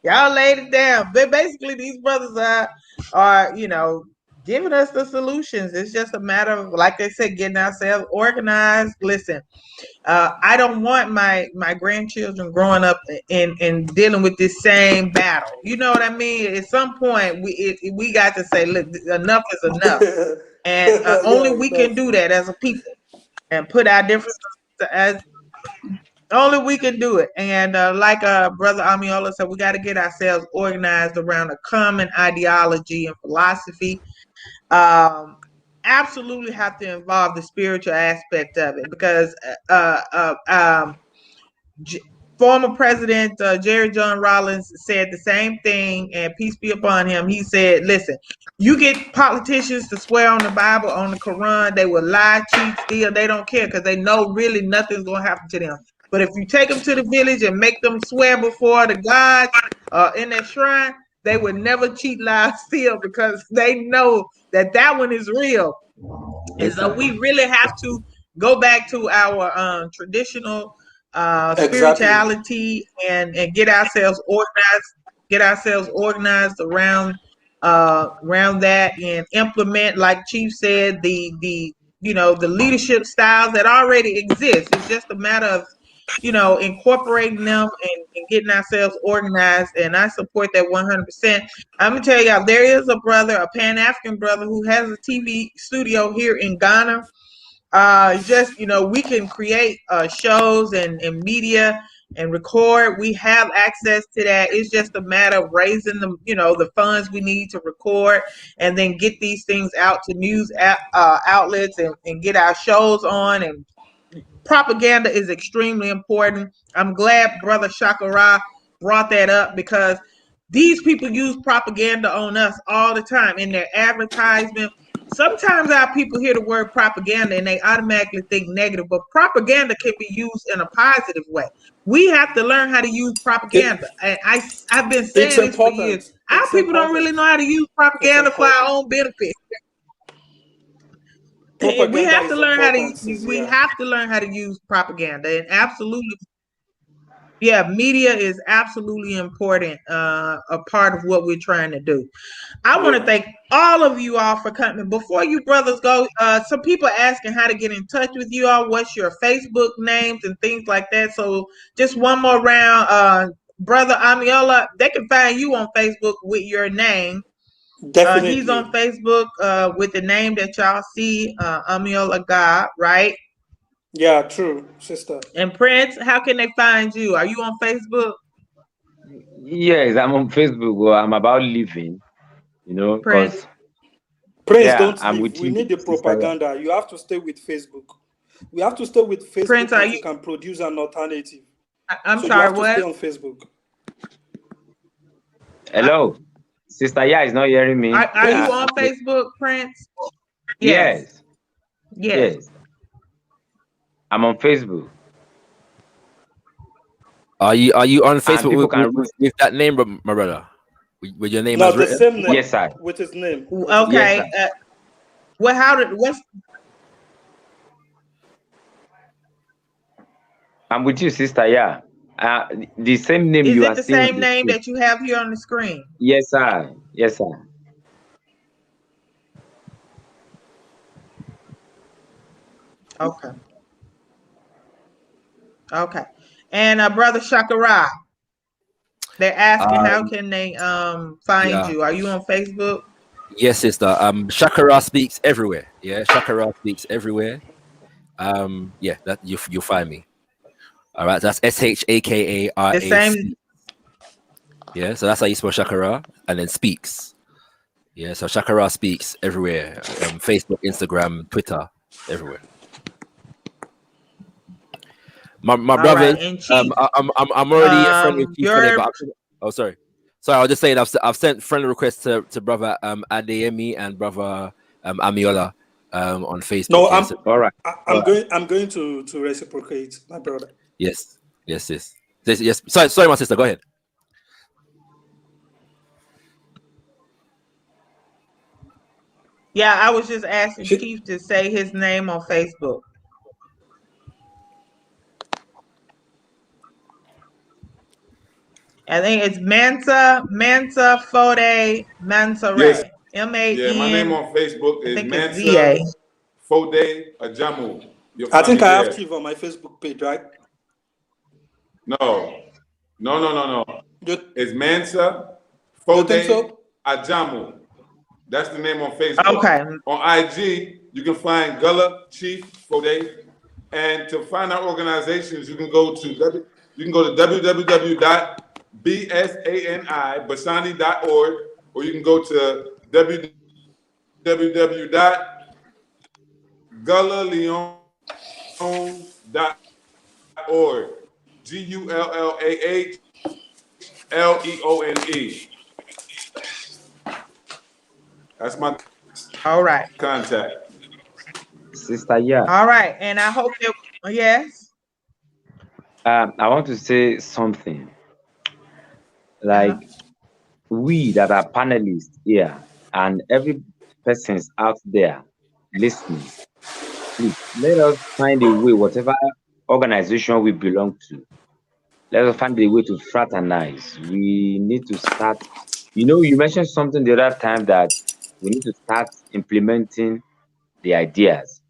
Y'all laid it down. But basically, these brothers are giving us the solutions. It's just a matter of, like they said, getting ourselves organized. Listen, I don't want my grandchildren growing up and dealing with this same battle. You know what I mean? At some point, we got to say, look, enough is enough. And only we can do that as a people and put our differences as only we can do it. And like Brother Amiola said, we got to get ourselves organized around a common ideology and philosophy. Absolutely have to involve the spiritual aspect of it, because former President Jerry John Rawlings said the same thing, and peace be upon him. He said, listen, you get politicians to swear on the Bible, on the Quran, they will lie, cheat, steal. They don't care, because they know really nothing's going to happen to them. But if you take them to the village and make them swear before the gods in that shrine, they would never cheat, lie, steal, because they know that one is real. And so we really have to go back to our traditional spirituality and get ourselves organized around that, and implement, like Chief said, the leadership styles that already exist. It's just a matter of incorporating them and getting ourselves organized. And I support that 100%. I'm gonna tell y'all, there is a Pan-African brother who has a TV studio here in Ghana. We can create shows and media and record. We have access to that. It's just a matter of raising the funds we need to record, and then get these things out to news outlets and get our shows on. And propaganda is extremely important. I'm glad Brother Shakara brought that up, because these people use propaganda on us all the time in their advertisement. sometimes our people hear the word propaganda and they automatically think negative, but propaganda can be used in a positive way. We have to learn how to use propaganda. And I've been It's saying this for years. important. Our It's people don't really important. know how to use It's propaganda for our important. own benefit. We Propaganda have to is learn how to important, Sista we Yaa. have to learn how to use propaganda, and absolutely, yeah, media is absolutely important, a part of what we're trying to do. I want to Yeah. thank all of you all for coming. Before you brothers go, some people are asking how to get in touch with you all, what's your Facebook names and things like that. So just one more round, brother Amiola, they can find you on Facebook with your name. He's Definitely. on Facebook with the name that y'all see, Amiola God, right? Yeah, true, sister. And Prince, how can they find you? Are you on Facebook, Yes, I'm on Facebook. Well, I'm about living, Prince? because Prince, yeah, don't I'm leave. with We you, need the Sister Yaa. propaganda. You have to stay with Facebook. We have to stay with Prince, Facebook are until you? we can produce an alternative. I'm So you sorry, have to stay what? on Facebook. Hello, Sister Yaa is not hearing me. Are you on Yeah. Facebook, Prince? Yes. Yes, Yes. yes, I'm on Facebook, Are you on and Facebook people can with that name, my brother? With your name No, as the written? same name yes, sir. with his name. With his Yes, name. Okay. sir. What's I'm with you, Sister Yaa. The same name is you it are the seeing on same the name screen. that you have here on the screen? Yes, sir. Yes, sir. Okay. Okay. And brother Shakara, they're asking how Um, can they find yeah. you? Are you on Facebook? Yes, sister. Shakara speaks everywhere. Yeah, Shakara speaks everywhere. Yeah, that you'll find me. All right, that's The same. SHAKARAC. Yeah, so that's how you spell Shakara, and then speaks. Yeah, so Shakara speaks everywhere. Facebook, Instagram, Twitter, everywhere. My All right. brothers, And Chief, I'm already a friend with Chief Foday, your but oh sorry, I was just saying I've sent friend requests to brother Adeyemi and brother Amiola on Facebook. No, Yes, All right. All right. I'm going to reciprocate, my brother. yes, yes. Sorry, my sister. Go ahead. yeah, I was just asking She, Chief to say his name on Facebook. I think it's Mansa Foday Yes, Mansaray. yeah. My name MAN, on Facebook I is think it's Mansa ZA. Foday Ajamu. You'll I find think me I have there. Chief on my Facebook page, right? No. You, It's Mansa you think Foday so? Ajamu. That's the name on Facebook. Okay. On IG, you can find Gullah Chief Foday. And to find our organizations, you can go to www.bsani.basani.org, or you can go to www.gullahleone.org. GULLAHLEONE. That's my All right. contact. Sister Yaa, All right. And I hope that, yes. I want to say something. Uh-huh. Like, we that are panelists here and every person's out there listening, please let us find a way, whatever organization we belong to, let us find a way to fraternize. We need to start. You mentioned something the other time that we need to start implementing the ideas.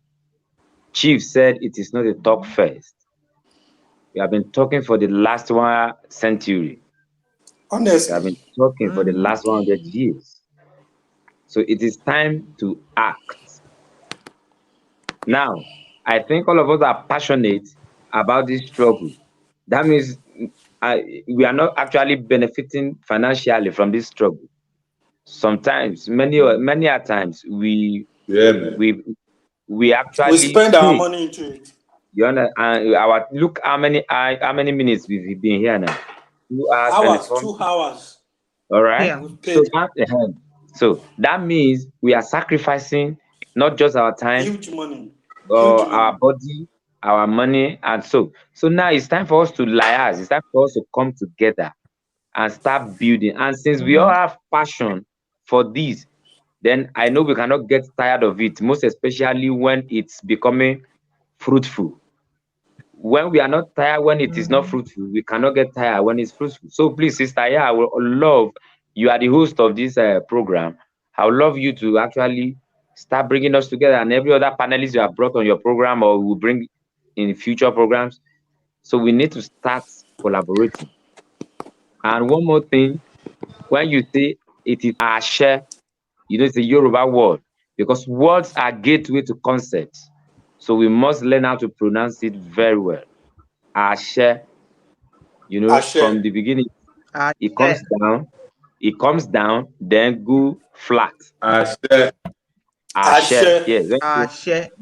Chief said it is not a talk first. We have been talking for the last 1 century. We have Honestly. been talking for the Mm-hmm. last 100 years. So it is time to act. Now, I think all of us are passionate about this struggle. That means we are not actually benefiting financially from this struggle. Sometimes, many a times, Yeah, man. we We actually spend our pay. money into it. You understand? Our look how many minutes we've been here now. 2 hours, Hours, 24 2 minutes. hours. All right. Yeah. We've So paid. that means we are sacrificing not just our time, Huge money. or Huge our money. body, our money, and so now it's time for us to liaise. It's time for us to come together and start building. And since we all have passion for this, then I know we cannot get tired of it, most especially when it's becoming fruitful. When we are not tired when it is not fruitful, we cannot get tired when it's fruitful. So please, Sister Yaa, I would love, you are the host of this program. I would love you to actually start bringing us together, and every other panelist you have brought on your program or will bring in future programs. So we need to start collaborating. And one more thing, when you say it is Ashe, it's a Yoruba word, because words are gateway to concepts. So we must learn how to pronounce it very well. Ashe, from Ashe. the beginning, it Yeah. comes down, then go flat. I said, Ashe, Ashe. yes. Shit.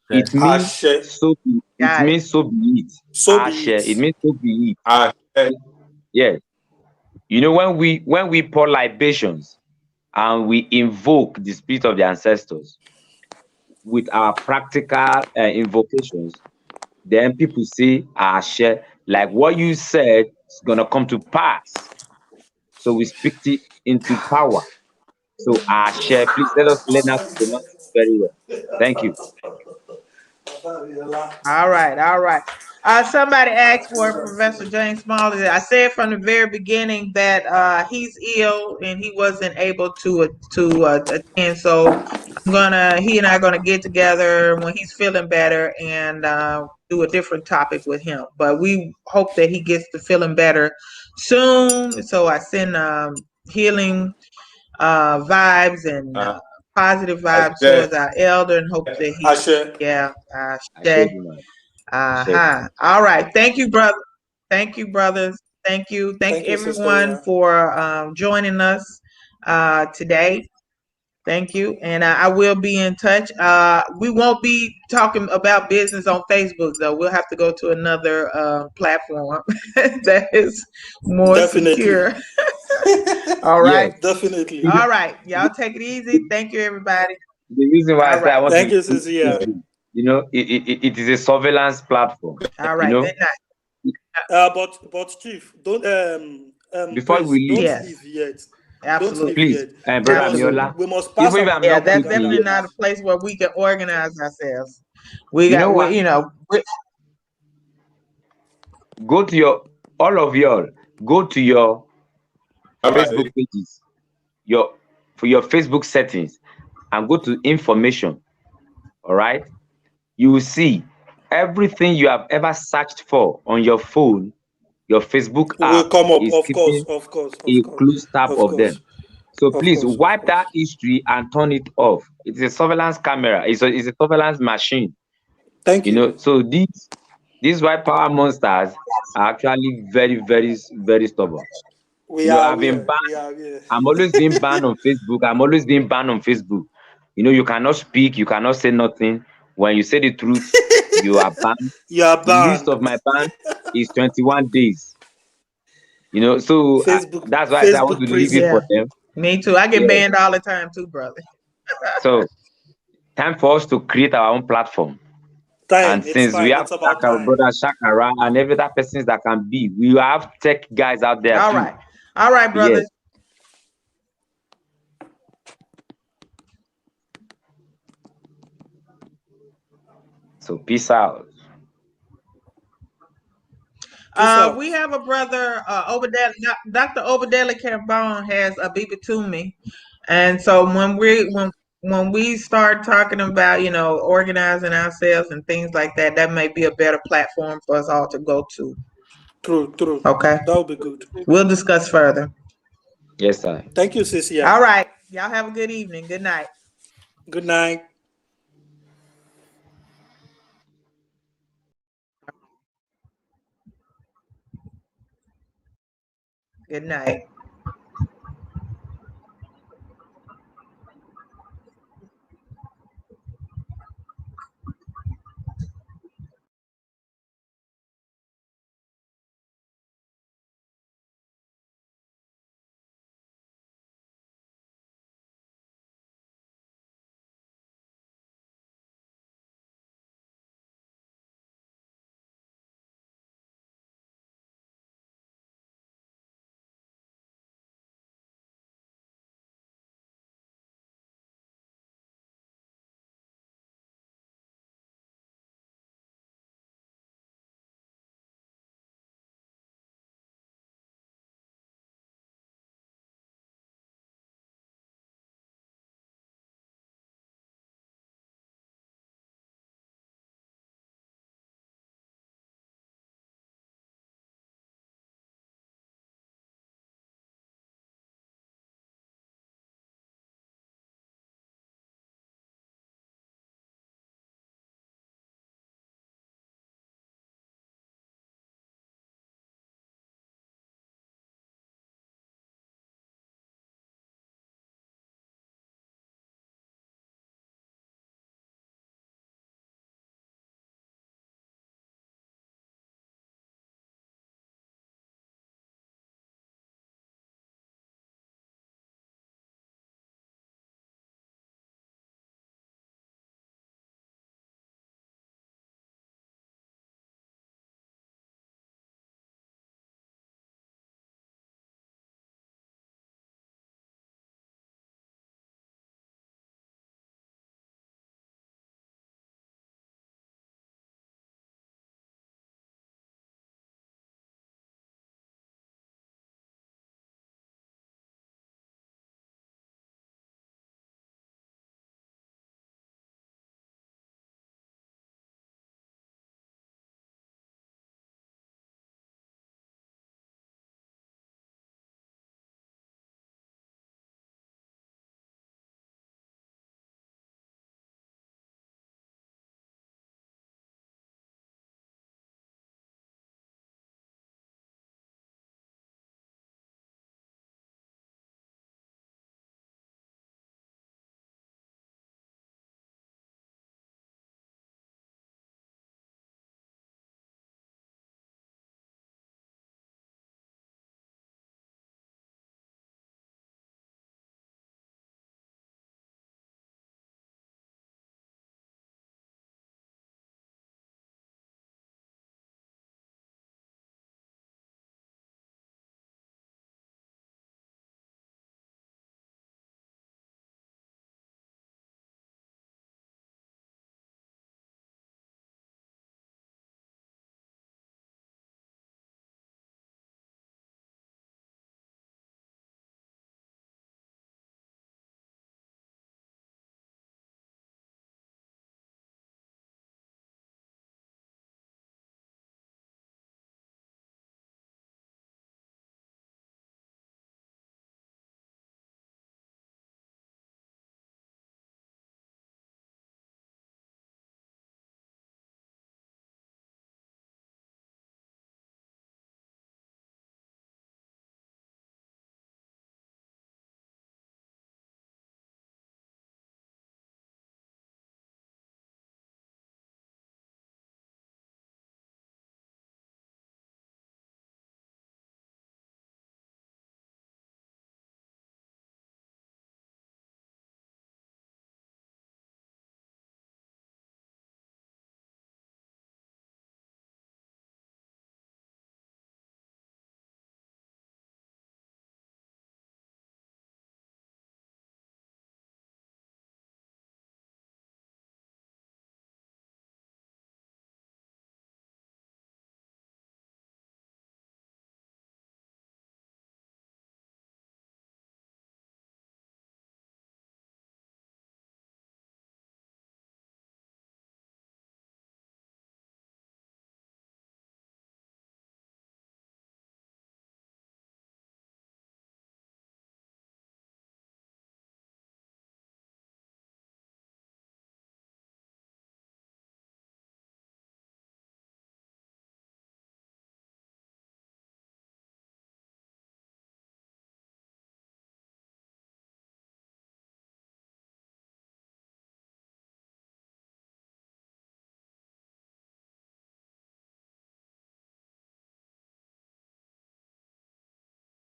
It means Ashe. so be, it Got it. means so be it. So Ashe, be it. it means so be it. I said, Yes. When we pour libations and we invoke the spirit of the ancestors with our practical invocations, then people say Ashe, like what you said is gonna come to pass. So we speak it into power. So Ashe, please let us learn how to pronounce it very well. Thank you. All right, all right. Somebody asked for Professor James Smalley. I said from the very beginning that he's ill and he wasn't able to attend. So he and I are gonna get together when he's feeling better and do a different topic with him. But we hope that he gets to feeling better soon. So I send healing vibes and I positive vibes said, towards our elder and hope that he, Ashe. yeah, Ashe, Juma. Ashe. all right. Thank you, brother. Thank you, brothers. Thank you. Thank Thank you, Sister everyone Yaa. for joining us today. Thank you. And I will be in touch. We won't be talking about business on Facebook, though. We'll have to go to another platform that is more Definitely. secure. All right. Yes. Definitely. All right. Y'all take it easy. Thank you, everybody. The reason why I All say I right. want Thank to you, do Sister is, Yaa. it is a surveillance platform. All You right. know, Good night. But Chief, don't before Grace, we leave, don't Yes. leave yet. Don't Absolutely. leave please, yet. We Brother must Absolutely. Amiola, we must pass even if our I'm Yeah, not that's quickly, definitely not a propaganda. place where we can organize ourselves. We you know got, what? Go to all of y'all, go to your all Facebook right. pages, for your Facebook settings, and go to information. All right, you will see everything you have ever searched for on your phone. Your Facebook Will app come up, is of course, keeping of course, of a course, close tab of of course, them. So of please course, of wipe course. that history and turn it off. It's a surveillance camera. It's a surveillance machine. Thank you. So these white power monsters are actually very, very, very stubborn. We are I've been aware. banned. We are aware. I'm always being banned on Facebook. I'm always being banned on Facebook. You cannot speak, you cannot say nothing. When you say the truth, you are banned. You are The least banned. of my ban is 21 days. So that's why I say I want Facebook to leave it prison. for yeah, them. me too. I get Yeah. banned all the time too, brother. So time for us to create our own platform. Time. And It's since we time. have It's about Shaka, time. brother Shakara, and every other persons that can be, we have tech guys out there All too. right. All right, Yes. brothers. So peace out. Peace out. We have a brother, Dr. Obadeli Cambone has a BB to me. And so when we start talking about, organizing ourselves and things like that, that may be a better platform for us all to go to. True. Okay. That would be good. We'll discuss further. Yes, sir. Thank you, Sisia. All right. Y'all have a good evening. Good night. Good night. Good night.